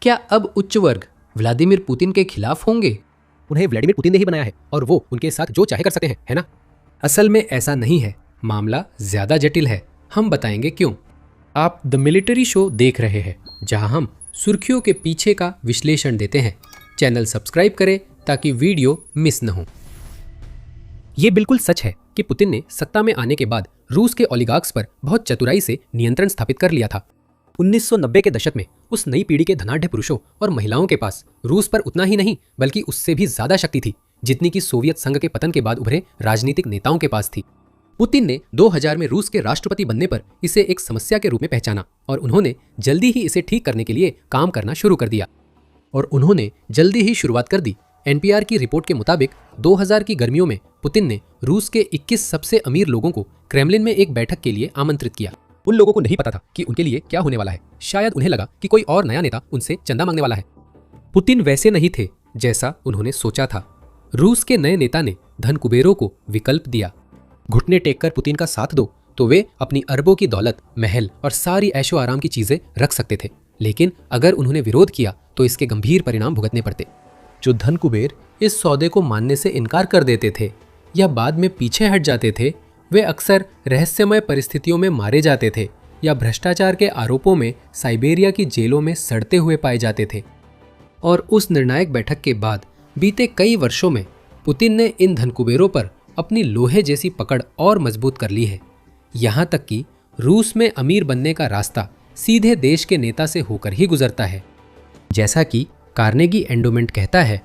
क्या अब उच्च वर्ग व्लादिमीर पुतिन के खिलाफ होंगे? उन्हें व्लादिमीर पुतिन ने ही बनाया है और वो उनके साथ जो चाहे कर सकते हैं, है ना? असल में ऐसा नहीं है, मामला ज्यादा जटिल है। हम बताएंगे क्यों। आप द मिलिट्री शो देख रहे हैं, जहां हम सुर्खियों के पीछे का विश्लेषण देते हैं। चैनल सब्सक्राइब करें ताकि वीडियो मिस न हो। ये बिल्कुल सच है कि पुतिन ने सत्ता में आने के बाद रूस के ओलिगार्क्स पर बहुत चतुराई से नियंत्रण स्थापित कर लिया था। 1990 के दशक में उस नई पीढ़ी के धनाढ्य पुरुषों और महिलाओं के पास रूस पर उतना ही नहीं बल्कि उससे भी ज्यादा शक्ति थी जितनी कि सोवियत संघ के पतन के बाद उभरे राजनीतिक नेताओं के पास थी। पुतिन ने 2000 में रूस के राष्ट्रपति बनने पर इसे एक समस्या के रूप में पहचाना और उन्होंने जल्दी ही इसे ठीक करने के लिए काम करना शुरू कर दिया। और उन्होंने जल्दी ही शुरुआत कर दी। एनपीआर की रिपोर्ट के मुताबिक 2000 की गर्मियों में पुतिन ने रूस के 21 सबसे अमीर लोगों को क्रेमलिन में एक बैठक के लिए आमंत्रित किया। उन लोगों को नहीं पता था कि उनके लिए क्या होने वाला है। शायद उन्हें लगा कि कोई और नया नेता उनसे चंदा मांगने वाला है। पुतिन वैसे नहीं थे जैसा उन्होंने सोचा था। रूस के नए नेता ने धन कुबेरों को विकल्प दिया। घुटने टेककर पुतिन का साथ दो तो वे अपनी अरबों की दौलत, महल और सारी ऐशो आराम की चीजें रख सकते थे, लेकिन अगर उन्होंने विरोध किया तो इसके गंभीर परिणाम भुगतने पड़ते। जो धन कुबेर इस सौदे को मानने से इनकार कर देते थे या बाद में पीछे हट जाते थे, वे अक्सर रहस्यमय परिस्थितियों में मारे जाते थे या भ्रष्टाचार के आरोपों में साइबेरिया की जेलों में सड़ते हुए पाए जाते थे। और उस निर्णायक बैठक के बाद बीते कई वर्षों में पुतिन ने इन धनकुबेरों पर अपनी लोहे जैसी पकड़ और मजबूत कर ली है। यहाँ तक कि रूस में अमीर बनने का रास्ता सीधे देश के नेता से होकर ही गुजरता है। जैसा कि कार्नेगी एंडोमेंट कहता है,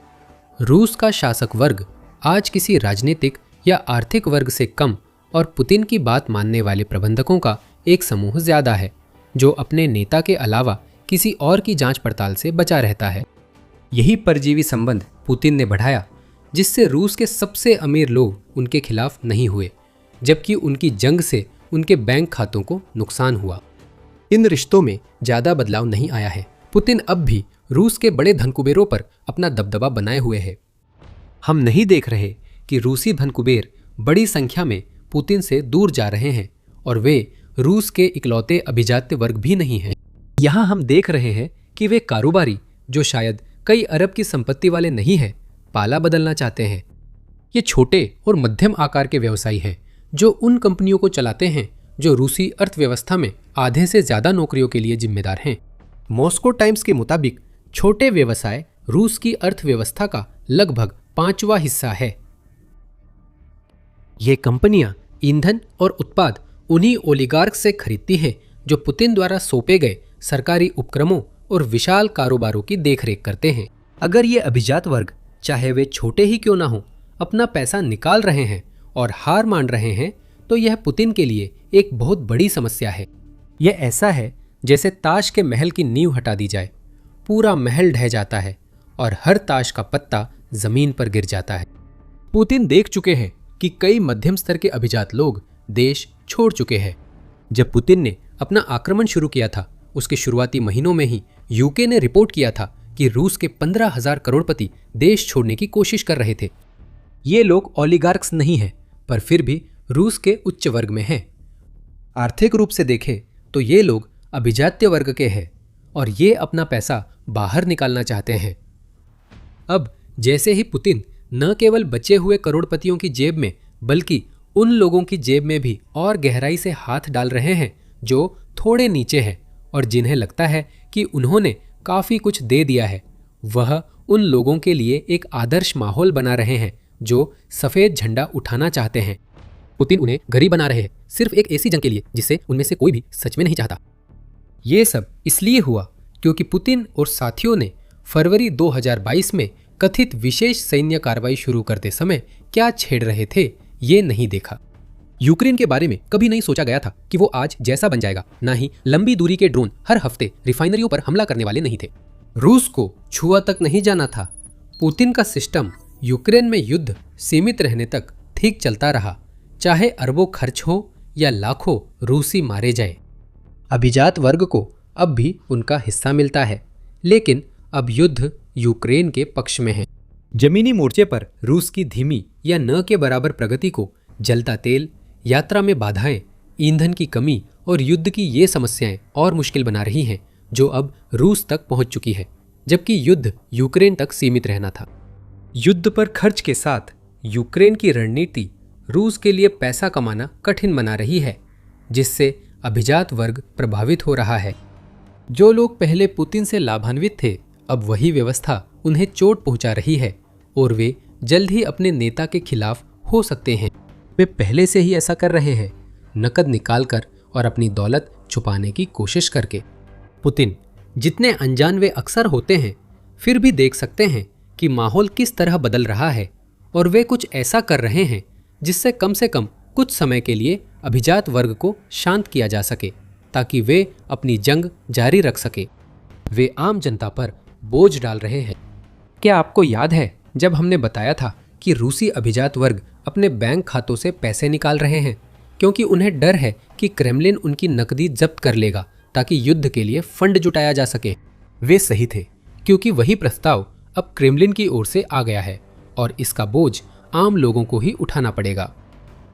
रूस का शासक वर्ग आज किसी राजनीतिक या आर्थिक वर्ग से कम और पुतिन की बात मानने वाले प्रबंधकों का एक समूह ज्यादा है जो अपने नेता के अलावा किसी और की जांच पड़ताल से बचा रहता है। यही परजीवी संबंध पुतिन ने बढ़ाया जिससे रूस के सबसे अमीर लोग उनके खिलाफ नहीं हुए, जबकि उनकी जंग से उनके बैंक खातों को नुकसान हुआ। इन रिश्तों में ज्यादा बदलाव नहीं आया है। पुतिन अब भी रूस के बड़े धनकुबेरों पर अपना दबदबा बनाए हुए है। हम नहीं देख रहे कि रूसी धनकुबेर बड़ी संख्या में पुतिन से दूर जा रहे हैं और वे रूस के इकलौते अभिजात्य वर्ग भी नहीं हैं। यहाँ हम देख रहे हैं कि वे कारोबारी जो शायद कई अरब की संपत्ति वाले नहीं हैं, पाला बदलना चाहते हैं। ये छोटे और मध्यम आकार के व्यवसायी हैं जो उन कंपनियों को चलाते हैं जो रूसी अर्थव्यवस्था में आधे से ज्यादा नौकरियों के लिए जिम्मेदार हैं। मॉस्को टाइम्स के मुताबिक छोटे व्यवसाय रूस की अर्थव्यवस्था का लगभग 5वां हिस्सा है। ये कंपनियां ईंधन और उत्पाद उन्हीं ओलिगार्क से खरीदती हैं जो पुतिन द्वारा सौंपे गए सरकारी उपक्रमों और विशाल कारोबारों की देखरेख करते हैं। अगर ये अभिजात वर्ग, चाहे वे छोटे ही क्यों ना हो, अपना पैसा निकाल रहे हैं और हार मान रहे हैं तो यह पुतिन के लिए एक बहुत बड़ी समस्या है। यह ऐसा है जैसे ताश के महल की नींव हटा दी जाए, पूरा महल ढह जाता है और हर ताश का पत्ता जमीन पर गिर जाता है। पुतिन देख चुके हैं कि कई मध्यम स्तर के अभिजात लोग देश छोड़ चुके हैं। जब पुतिन ने अपना आक्रमण शुरू किया था, उसके शुरुआती महीनों में ही यूके ने रिपोर्ट किया था कि रूस के 15,000 करोड़पति देश छोड़ने की कोशिश कर रहे थे। ये लोग ओलिगार्क्स नहीं हैं, पर फिर भी रूस के उच्च वर्ग में हैं। आर्थिक रूप से देखें तो ये लोग अभिजात्य वर्ग के हैं और ये अपना पैसा बाहर निकालना चाहते हैं। अब जैसे ही पुतिन न केवल बचे हुए करोड़पतियों की जेब में बल्कि उन लोगों की जेब में भी और गहराई से हाथ डाल रहे हैं जो थोड़े नीचे हैं और जिन्हें लगता है कि उन्होंने काफी कुछ दे दिया है, वह उन लोगों के लिए एक आदर्श माहौल बना रहे हैं जो सफेद झंडा उठाना चाहते हैं। पुतिन उन्हें गरीब बना रहे हैं सिर्फ एक ऐसी जंग के लिए जिसे उनमें से कोई भी सच में नहीं चाहता। ये सब इसलिए हुआ क्योंकि पुतिन और साथियों ने फरवरी 2022 में कथित विशेष सैन्य कार्रवाई शुरू करते समय क्या छेड़ रहे थे ये नहीं देखा। यूक्रेन के बारे में कभी नहीं सोचा गया था कि वो आज जैसा बन जाएगा। ना ही लंबी दूरी के ड्रोन हर हफ्ते रिफाइनरियों पर हमला करने वाले नहीं थे। रूस को छुआ तक नहीं जाना था। पुतिन का सिस्टम यूक्रेन में युद्ध सीमित रहने तक ठीक चलता रहा, चाहे अरबों खर्च हो या लाखों रूसी मारे जाए। अभिजात वर्ग को अब भी उनका हिस्सा मिलता है, लेकिन अब युद्ध यूक्रेन के पक्ष में है। जमीनी मोर्चे पर रूस की धीमी या न के बराबर प्रगति को जलता तेल, यात्रा में बाधाएं, ईंधन की कमी और युद्ध की ये समस्याएं और मुश्किल बना रही हैं, जो अब रूस तक पहुंच चुकी है, जबकि युद्ध यूक्रेन तक सीमित रहना था। युद्ध पर खर्च के साथ यूक्रेन की रणनीति रूस के लिए पैसा कमाना कठिन बना रही है, जिससे अभिजात वर्ग प्रभावित हो रहा है। जो लोग पहले पुतिन से लाभान्वित थे, अब वही व्यवस्था उन्हें चोट पहुंचा रही है और वे जल्द ही अपने नेता के खिलाफ हो सकते हैं। वे पहले से ही ऐसा कर रहे हैं, नकद निकालकर और अपनी दौलत छुपाने की कोशिश करके। पुतिन जितने अनजान वे अक्सर होते हैं, फिर भी देख सकते हैं कि माहौल किस तरह बदल रहा है और वे कुछ ऐसा कर रहे हैं जिससे कम से कम कुछ समय के लिए अभिजात वर्ग को शांत किया जा सके, ताकि वे अपनी जंग जारी रख सके। वे आम जनता पर बोझ डाल रहे हैं। क्या आपको याद है जब हमने बताया था कि रूसी अभिजात वर्ग अपने बैंक खातों से पैसे निकाल रहे हैं क्योंकि उन्हें डर है कि क्रेमलिन उनकी नकदी जब्त कर लेगा ताकि युद्ध के लिए फंड जुटाया जा सके? वे सही थे, क्योंकि वही प्रस्ताव अब क्रेमलिन की ओर से आ गया है और इसका बोझ आम लोगों को ही उठाना पड़ेगा।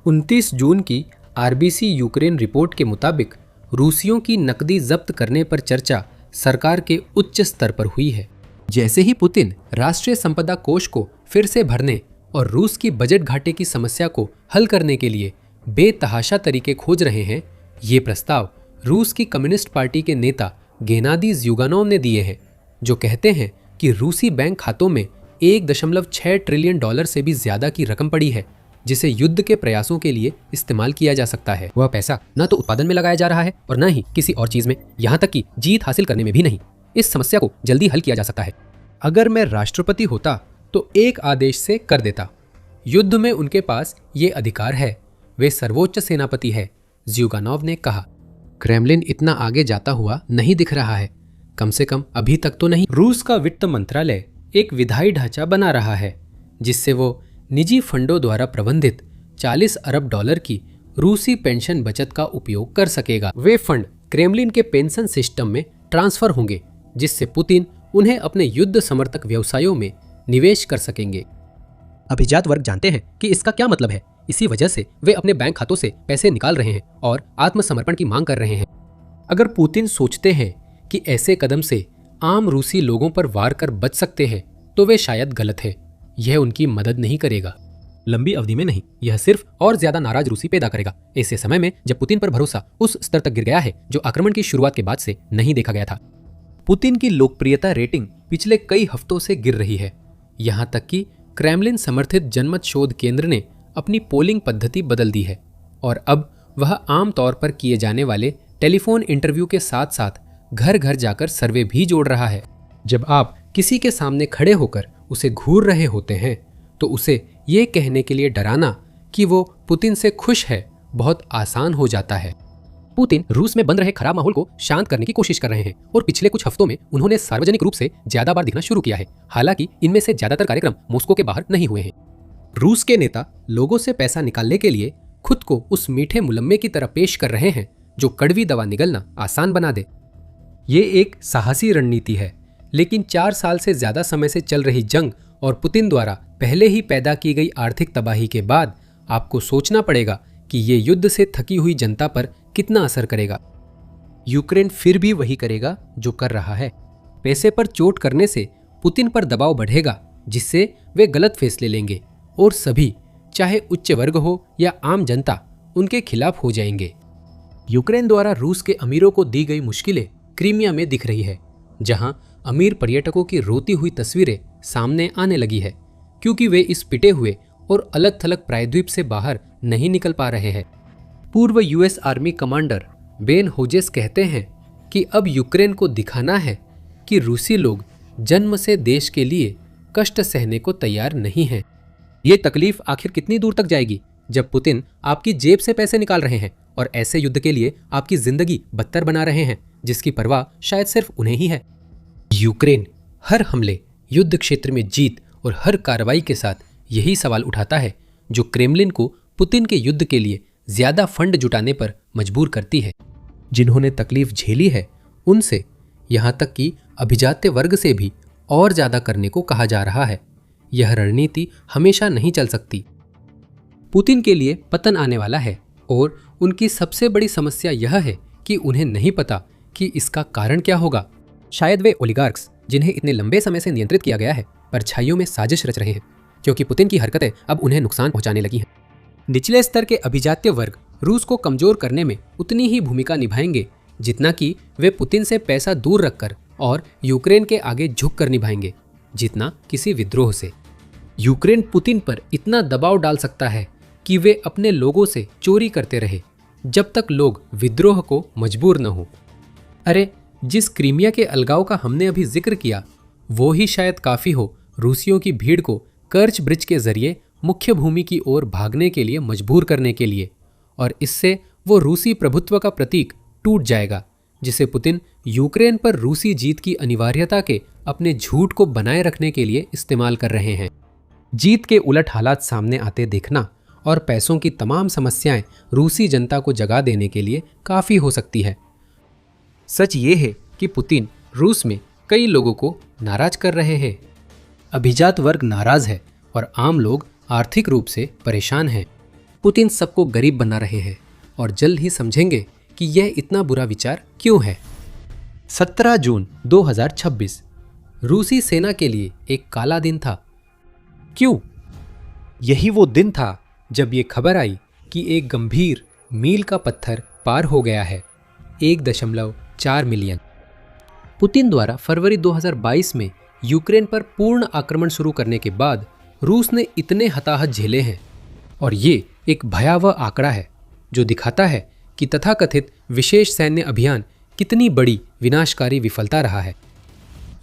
29 जून की आरबीसी यूक्रेन रिपोर्ट के मुताबिक रूसियों की नकदी जब्त करने पर चर्चा सरकार के उच्च स्तर पर हुई है। जैसे ही पुतिन राष्ट्रीय संपदा कोष को फिर से भरने और रूस की बजट घाटे की समस्या को हल करने के लिए बेतहाशा तरीके खोज रहे हैं, ये प्रस्ताव रूस की कम्युनिस्ट पार्टी के नेता गेनादी ज़्युगानोव ने दिए हैं, जो कहते हैं कि रूसी बैंक खातों में 1.6 ट्रिलियन डॉलर से भी ज्यादा की रकम पड़ी है, जिसे युद्ध के प्रयासों के लिए इस्तेमाल किया जा सकता है। वह पैसा न तो उत्पादन में लगाया जा रहा है और न ही किसी और चीज में, यहाँ तक कि जीत हासिल करने में भी नहीं। इस समस्या को जल्दी हल किया जा सकता है। अगर मैं राष्ट्रपति होता तो एक आदेश से कर देता। युद्ध में उनके पास ये अधिकार है, वे सर्वोच्च सेनापति है, ज़्युगानोव ने कहा। क्रेमलिन इतना आगे जाता हुआ नहीं दिख रहा है, कम से कम अभी तक तो नहीं। रूस का वित्त मंत्रालय एक विधायी ढांचा बना रहा है, जिससे वो निजी फंडों द्वारा प्रबंधित 40 अरब डॉलर की रूसी पेंशन बचत का उपयोग कर सकेगा। वे फंड क्रेमलिन के पेंशन सिस्टम में ट्रांसफर होंगे, जिससे पुतिन उन्हें अपने युद्ध समर्थक व्यवसायों में निवेश कर सकेंगे। अभिजात वर्ग जानते हैं कि इसका क्या मतलब है, इसी वजह से वे अपने बैंक खातों से पैसे निकाल रहे हैं और आत्मसमर्पण की मांग कर रहे हैं। अगर पुतिन सोचते हैं कि ऐसे कदम से आम रूसी लोगों पर वार कर बच सकते हैं, तो वे शायद गलत है। यह उनकी मदद नहीं करेगा, लंबी अवधि में नहीं, यह सिर्फ और ज्यादा नाराज रूसी पैदा करेगा। ऐसे समय में जब पुतिन पर भरोसा उस स्तर तक गिर गया है जो आक्रमण की शुरुआत के बाद से नहीं देखा गया था। पुतिन की लोकप्रियता रेटिंग पिछले कई हफ्तों से गिर रही है, यहाँ तक कि क्रेमलिन समर्थित जनमत शोध केंद्र ने अपनी पोलिंग पद्धति बदल दी है और अब वह आम तौर पर किए जाने वाले टेलीफोन इंटरव्यू के साथ साथ घर घर जाकर सर्वे भी जोड़ रहा है। जब आप किसी के सामने खड़े होकर उसे घूर रहे होते हैं, तो उसे ये कहने के लिए डराना कि वो पुतिन से खुश है बहुत आसान हो जाता है। पुतिन रूस में बन रहे खराब माहौल को शांत करने की कोशिश कर रहे हैं और पिछले कुछ हफ्तों में उन्होंने सार्वजनिक रूप से ज्यादा बार दिखना शुरू किया है। हालांकि इनमें से ज्यादातर कार्यक्रम मॉस्को के बाहर नहीं हुए हैं। रूस के नेता लोगों से पैसा निकालने के लिए खुद को उस मीठे मुलम्मे की तरह पेश कर रहे हैं जो कड़वी दवा निगलना आसान बना दे। ये एक साहसी रणनीति है, लेकिन 4 साल से ज्यादा समय से चल रही जंग और पुतिन द्वारा पहले ही पैदा की गई आर्थिक तबाही के बाद आपको सोचना पड़ेगा कि ये युद्ध से थकी हुई जनता पर कितना असर करेगा। यूक्रेन फिर भी वही करेगा जो कर रहा है। पैसे पर चोट करने से पुतिन पर दबाव बढ़ेगा, जिससे वे गलत फैसले लेंगे और सभी, चाहे उच्च वर्ग हो या आम जनता, उनके खिलाफ हो जाएंगे। यूक्रेन द्वारा रूस के अमीरों को दी गई मुश्किलें क्रीमिया में दिख रही है, जहां अमीर पर्यटकों की रोती हुई तस्वीरें सामने आने लगी है, क्योंकि वे इस पिटे हुए और अलग थलग प्रायद्वीप से बाहर नहीं निकल पा रहे हैं। पूर्व US army commander Ben hoses कहते हैं कि अब यूक्रेन को दिखाना है कि रूसी लोग जन्म से देश के लिए कष्ट सहने को तैयार नहीं हैं। ये तकलीफ आखिर कितनी दूर तक जाएगी जब पुतिन आपकी जेब से पैसे निकाल रहे हैं और ऐसे युद्ध के लिए आपकी जिंदगी बदतर बना रहे हैं जिसकी परवाह शायद सिर्फ उन्हें ही है। यूक्रेन हर हमले, युद्ध क्षेत्र में जीत और हर कार्रवाई के साथ यही सवाल उठाता है जो क्रेमलिन को पुतिन के युद्ध के लिए ज्यादा फंड जुटाने पर मजबूर करती है। जिन्होंने तकलीफ झेली है उनसे, यहां तक कि अभिजात्य वर्ग से भी और ज्यादा करने को कहा जा रहा है। यह रणनीति हमेशा नहीं चल सकती। पुतिन के लिए पतन आने वाला है और उनकी सबसे बड़ी समस्या यह है कि उन्हें नहीं पता कि इसका कारण क्या होगा। शायद वे ओलिगार्क्स, जिन्हें इतने लंबे समय से नियंत्रित किया गया है, परछाइयों में साजिश रच रहे हैं, क्योंकि पुतिन की हरकतें अब उन्हें नुकसान पहुंचाने लगी हैं। निचले स्तर के अभिजात्य वर्ग रूस को कमजोर करने में उतनी ही भूमिका निभाएंगे जितना कि वे पुतिन से पैसा दूर रखकर और यूक्रेन के आगे झुक कर निभाएंगे जितना किसी विद्रोह से। यूक्रेन पुतिन पर इतना दबाव डाल सकता है कि वे अपने लोगों से चोरी करते रहे जब तक लोग विद्रोह को मजबूर न हो। अरे, जिस क्रीमिया के अलगाव का हमने अभी जिक्र किया, वो ही शायद काफी हो रूसियों की भीड़ को कर्च ब्रिज के जरिए मुख्य भूमि की ओर भागने के लिए मजबूर करने के लिए, और इससे वो रूसी प्रभुत्व का प्रतीक टूट जाएगा जिसे पुतिन यूक्रेन पर रूसी जीत की अनिवार्यता के अपने झूठ को बनाए रखने के लिए इस्तेमाल कर रहे हैं। जीत के उलट हालात सामने आते देखना और पैसों की तमाम समस्याएं रूसी जनता को जगा देने के लिए काफी हो सकती है। सच ये है कि पुतिन रूस में कई लोगों को नाराज कर रहे हैं। अभिजात वर्ग नाराज है और आम लोग आर्थिक रूप से परेशान हैं। पुतिन सबको गरीब बना रहे हैं और जल्द ही समझेंगे कि यह इतना बुरा विचार क्यों है। 17 जून 2026 रूसी सेना के लिए एक काला दिन था। क्यों? यही वो दिन था जब ये खबर आई कि एक गंभीर मील का पत्थर पार हो गया है, 1.4 मिलियन। पुतिन द्वारा फरवरी 2022 में यूक्रेन पर पूर्ण आक्रमण शुरू करने के बाद रूस ने इतने हताहत झेले हैं, और ये एक भयावह आंकड़ा है जो दिखाता है कि तथाकथित विशेष सैन्य अभियान कितनी बड़ी विनाशकारी विफलता रहा है।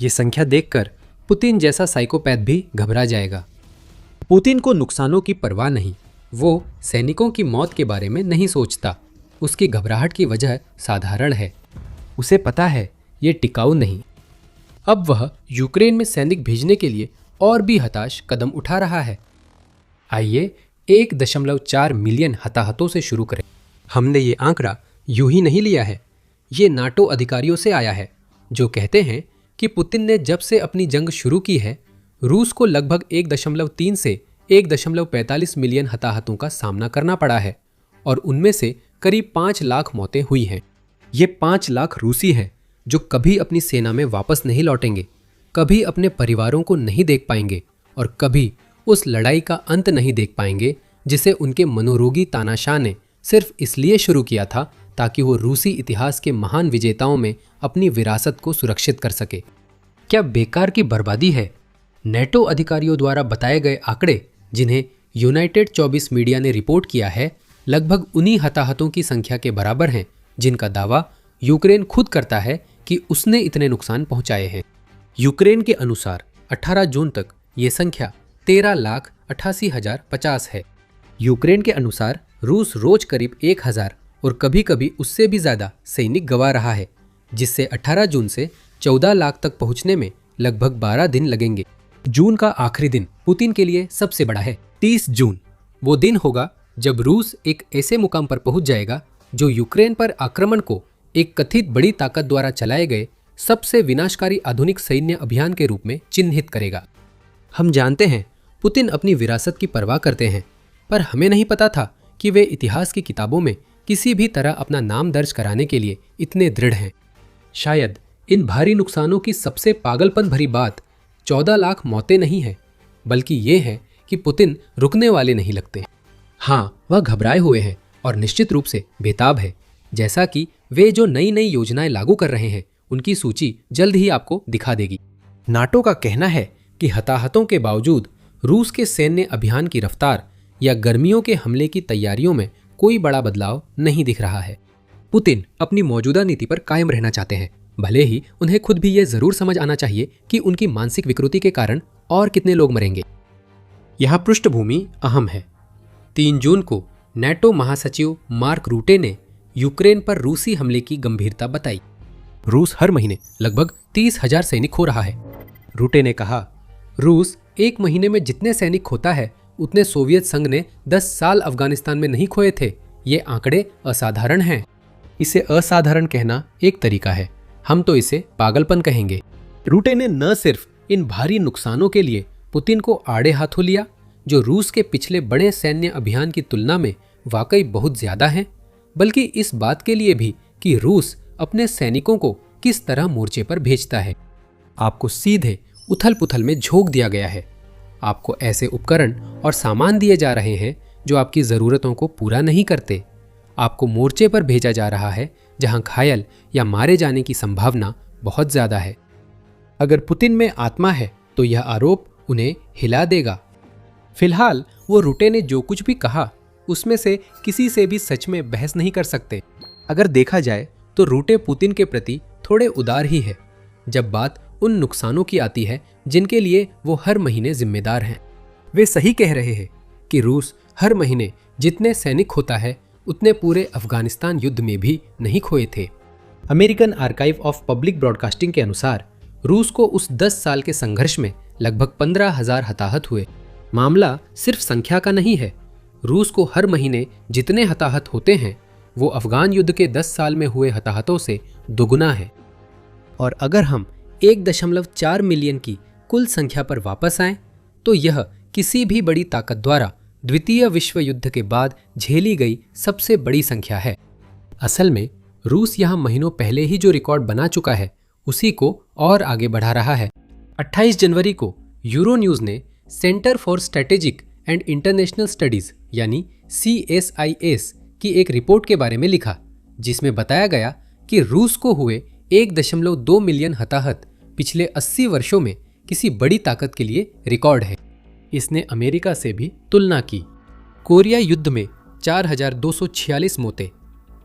ये संख्या देखकर पुतिन जैसा साइकोपैथ भी घबरा जाएगा। पुतिन को नुकसानों की परवाह नहीं, वो सैनिकों की मौत के बारे में नहीं सोचता। उसकी घबराहट की वजह साधारण है, उसे पता है ये टिकाऊ नहीं। अब वह यूक्रेन में सैनिक भेजने के लिए और भी हताश कदम उठा रहा है। आइए 1.4 मिलियन हताहतों से शुरू करें। हमने ये आंकड़ा यूं ही नहीं लिया है, ये नाटो अधिकारियों से आया है जो कहते हैं कि पुतिन ने जब से अपनी जंग शुरू की है, रूस को लगभग 1.3 से 1.45 मिलियन हताहतों का सामना करना पड़ा है और उनमें से करीब 5 लाख मौतें हुई हैं। ये 5 लाख रूसी हैं जो कभी अपनी सेना में वापस नहीं लौटेंगे, कभी अपने परिवारों को नहीं देख पाएंगे और कभी उस लड़ाई का अंत नहीं देख पाएंगे जिसे उनके मनोरोगी तानाशाह ने सिर्फ इसलिए शुरू किया था ताकि वो रूसी इतिहास के महान विजेताओं में अपनी विरासत को सुरक्षित कर सके। क्या बेकार की बर्बादी है? नेटो अधिकारियों द्वारा बताए गए आंकड़े जिन्हें यूनाइटेड 24 मीडिया ने रिपोर्ट किया है, लगभग उन्हीं हताहतों की संख्या के बराबर हैं जिनका दावा यूक्रेन खुद करता है कि उसने इतने नुकसान पहुंचाए हैं। यूक्रेन के अनुसार 18 जून तक ये संख्या 13,88,050 है। यूक्रेन के अनुसार रूस रोज करीब 1,000 और कभी कभी उससे भी ज्यादा सैनिक गंवा रहा है, जिससे 18 जून से 14 लाख तक पहुंचने में लगभग 12 दिन लगेंगे। जून का आखिरी दिन पुतिन के लिए सबसे बड़ा है। 30 जून वो दिन होगा जब रूस एक ऐसे मुकाम पर पहुंच जाएगा जो यूक्रेन पर आक्रमण को एक कथित बड़ी ताकत द्वारा चलाए गए सबसे विनाशकारी आधुनिक सैन्य अभियान के रूप में चिन्हित करेगा। हम जानते हैं पुतिन अपनी विरासत की परवाह करते हैं, पर हमें नहीं पता था कि वे इतिहास की किताबों में किसी भी तरह अपना नाम दर्ज कराने के लिए इतने दृढ़ हैं। शायद इन भारी नुकसानों की सबसे पागलपन भरी बात 14 लाख मौतें नहीं है, बल्कि ये है कि पुतिन रुकने वाले नहीं लगते। हाँ, वह घबराए हुए हैं और निश्चित रूप से बेताब है। जैसा कि वे जो नई नई योजनाएं लागू कर रहे हैं उनकी सूची जल्द ही आपको दिखा देगी। नाटो का कहना है कि हताहतों के बावजूद रूस के सैन्य अभियान की रफ्तार या गर्मियों के हमले की तैयारियों में कोई बड़ा बदलाव नहीं दिख रहा है। पुतिन अपनी मौजूदा नीति पर कायम रहना चाहते हैं, भले ही उन्हें खुद भी ये जरूर समझ आना चाहिए कि उनकी मानसिक विकृति के कारण और कितने लोग मरेंगे। यहाँ पृष्ठभूमि अहम है। 3 जून को नेटो महासचिव मार्क रूटे ने यूक्रेन पर रूसी हमले की गंभीरता बताई। रूस हर महीने लगभग 30,000 सैनिक खो रहा है। रूटे ने कहा, रूस एक महीने में जितने सैनिक खोता है उतने सोवियत संघ ने 10 साल अफगानिस्तान में नहीं खोए थे ये आंकड़े असाधारण हैं। इसे असाधारण कहना एक तरीका है, हम तो इसे पागलपन कहेंगे। रूटे ने न सिर्फ इन भारी नुकसानों के लिए पुतिन को आड़े हाथों लिया, जो रूस के पिछले बड़े सैन्य अभियान की तुलना में वाकई बहुत ज्यादा हैं, बल्कि इस बात के लिए भी कि रूस अपने सैनिकों को किस तरह मोर्चे पर भेजता है। आपको सीधे उथल पुथल में झोंक दिया गया है। आपको ऐसे उपकरण और सामान दिए जा रहे हैं जो आपकी ज़रूरतों को पूरा नहीं करते। आपको मोर्चे पर भेजा जा रहा है जहां घायल या मारे जाने की संभावना बहुत ज़्यादा है। अगर पुतिन में आत्मा है तो यह आरोप उन्हें हिला देगा। फिलहाल वो रूटे ने जो कुछ भी कहा उसमें से किसी से भी सच में बहस नहीं कर सकते। अगर देखा जाए तो रूटे पुतिन के प्रति थोड़े उदार ही है जब बात उन नुकसानों की आती है जिनके लिए वो हर महीने जिम्मेदार हैं। वे सही कह रहे हैं कि रूस हर महीने जितने सैनिक खोता है उतने पूरे अफगानिस्तान युद्ध में भी नहीं खोए थे। American archive of public broadcasting के अनुसार रूस को उस 10 साल के संघर्ष में लगभग 15,000 हताहत हुए। मामला सिर्फ संख्या का नहीं है। रूस को हर महीने जितने हताहत होते हैं वो अफगान युद्ध के 10 साल में हुए हताहतों से दोगुना है। और अगर हम 1.4 मिलियन की कुल संख्या पर वापस आएं, तो यह किसी भी बड़ी ताकत द्वारा द्वितीय विश्व युद्ध के बाद झेली गई सबसे बड़ी संख्या है। असल में रूस यहां महीनों पहले ही जो रिकॉर्ड बना चुका है उसी को और आगे बढ़ा रहा है। 28 जनवरी को यूरो न्यूज़ ने centre for strategic and international studies यानी CSIS की एक रिपोर्ट के बारे में लिखा, जिसमें बताया गया कि रूस को हुए 1.2 मिलियन हताहत पिछले 80 वर्षों में किसी बड़ी ताकत के लिए रिकॉर्ड है। इसने अमेरिका से भी तुलना की। कोरिया युद्ध में 4,246 मौतें,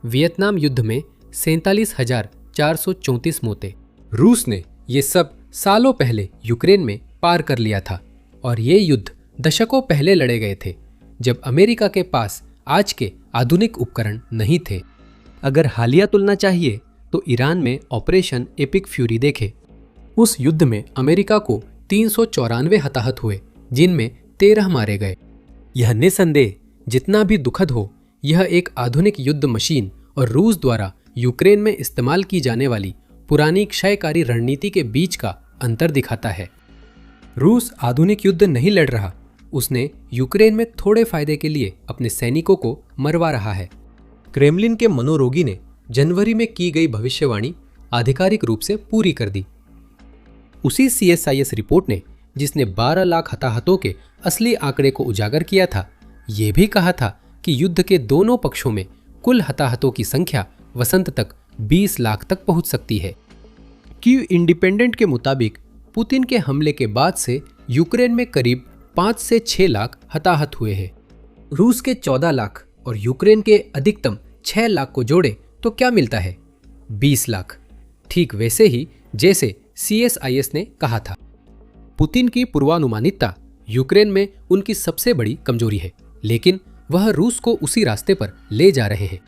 वियतनाम युद्ध में 47,434 मौतें। रूस ने ये सब सालों पहले यूक्रेन में पार कर लिया था और ये युद्ध दशकों पहले लड़े गए थे जब अमेरिका के पास आज के आधुनिक उपकरण नहीं थे। अगर हालिया तुलना चाहिए तो ईरान में ऑपरेशन एपिक फ्यूरी देखें। उस युद्ध में अमेरिका को 394 हताहत हुए, जिनमें 13 मारे गए। यह निसंदेह जितना भी दुखद हो, यह एक आधुनिक युद्ध मशीन और रूस द्वारा यूक्रेन में इस्तेमाल की जाने वाली पुरानी क्षयकारी रणनीति के बीच का अंतर दिखाता है। रूस आधुनिक युद्ध नहीं लड़ रहा, उसने यूक्रेन में थोड़े फायदे के लिए अपने सैनिकों को मरवा रहा है। क्रेमलिन के मनोरोगी ने जनवरी में की गई भविष्यवाणी आधिकारिक रूप से पूरी कर दी। उसी CSIS रिपोर्ट ने, जिसने 12 लाख हताहतों के असली आंकड़े को उजागर किया था, यह भी कहा था कि युद्ध के दोनों पक्षों में कुल हताहतों की संख्या वसंत तक 20 लाख तक पहुंच सकती है। कीव इंडिपेंडेंट के मुताबिक पुतिन के हमले के बाद से यूक्रेन में करीब 5 से 6 लाख हताहत हुए हैं। रूस के 14 लाख और यूक्रेन के अधिकतम 6 लाख को जोड़े तो क्या मिलता है? 20 लाख। ठीक वैसे ही जैसे CSIS ने कहा था। पुतिन की पूर्वानुमानितता यूक्रेन में उनकी सबसे बड़ी कमजोरी है, लेकिन वह रूस को उसी रास्ते पर ले जा रहे हैं।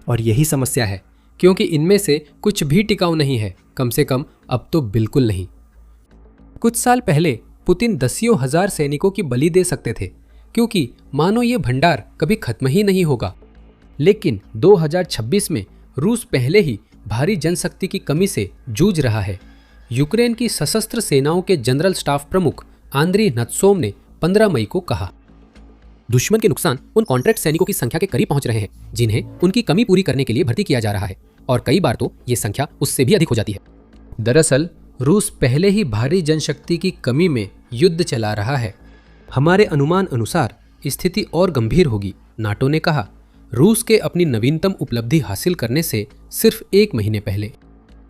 और यही समस्या है, क्योंकि इनमें से कुछ भी टिकाऊ नहीं है, कम से कम अब तो बिल्कुल नहीं। कुछ साल पहले पुतिन दसियों हजार सैनिकों की बलि दे सकते थे, क्योंकि मानो ये भंडार कभी खत्म ही नहीं होगा। लेकिन 2026 में रूस पहले ही भारी जनशक्ति की कमी से जूझ रहा है। यूक्रेन की सशस्त्र सेनाओं के जनरल स्टाफ प्रमुख आंद्री नत्सोम ने 15 मई को कहा, दुश्मन के नुकसान उन कॉन्ट्रैक्ट सैनिकों की संख्या के करीब पहुंच रहे हैं जिन्हें उनकी कमी पूरी करने के लिए भर्ती किया जा रहा है, और कई बार तो ये संख्या उससे भी अधिक हो जाती है। दरअसल रूस पहले ही भारी जनशक्ति की कमी में युद्ध चला रहा है। हमारे अनुमान अनुसार स्थिति और गंभीर होगी, नाटो ने कहा, रूस के अपनी नवीनतम उपलब्धि हासिल करने से सिर्फ 1 महीने पहले।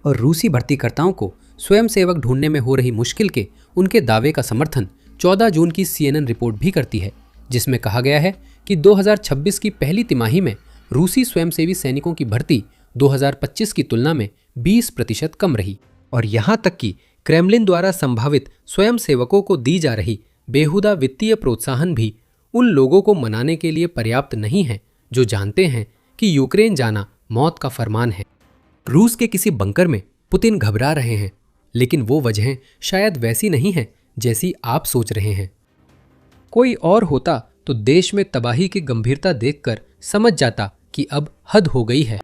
और रूसी भर्तीकर्ताओं को स्वयंसेवक ढूंढने में हो रही मुश्किल के उनके दावे का समर्थन 14 जून की CNN रिपोर्ट भी करती है, जिसमें कहा गया है कि 2026 की पहली तिमाही में रूसी स्वयंसेवी सैनिकों की भर्ती 2025 की तुलना में 20% कम रही। और यहाँ तक कि क्रेमलिन द्वारा संभावित स्वयंसेवकों को दी जा रही बेहुदा वित्तीय प्रोत्साहन भी उन लोगों को मनाने के लिए पर्याप्त नहीं है जो जानते हैं कि यूक्रेन जाना मौत का फरमान है। रूस के किसी बंकर में पुतिन घबरा रहे हैं, लेकिन वो वजहें शायद वैसी नहीं हैं जैसी आप सोच रहे हैं। कोई और होता तो देश में तबाही की गंभीरता देखकर समझ जाता कि अब हद हो गई है।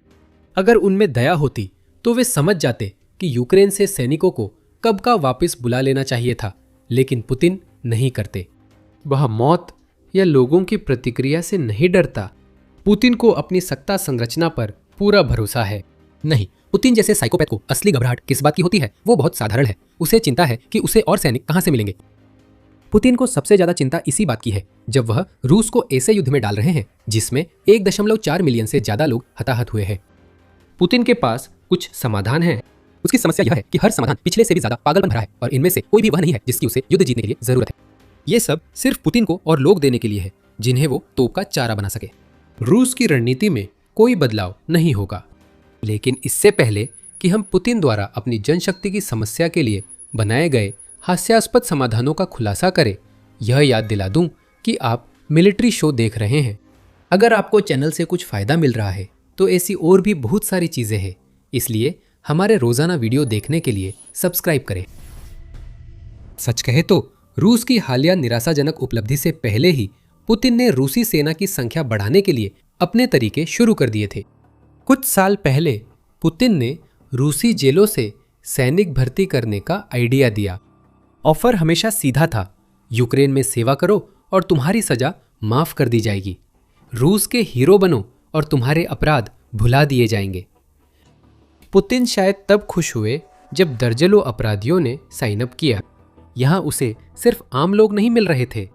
अगर उनमें दया होती तो वे समझ जाते कि यूक्रेन से सैनिकों को कब का वापस बुला लेना चाहिए था, लेकिन पुतिन नहीं करते। वह मौत या लोगों की प्रतिक्रिया से नहीं डरता। पुतिन को अपनी सत्ता संरचना पर पूरा भरोसा है। नहीं, पुतिन जैसे साइकोपैथ को असली घबराहट किस बात की होती है वो बहुत साधारण है। उसे चिंता है कि उसे और सैनिक कहां से मिलेंगे। पुतिन को सबसे ज्यादा चिंता इसी बात की है जब वह रूस को ऐसे युद्ध में डाल रहे हैं जिसमें 1.4 मिलियन से ज्यादा लोग हताहत हुए हैं। पुतिन के पास कुछ समाधान है। उसकी समस्या यह है कि हर समाधान पिछले से भी ज्यादा पागलपन भरा है और इनमें से कोई भी वह नहीं है जिसकी उसे युद्ध जीतने के लिए जरूरत है। ये सब सिर्फ पुतिन को और लोग देने के लिए है जिन्हें वो तोप का चारा बना सके। रूस की रणनीति में कोई बदलाव नहीं होगा, लेकिन इससे पहले कि हम पुतिन द्वारा अपनी जनशक्ति की समस्या के लिए बनाए गए हास्यास्पद समाधानों का खुलासा करें, यह याद दिला दूं कि आप मिलिट्री शो देख रहे हैं। अगर आपको चैनल से कुछ फायदा मिल रहा है तो ऐसी और भी बहुत सारी चीजें हैं, इसलिए हमारे रोजाना वीडियो देखने के लिए सब्सक्राइब करें। सच कहे तो रूस की हालिया निराशाजनक उपलब्धि से पहले ही पुतिन ने रूसी सेना की संख्या बढ़ाने के लिए अपने तरीके शुरू कर दिए थे। कुछ साल पहले पुतिन ने रूसी जेलों से सैनिक भर्ती करने का आइडिया दिया। ऑफर हमेशा सीधा था, यूक्रेन में सेवा करो और तुम्हारी सजा माफ कर दी जाएगी। रूस के हीरो बनो और तुम्हारे अपराध भुला दिए जाएंगे। पुतिन शायद तब खुश हुए जब दर्जनों अपराधियों ने साइन अप किया। यहां उसे सिर्फ आम लोग नहीं मिल रहे थे।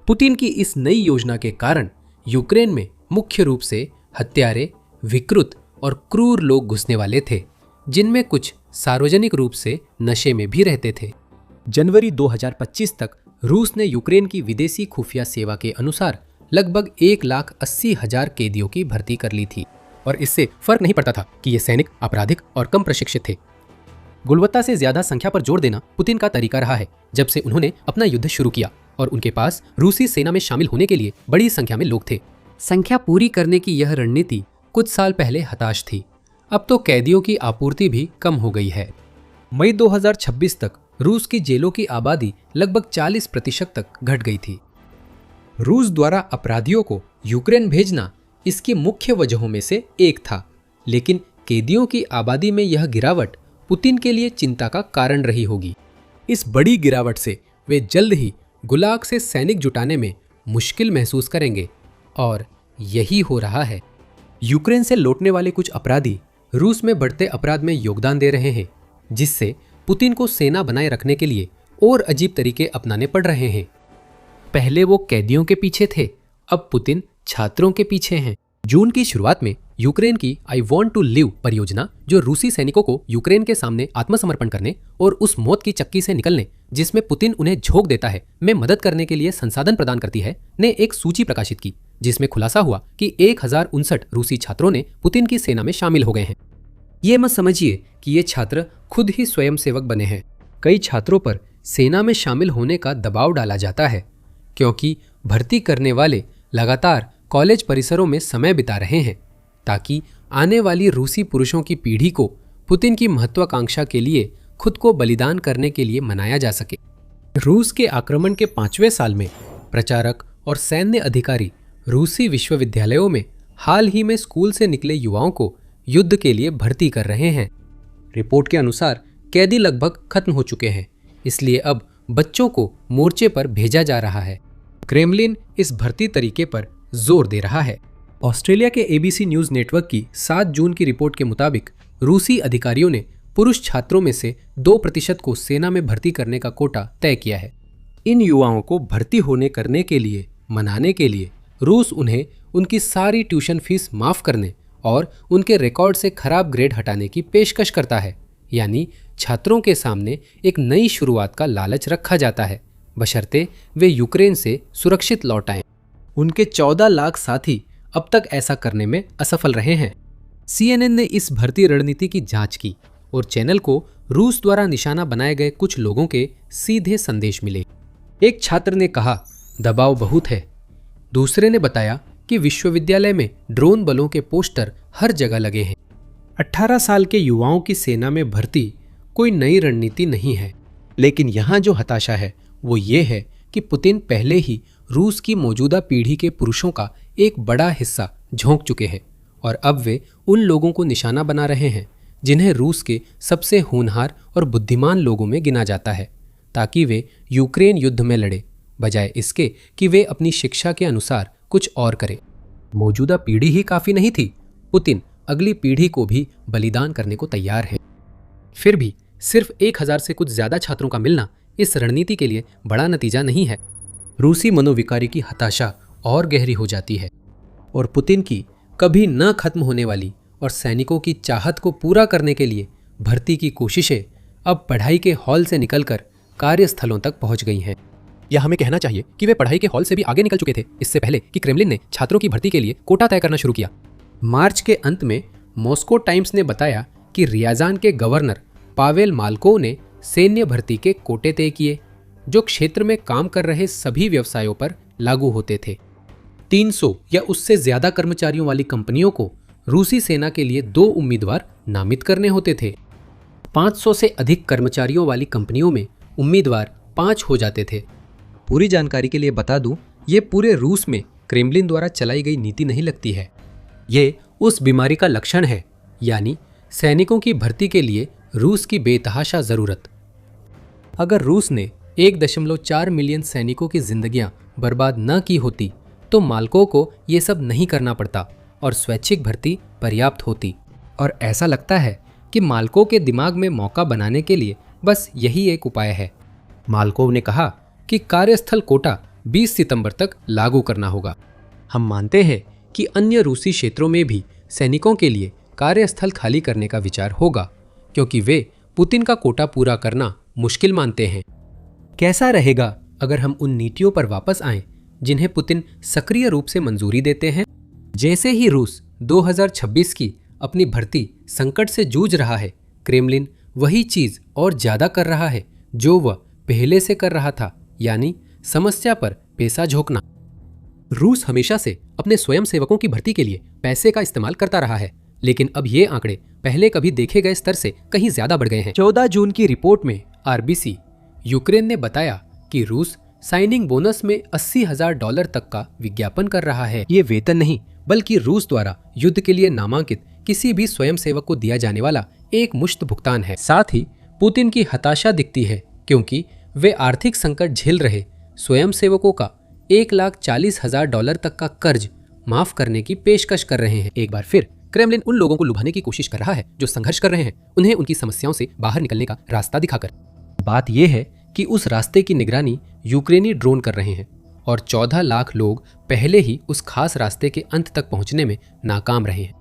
पुतिन की इस नई योजना के कारण यूक्रेन में मुख्य रूप से हत्यारे, विकृत और क्रूर लोग घुसने वाले थे, जिनमें कुछ सार्वजनिक रूप से नशे में भी रहते थे। जनवरी 2025 तक रूस ने यूक्रेन की विदेशी खुफिया सेवा के अनुसार लगभग 1,80,000 कैदियों की भर्ती कर ली थी और इससे फर्क नहीं पड़ता था कि ये सैनिक आपराधिक और कम प्रशिक्षित थे। गुणवत्ता से ज्यादा संख्या पर जोर देना पुतिन का तरीका रहा है जब से उन्होंने अपना युद्ध शुरू किया और उनके पास रूसी सेना में शामिल होने के लिए बड़ी संख्या में लोग थे। संख्या पूरी करने की यह रणनीति कुछ साल पहले हताश थी। अब तो कैदियों की आपूर्ति भी कम हो गई है। मई 2026 तक रूस की जेलों की आबादी लगभग 40% तक घट गई थी। रूस द्वारा अपराधियों को यूक्रेन भेजना इसकी मुख्य वजहों में से एक था, लेकिन कैदियों की आबादी में यह गिरावट पुतिन के लिए चिंता का कारण रही होगी। इस बड़ी गिरावट से वे जल्द ही गुलाग से सैनिक जुटाने में मुश्किल महसूस करेंगे और यही हो रहा है। यूक्रेन से लौटने वाले कुछ अपराधी रूस में बढ़ते अपराध में योगदान दे रहे हैं, जिससे पुतिन को सेना बनाए रखने के लिए और अजीब तरीके अपनाने पड़ रहे हैं। पहले वो कैदियों के पीछे थे, अब पुतिन छात्रों के पीछे हैं। जून की शुरुआत में यूक्रेन की आई वॉन्ट टू लिव परियोजना, जो रूसी सैनिकों को यूक्रेन के सामने आत्मसमर्पण करने और उस मौत की चक्की से निकलने जिसमें पुतिन उन्हें झोंक देता है, में मदद करने के लिए संसाधन प्रदान करती है, ने एक सूची प्रकाशित की जिसमें खुलासा हुआ कि 1059 रूसी छात्रों ने पुतिन की सेना में शामिल हो गए हैं। ये मत समझिए कि ये छात्र खुद ही स्वयंसेवक बने हैं। कई छात्रों पर सेना में शामिल होने का दबाव डाला जाता है, क्योंकि भर्ती करने वाले लगातार कॉलेज परिसरों में समय बिता रहे हैं ताकि आने वाली रूसी पुरुषों की पीढ़ी को पुतिन की महत्वाकांक्षा के लिए खुद को बलिदान करने के लिए मनाया जा सके। रूस के आक्रमण के 5वें साल में प्रचारक और सैन्य अधिकारी रूसी विश्वविद्यालयों में हाल ही में स्कूल से निकले युवाओं को युद्ध के लिए भर्ती कर रहे हैं। रिपोर्ट के अनुसार कैदी लगभग खत्म हो चुके हैं, इसलिए अब बच्चों को मोर्चे पर भेजा जा रहा है। क्रेमलिन इस भर्ती तरीके पर जोर दे रहा है। ऑस्ट्रेलिया के ABC न्यूज़ नेटवर्क की 7 जून की रिपोर्ट के मुताबिक रूसी अधिकारियों ने पुरुष छात्रों में से 2% को सेना में भर्ती करने का कोटा तय किया है। इन युवाओं को भर्ती होने करने के लिए मनाने के लिए रूस उन्हें उनकी सारी ट्यूशन फीस माफ करने और उनके रिकॉर्ड से खराब ग्रेड हटाने की पेशकश करता है। यानी छात्रों के सामने एक नई शुरुआत का लालच रखा जाता है, बशर्ते वे यूक्रेन से सुरक्षित लौट आएं। उनके 14 लाख साथी अब तक ऐसा करने में असफल रहे हैं। CNN ने इस भर्ती रणनीति की जांच की और चैनल को रूस द्वारा निशाना बनाए गए कुछ लोगों के सीधे संदेश मिले। एक छात्र ने कहा, दबाव बहुत है। दूसरे ने बताया कि विश्वविद्यालय में ड्रोन बलों के पोस्टर हर जगह लगे हैं। 18 साल के युवाओं की सेना में भर्ती कोई नई रणनीति नहीं है, लेकिन यहाँ जो हताशा है वो ये है कि पुतिन पहले ही रूस की मौजूदा पीढ़ी के पुरुषों का एक बड़ा हिस्सा झोंक चुके हैं और अब वे उन लोगों को निशाना बना रहे हैं जिन्हें रूस के सबसे होनहार और बुद्धिमान लोगों में गिना जाता है, ताकि वे यूक्रेन युद्ध में लड़े, बजाय इसके कि वे अपनी शिक्षा के अनुसार कुछ और करें। मौजूदा पीढ़ी ही काफ़ी नहीं थी, पुतिन अगली पीढ़ी को भी बलिदान करने को तैयार है। फिर भी सिर्फ 1000 से कुछ ज़्यादा छात्रों का मिलना इस रणनीति के लिए बड़ा नतीजा नहीं है। रूसी मनोविकारी की हताशा और गहरी हो जाती है और पुतिन की कभी न खत्म होने वाली और सैनिकों की चाहत को पूरा करने के लिए भर्ती की कोशिशें अब पढ़ाई के हॉल से निकलकर कार्यस्थलों तक पहुंच गई हैं। यह हमें कहना चाहिए कि वे पढ़ाई के हॉल से भी आगे निकल चुके थे, इससे पहले कि क्रेमलिन ने छात्रों की भर्ती के लिए कोटा तय करना शुरू किया। मार्च के अंत में मॉस्को टाइम्स ने बताया कि रियाजान के गवर्नर पावेल माल्कोव ने सैन्य भर्ती के कोटे तय किए, जो क्षेत्र में काम कर रहे सभी व्यवसायों पर लागू होते थे। 300 या उससे ज्यादा कर्मचारियों वाली कंपनियों को रूसी सेना के लिए 2 उम्मीदवार नामित करने होते थे। 500 से अधिक कर्मचारियों वाली कंपनियों में उम्मीदवार 5 हो जाते थे। पूरी जानकारी के लिए बता दूं, ये पूरे रूस में क्रेमलिन द्वारा चलाई गई नीति नहीं लगती है। ये उस बीमारी का लक्षण है, यानी सैनिकों की भर्ती के लिए रूस की बेतहाशा जरूरत। अगर रूस ने 1.4 मिलियन सैनिकों की जिंदगियां बर्बाद न की होती तो माल्को को ये सब नहीं करना पड़ता और स्वैच्छिक भर्ती पर्याप्त होती। और ऐसा लगता है कि माल्को के दिमाग में मौका बनाने के लिए बस यही एक उपाय है। माल्कोव ने कहा कि कार्यस्थल कोटा 20 सितंबर तक लागू करना होगा। हम मानते हैं कि अन्य रूसी क्षेत्रों में भी सैनिकों के लिए कार्यस्थल खाली करने का विचार होगा, क्योंकि वे पुतिन का कोटा पूरा करना मुश्किल मानते हैं। कैसा रहेगा अगर हम उन नीतियों पर वापस आएं जिन्हें पुतिन सक्रिय रूप से मंजूरी देते हैं? जैसे ही रूस 2026 की अपनी भर्ती संकट से जूझ रहा है, क्रेमलिन वही चीज और ज्यादा कर रहा है जो वह पहले से कर रहा था, यानी समस्या पर पैसा झोंकना। रूस हमेशा से अपने स्वयंसेवकों की भर्ती के लिए पैसे का इस्तेमाल करता रहा है, लेकिन अब ये आंकड़े पहले कभी देखे गए स्तर से कहीं ज्यादा बढ़ गए हैं। 14 जून की रिपोर्ट में आरबीसी यूक्रेन ने बताया कि रूस साइनिंग बोनस में $80,000 तक का विज्ञापन कर रहा है। ये वेतन नहीं, बल्कि रूस द्वारा युद्ध के लिए नामांकित किसी भी स्वयंसेवक को दिया जाने वाला एक मुश्त भुगतान है। साथ ही पुतिन की हताशा दिखती है, क्योंकि वे आर्थिक संकट झेल रहे स्वयंसेवकों का $1,40,000 तक का कर्ज माफ करने की पेशकश कर रहे हैं। एक बार फिर क्रेमलिन उन लोगों को लुभाने की कोशिश कर रहा है जो संघर्ष कर रहे हैं, उन्हें उनकी समस्याओं से बाहर निकलने का रास्ता दिखाकर। बात यह है कि उस रास्ते की निगरानी यूक्रेनी ड्रोन कर रहे हैं और 14 लाख लोग पहले ही उस खास रास्ते के अंत तक पहुंचने में नाकाम रहे हैं।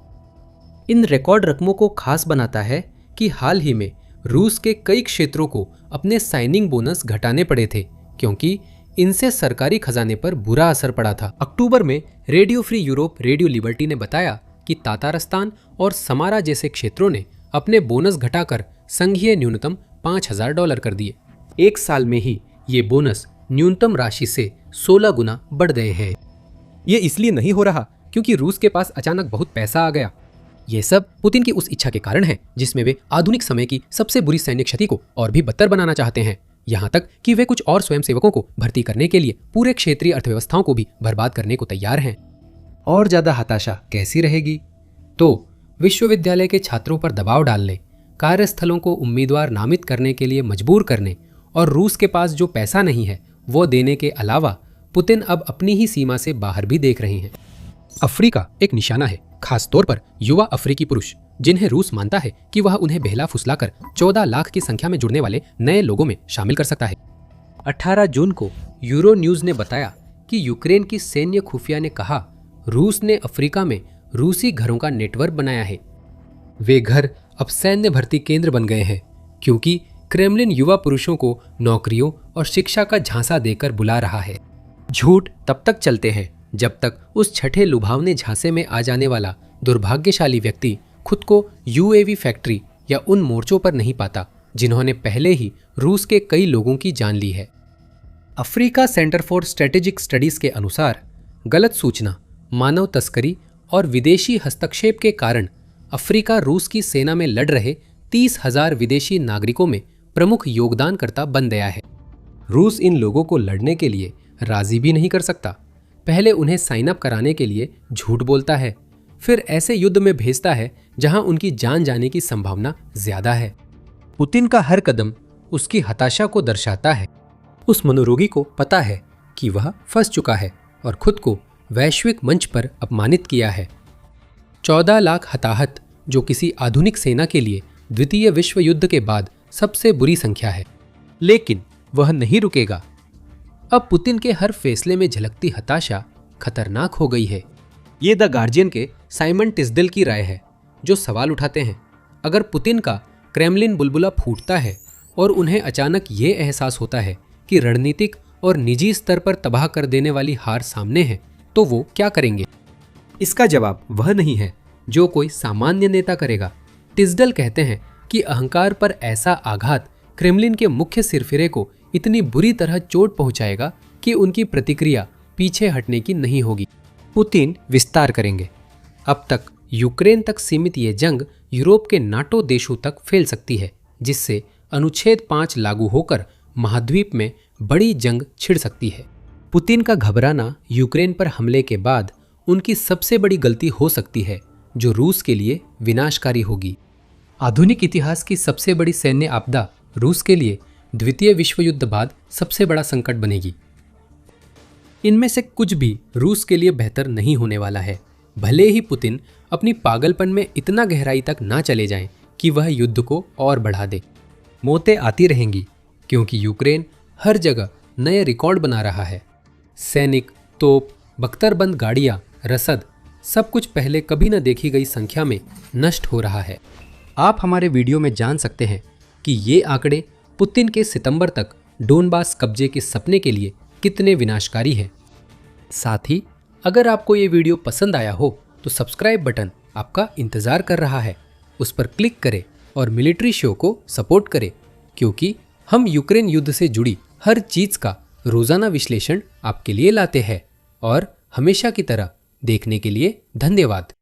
इन रिकॉर्ड रकमों को खास बनाता है कि हाल ही में रूस के कई क्षेत्रों को अपने साइनिंग बोनस घटाने पड़े थे, क्योंकि इनसे सरकारी खजाने पर बुरा असर पड़ा था। अक्टूबर में radio free Europe radio liberty ने बताया कि तातारस्तान और समारा जैसे क्षेत्रों ने अपने बोनस घटाकर संघीय न्यूनतम $5,000 कर दिए। एक साल में ही ये बोनस न्यूनतम राशि से 16 गुना बढ़ गए हैं। ये इसलिए नहीं हो रहा क्योंकि रूस के पास अचानक बहुत पैसा आ गया। ये सब पुतिन की उस इच्छा के कारण है जिसमें वे आधुनिक समय की सबसे बुरी सैन्य क्षति को और भी बदतर बनाना चाहते हैं, यहाँ तक कि वे कुछ और स्वयंसेवकों को भर्ती करने के लिए पूरे क्षेत्रीय अर्थव्यवस्थाओं को भी बर्बाद करने को तैयार हैं। और ज्यादा हताशा कैसी रहेगी? तो विश्वविद्यालय के छात्रों पर दबाव डालने, कार्यस्थलों को उम्मीदवार नामित करने के लिए मजबूर करने और रूस के पास जो पैसा नहीं है वो देने के अलावा पुतिन अब अपनी ही सीमा से बाहर भी देख रहे हैं। अफ्रीका एक निशाना है, खास तौर पर युवा अफ्रीकी पुरुष, जिन्हें रूस मानता है कि वह उन्हें बहला फुसलाकर 14 लाख की संख्या में जुड़ने वाले नए लोगों में शामिल कर सकता है। 18 जून को यूरो न्यूज ने बताया कि यूक्रेन की सैन्य खुफिया ने कहा रूस ने अफ्रीका में रूसी घरों का नेटवर्क बनाया है। वे घर अब सैन्य भर्ती केंद्र बन गए हैं, क्योंकि क्रेमलिन युवा पुरुषों को नौकरियों और शिक्षा का झांसा देकर बुला रहा है। झूठ तब तक चलते हैं जब तक उस छठे लुभावने झांसे में आ जाने वाला दुर्भाग्यशाली व्यक्ति खुद को यूएवी फैक्ट्री या उन मोर्चों पर नहीं पाता जिन्होंने पहले ही रूस के कई लोगों की जान ली है। Africa centre for strategic studies के अनुसार गलत सूचना, मानव तस्करी और विदेशी हस्तक्षेप के कारण अफ्रीका रूस की सेना में लड़ रहे 30,000 विदेशी नागरिकों में प्रमुख योगदानकर्ता बन गया है। रूस इन लोगों को लड़ने के लिए राजी भी नहीं कर सकता। पहले उन्हें साइन अप कराने के लिए झूठ बोलता है, फिर ऐसे युद्ध में भेजता है जहां उनकी जान जाने की संभावना ज्यादा है। पुतिन का हर कदम उसकी हताशा को दर्शाता है। उस मनोरोगी को पता है कि वह फंस चुका है और खुद को वैश्विक मंच पर अपमानित किया है। 14 लाख हताहत, जो किसी आधुनिक सेना के लिए द्वितीय विश्व युद्ध के बाद सबसे बुरी संख्या है। लेकिन वह नहीं रुकेगा। अब पुतिन के हर फैसले में झलकती हताशा खतरनाक हो गई है। ये द गार्जियन के साइमन टिस्डेल की राय है, जो सवाल उठाते हैं, अगर पुतिन का क्रेमलिन बुलबुला फूटता है और उन्हें अचानक ये एहसास होता है कि रणनीतिक और निजी स्तर पर तबाह कर देने वाली हार सामने है, तो वो क्या करेंगे? इसका जवाब वह नहीं है जो कोई सामान्य नेता करेगा। टिस्डेल कहते हैं कि अहंकार पर ऐसा आघात क्रेमलिन के मुख्य सिरफिरे को इतनी बुरी तरह चोट पहुंचाएगा कि उनकी प्रतिक्रिया पीछे हटने की नहीं होगी। पुतिन विस्तार करेंगे। अब तक यूक्रेन तक सीमित ये जंग यूरोप के नाटो देशों तक फैल सकती है, जिससे अनुच्छेद 5 लागू होकर महाद्वीप में बड़ी जंग छिड़ सकती है। पुतिन का घबराना यूक्रेन पर हमले के बाद उनकी सबसे बड़ी गलती हो सकती है, जो रूस के लिए विनाशकारी होगी। आधुनिक इतिहास की सबसे बड़ी सैन्य आपदा रूस के लिए द्वितीय विश्व युद्ध बाद सबसे बड़ा संकट बनेगी। इनमें से कुछ भी रूस के लिए बेहतर नहीं होने वाला है, भले ही पुतिन अपनी पागलपन में इतना गहराई तक ना चले जाएं कि वह युद्ध को और बढ़ा दे। मौतें आती रहेंगी, क्योंकि यूक्रेन हर जगह नए रिकॉर्ड बना रहा है। सैनिक, तोप, बख्तरबंद गाड़ियाँ, रसद, सब कुछ पहले कभी न देखी गई संख्या में नष्ट हो रहा है। आप हमारे वीडियो में जान सकते हैं कि ये आंकड़े पुतिन के सितंबर तक डोनबास कब्जे के सपने के लिए कितने विनाशकारी हैं। साथ ही अगर आपको ये वीडियो पसंद आया हो तो सब्सक्राइब बटन आपका इंतज़ार कर रहा है, उस पर क्लिक करें और मिलिट्री शो को सपोर्ट करें, क्योंकि हम यूक्रेन युद्ध से जुड़ी हर चीज़ का रोज़ाना विश्लेषण आपके लिए लाते हैं। और हमेशा की तरह देखने के लिए धन्यवाद।